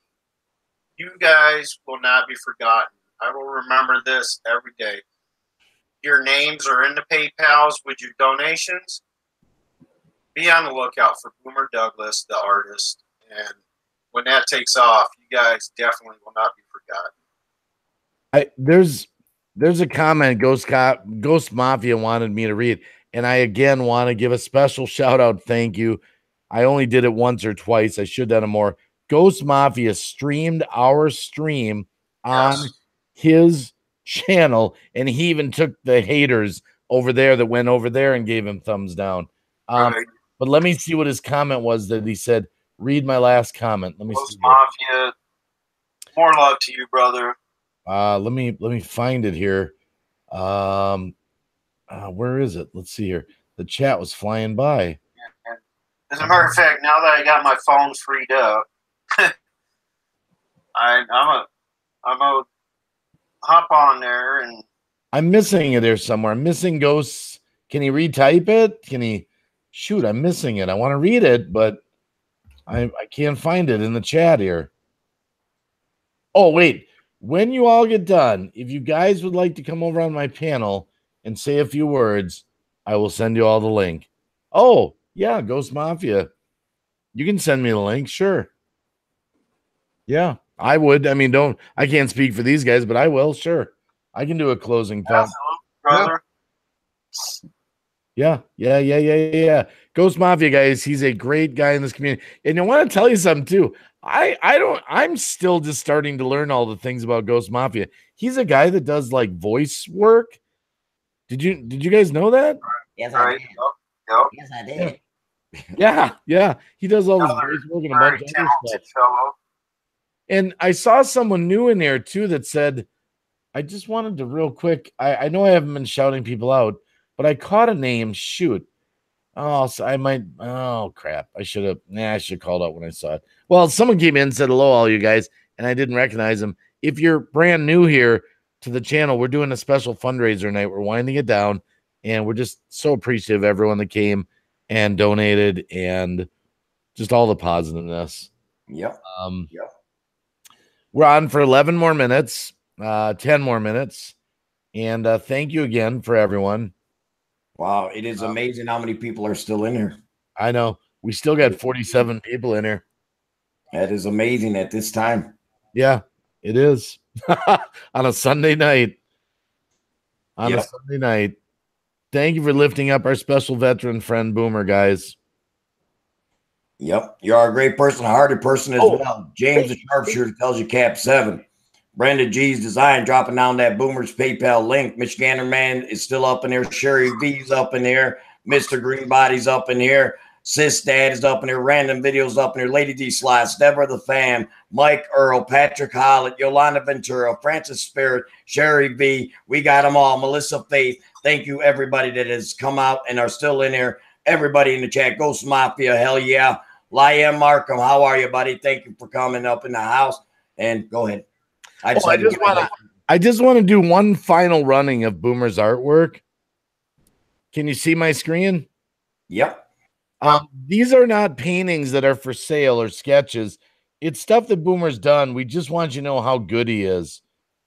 you guys will not be forgotten. I will remember this every day. your names are in the PayPals with your donations, be on the lookout for Boomer Douglas, the artist. And when that takes off, you guys definitely will not be forgotten. There's a comment Ghost Mafia wanted me to read, and I again want to give a special shout out. Thank you. I only did it once or twice. I should have done it more. Ghost Mafia streamed our stream on his channel, and he even took the haters over there that went over there and gave him thumbs down. Right. But let me see what his comment was that he said. Read my last comment. Let me Ghost see. Mafia, more love to you, brother. Let me find it here. Where is it? Let's see here. The chat was flying by. As a matter of fact, now that I got my phone freed up, I'm a hop on there and I'm missing it here somewhere. I'm missing Ghosts. Can he retype it? Can he? Shoot, I'm missing it. I want to read it, but I can't find it in the chat here. Oh, wait. When you all get done, if you guys would like to come over on my panel and say a few words, I will send you all the link. Oh, yeah, Ghost Mafia. You can send me the link, sure. Yeah, I would. I mean, I can't speak for these guys, but I will, sure. I can do a closing thought. brother. Yeah. Ghost Mafia, guys, he's a great guy in this community. And I want to tell you something too. I'm still just starting to learn all the things about Ghost Mafia. He's a guy that does like voice work. Did you guys know that? Yes, I Right. did. Yep. Yes, I did. Yeah. He does all this voice work and a bunch Very of other talented stuff. fellow. And I saw someone new in there too that said, I just wanted to real quick. I know I haven't been shouting people out, but I caught a name. Shoot. Oh, so I might. Oh, crap. I should have called out when I saw it. Well, someone came in and said hello, all you guys, and I didn't recognize him. If you're brand new here to the channel, we're doing a special fundraiser night. We're winding it down, and we're just so appreciative of everyone that came and donated and just all the positiveness. Yep. We're on for 11 more minutes, 10 more minutes. And thank you again for everyone. Wow, it is amazing how many people are still in here. I know. We still got 47 people in here. That is amazing at this time. Yeah, it is. On a Sunday night. Yep. A Sunday night. Thank you for lifting up our special veteran friend, Boomer, guys. Yep. You are a great person, a hearted person as Oh. well. James the Sharpshooter tells you Cap 7. Brenda G's Design dropping down that Boomer's PayPal link. Michigander Man is still up in there. Sherry V's up in there. Mr. Greenbody's up in here. Sis Dad is up in there. Random Videos up in there. Lady D Slice, Deborah the Fam, Mike Earl, Patrick Hollett, Yolanda Ventura, Francis Spirit, Sherry V. We got them all. Melissa Faith. Thank you, everybody that has come out and are still in there. Everybody in the chat. Ghost Mafia, hell yeah. Liam Markham, how are you, buddy? Thank you for coming up in the house. And go ahead. I just want to do one final running of Boomer's artwork. Can you see my screen? Yep. These are not paintings that are for sale or sketches. It's stuff that Boomer's done. We just want you to know how good he is.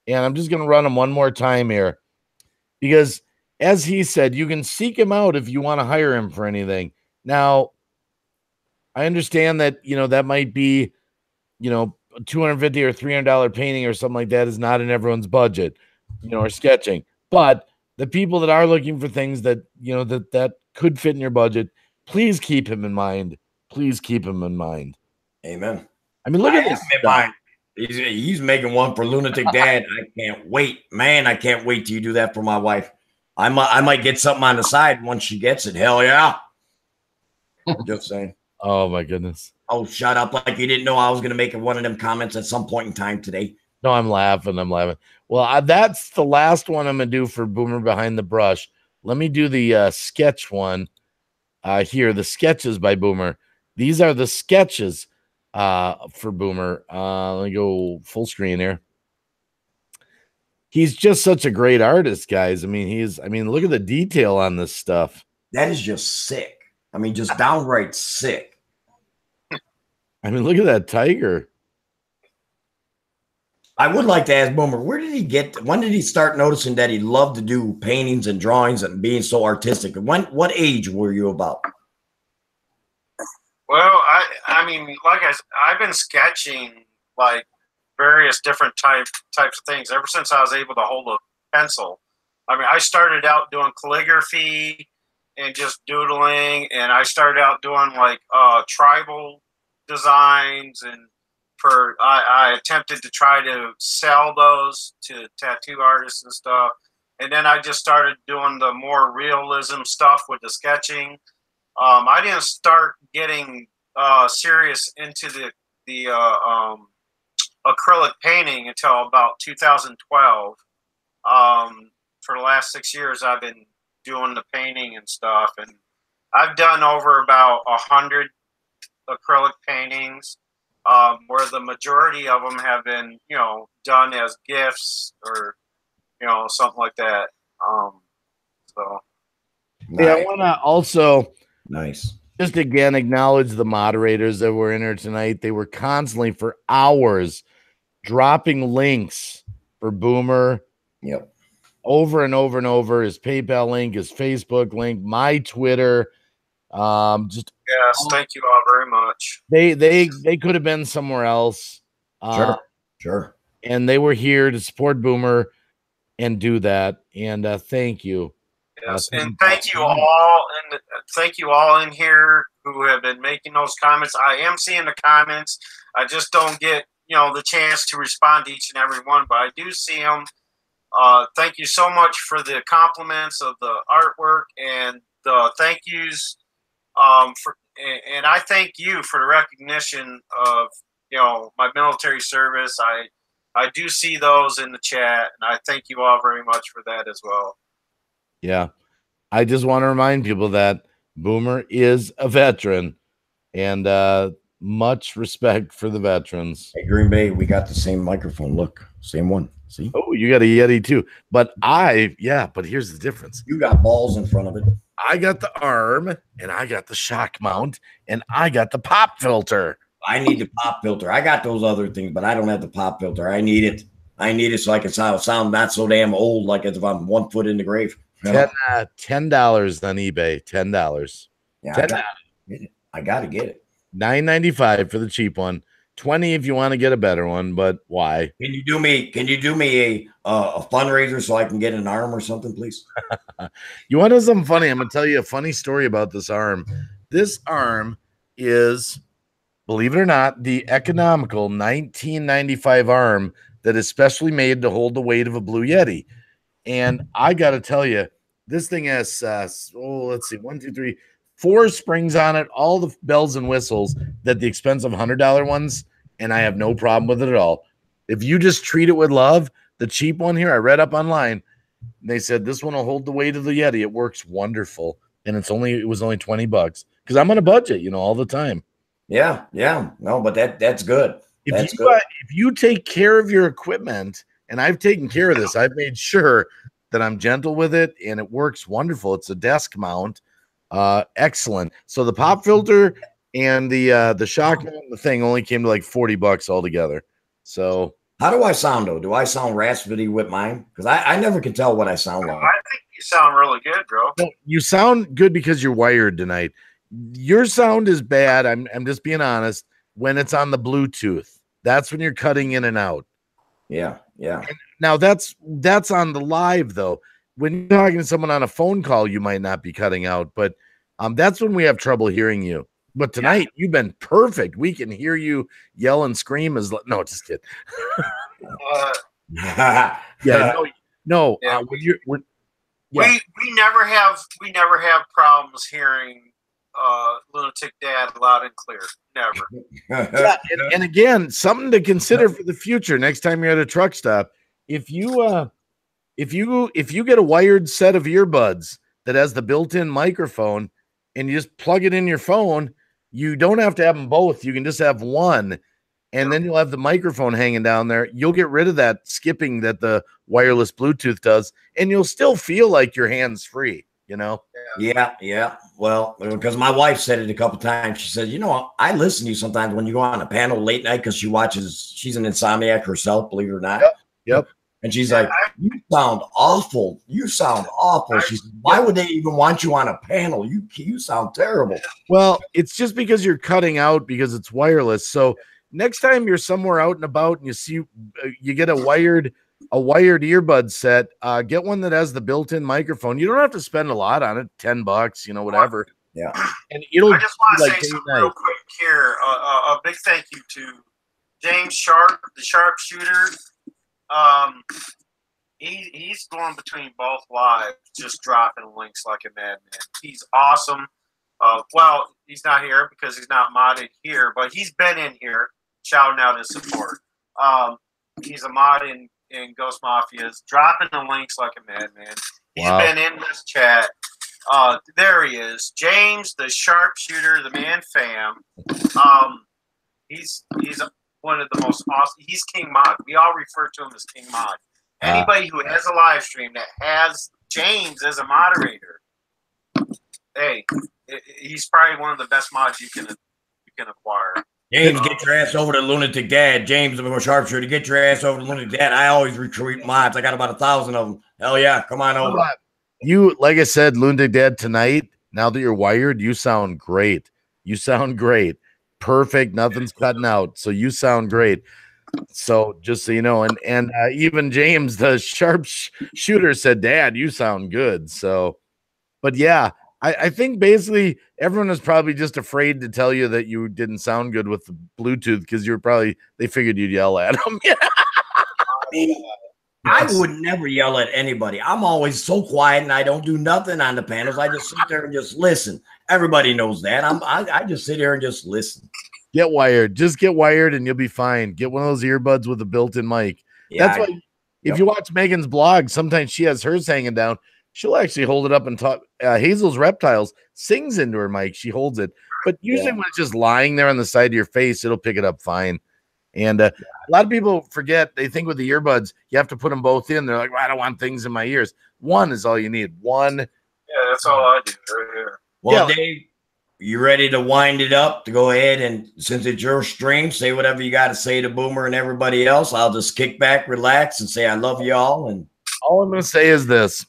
And I'm just going to run them one more time here. Because as he said, you can seek him out if you want to hire him for anything. Now, I understand that, that might be, $250 or $300 painting or something like that is not in everyone's budget, or sketching. But the people that are looking for things that, that could fit in your budget, please keep him in mind. Please keep him in mind. Amen. I mean, look at this. He's making one for Lunatic Dad. I can't wait, man. I can't wait till you do that for my wife. I might get something on the side once she gets it. Hell yeah. Just saying. Oh my goodness. Oh, shut up. Like you didn't know I was going to make one of them comments at some point in time today. No, I'm laughing. Well, that's the last one I'm going to do for Boomer Behind the Brush. Let me do the sketch one here. The sketches by Boomer. These are the sketches for Boomer. Let me go full screen here. He's just such a great artist, guys. I mean, look at the detail on this stuff. That is just sick. I mean, just downright sick. I mean, look at that tiger. I would like to ask Boomer, when did he start noticing that he loved to do paintings and drawings and being so artistic? What age were you about? Well, I mean, like I've been sketching like various different types of things ever since I was able to hold a pencil. I mean, I started out doing calligraphy and just doodling, and I started out doing like tribal designs, and I attempted to try to sell those to tattoo artists and stuff. And then I just started doing the more realism stuff with the sketching. I didn't start getting serious into the acrylic painting until about 2012. For the last 6 years, I've been doing the painting and stuff, and I've done over about 100 acrylic paintings, where the majority of them have been, done as gifts or, something like that. So. Nice. Yeah, I want to also nice. Just again acknowledge the moderators that were in here tonight. They were constantly for hours dropping links for Boomer. Yep. Over and over and over. His PayPal link, his Facebook link, my Twitter. Just yes, thank you all very much. They could have been somewhere else. Sure. And they were here to support Boomer and do that. And thank you. Yes, and thank you all, and thank you all in here who have been making those comments. I am seeing the comments. I just don't get the chance to respond to each and every one, but I do see them. Thank you so much for the compliments of the artwork and the thank yous. And I thank you for the recognition of my military service. I do see those in the chat, and I thank you all very much for that as well. Yeah, I just want to remind people that Boomer is a veteran, and much respect for the veterans. Hey, Green Bay, we got the same microphone. Look, same one. See? Oh, you got a Yeti too. But here's the difference. You got balls in front of it. I got the arm, and I got the shock mount, and I got the pop filter. I need the pop filter. I got those other things, but I don't have the pop filter. I need it. So I can sound not so damn old, like as if I'm 1 foot in the grave. $10 on eBay. $10. Yeah, I got to get it. $9.95 for the cheap one. $20 if you want to get a better one, but why? Can you do me a fundraiser so I can get an arm or something, please? You want to know something funny? I'm going to tell you a funny story about this arm. This arm is, believe it or not, the economical 1995 arm that is specially made to hold the weight of a Blue Yeti. And I got to tell you, this thing has, let's see, 1, 2, 3, 4 springs on it, all the bells and whistles that the expensive $100 ones, and I have no problem with it at all. If you just treat it with love, the cheap one here, I read up online, they said this one will hold the weight of the Yeti. It works wonderful, and it was only $20 because I'm on a budget, all the time. Yeah, no, but that's good. If you take care of your equipment, and I've taken care of this, I've made sure that I'm gentle with it, and it works wonderful. It's a desk mount. Excellent. So the pop filter and the shock mount, the thing only came to like $40 altogether. So how do I sound though? Do I sound raspy with mine? Because I never can tell what I sound like. I think you sound really good, bro. No, you sound good because you're wired tonight. Your sound is bad. I'm just being honest. When it's on the Bluetooth, that's when you're cutting in and out. Yeah. Now that's on the live though. When you're talking to someone on a phone call, you might not be cutting out, but that's when we have trouble hearing you. But tonight you've been perfect. We can hear you yell and scream no, just kidding. No. Yeah, we never have problems hearing Lunatic Dad loud and clear. Never. Yeah, and again, something to consider for the future. Next time you're at a truck stop, if you get a wired set of earbuds that has the built-in microphone and you just plug it in your phone, you don't have to have them both. You can just have one, and then you'll have the microphone hanging down there. You'll get rid of that skipping that the wireless Bluetooth does, and you'll still feel like your hands free, Yeah. Yeah. Well, because my wife said it a couple times. She said, I listen to you sometimes when you go on a panel late night because she's an insomniac herself, believe it or not. Yep. And she's like, you sound awful. You sound awful. She said, why would they even want you on a panel? You sound terrible. Well, it's just because you're cutting out because it's wireless. So next time you're somewhere out and about and you see you get a wired earbud set, get one that has the built-in microphone. You don't have to spend a lot on it, $10, whatever. Yeah. And it'll I just want to say something real quick here. A big thank you to James Sharp, the sharpshooter. He's going between both lives, just dropping links like a madman. He's awesome. Well, he's not here because he's not modded here, but he's been in here shouting out his support. He's a mod in Ghost Mafias, dropping the links like a madman. He's been in this chat. There he is, James, the sharpshooter, the man fam. He's one of the most awesome. He's King Mod. We all refer to him as King Mod. Anybody who has a live stream that has James as a moderator, hey, he's probably one of the best mods you can acquire. James, get your ass over to Lunatic Dad. James, I'm a sharpshooter. Get your ass over to Lunatic Dad. I always recruit mods. I got about 1,000 of them. Hell yeah, come on over. You, like I said, Lunatic Dad, tonight, now that you're wired, you sound great. You sound great. Perfect. Nothing's cutting out. So you sound great. So just so you know, and even James, the sharpshooter, said, Dad, you sound good. So, but yeah, I think basically everyone is probably just afraid to tell you that you didn't sound good with the Bluetooth because they figured you'd yell at them. I would never yell at anybody. I'm always so quiet and I don't do nothing on the panels. I just sit there and just listen. Everybody knows that. I just sit here and just listen. Get wired. Just get wired and you'll be fine. Get one of those earbuds with a built-in mic. Yeah, that's why if you watch Megan's blog, sometimes she has hers hanging down. She'll actually hold it up and talk. Hazel's Reptiles sings into her mic. She holds it. But usually when it's just lying there on the side of your face, it'll pick it up fine. And a lot of people forget. They think with the earbuds, you have to put them both in. They're like, well, I don't want things in my ears. One is all you need. One. Yeah, that's all I do right here. Well, Dave, you ready to wind it up to go ahead and since it's your stream, say whatever you got to say to Boomer and everybody else. I'll just kick back, relax, and say I love you all. And all I'm going to say is this.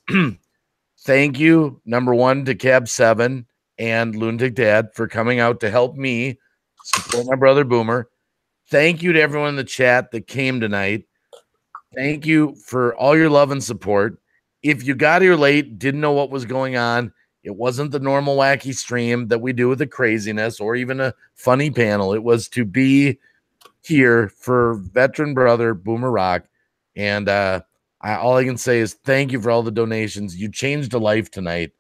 Thank you, number one, to Cab 7 and Lunatic Dad for coming out to help me support my brother Boomer. Thank you to everyone in the chat that came tonight. Thank you for all your love and support. If you got here late, didn't know what was going on, it wasn't the normal wacky stream that we do with the craziness or even a funny panel. It was to be here for veteran brother Boomer Rock. And all I can say is thank you for all the donations. You changed a life tonight.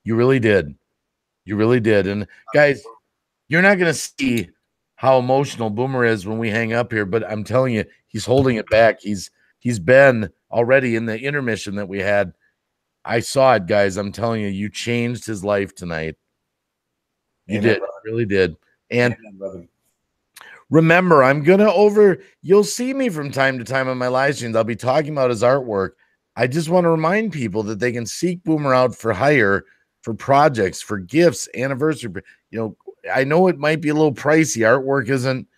You really did. You really did. And guys, you're not going to see how emotional Boomer is when we hang up here, but I'm telling you, he's holding it back. He's been already in the intermission that we had. I saw it, guys. I'm telling you, you changed his life tonight. You did. Really did. And remember, you'll see me from time to time on my live streams. I'll be talking about his artwork. I just want to remind people that they can seek Boomer out for hire, for projects, for gifts, anniversary. I know it might be a little pricey. Artwork isn't,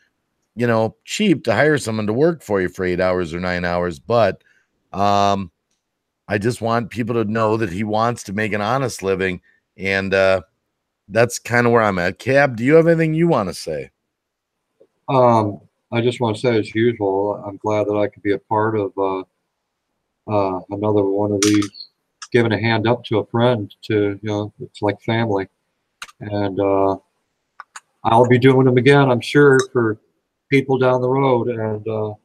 cheap to hire someone to work for you for 8 hours or 9 hours, but I just want people to know that he wants to make an honest living, and that's kind of where I'm at. Cab, do you have anything you want to say? I just want to say, as usual, I'm glad that I could be a part of another one of these, giving a hand up to a friend. It's like family, and I'll be doing them again, I'm sure, for people down the road, and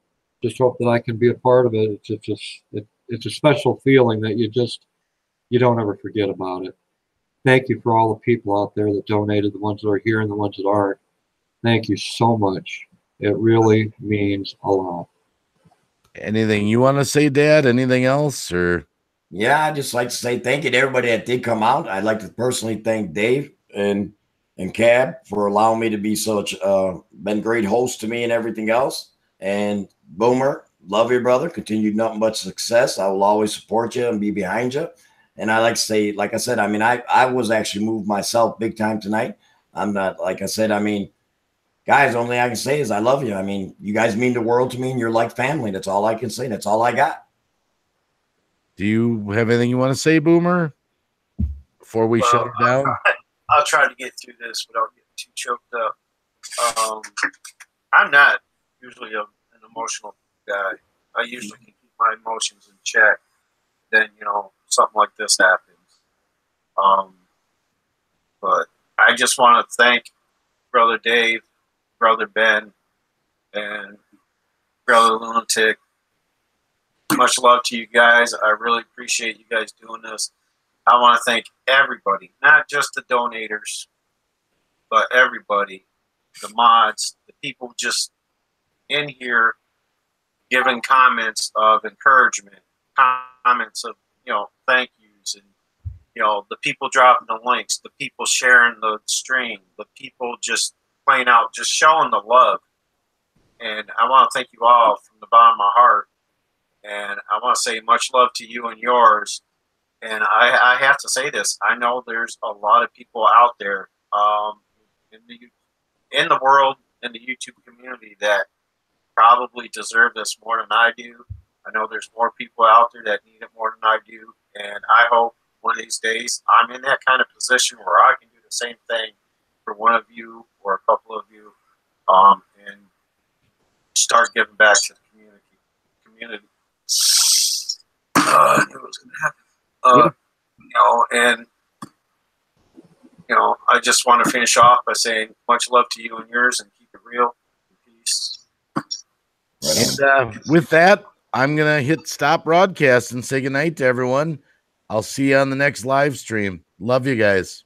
just hope that I can be a part of it. It's a special feeling that you don't ever forget about it. Thank you for all the people out there that donated, the ones that are here and the ones that aren't. Thank you so much. It really means a lot. Anything you want to say, Dad? Anything else? Or yeah, I'd just like to say thank you to everybody that did come out. I'd like to personally thank Dave and Cab for allowing me to be been great hosts to me and everything else. And Boomer, love you, brother. Continued nothing but success. I will always support you and be behind you. And I like to say, like I said, I mean, I was actually moved myself big time tonight. I'm not, like I said, I mean, guys, only I can say is I love you. I mean, you guys mean the world to me, and you're like family. That's all I can say. That's all I got. Do you have anything you want to say, Boomer, before we shut it down? I'll try to get through this without getting too choked up. I'm not usually an emotional guy. I usually can keep my emotions in check. Then, you know, something like this happens. But I just want to thank Brother Dave, Brother Ben, and Brother Lunatic. Much love to you guys. I really appreciate you guys doing this. I want to thank everybody, not just the donators, but everybody, the mods, the people just in here giving comments of encouragement, comments of, you know, thank yous, and, you know, the people dropping the links, the people sharing the stream, the people just playing out, just showing the love. And I want to thank you all from the bottom of my heart. And I want to say much love to you and yours. And I have to say this. I know there's a lot of people out there in the world, in the YouTube community, that probably deserve this more than I do. I know there's more people out there that need it more than I do. And I hope one of these days I'm in that kind of position where I can do the same thing for one of you or a couple of you, and start giving back to the community. I knew it was going to happen. You know, and, you know, I just want to finish off by saying much love to you and yours, and keep it real. Peace. And with that, I'm going to hit stop broadcast and say goodnight to everyone. I'll see you on the next live stream. Love you guys.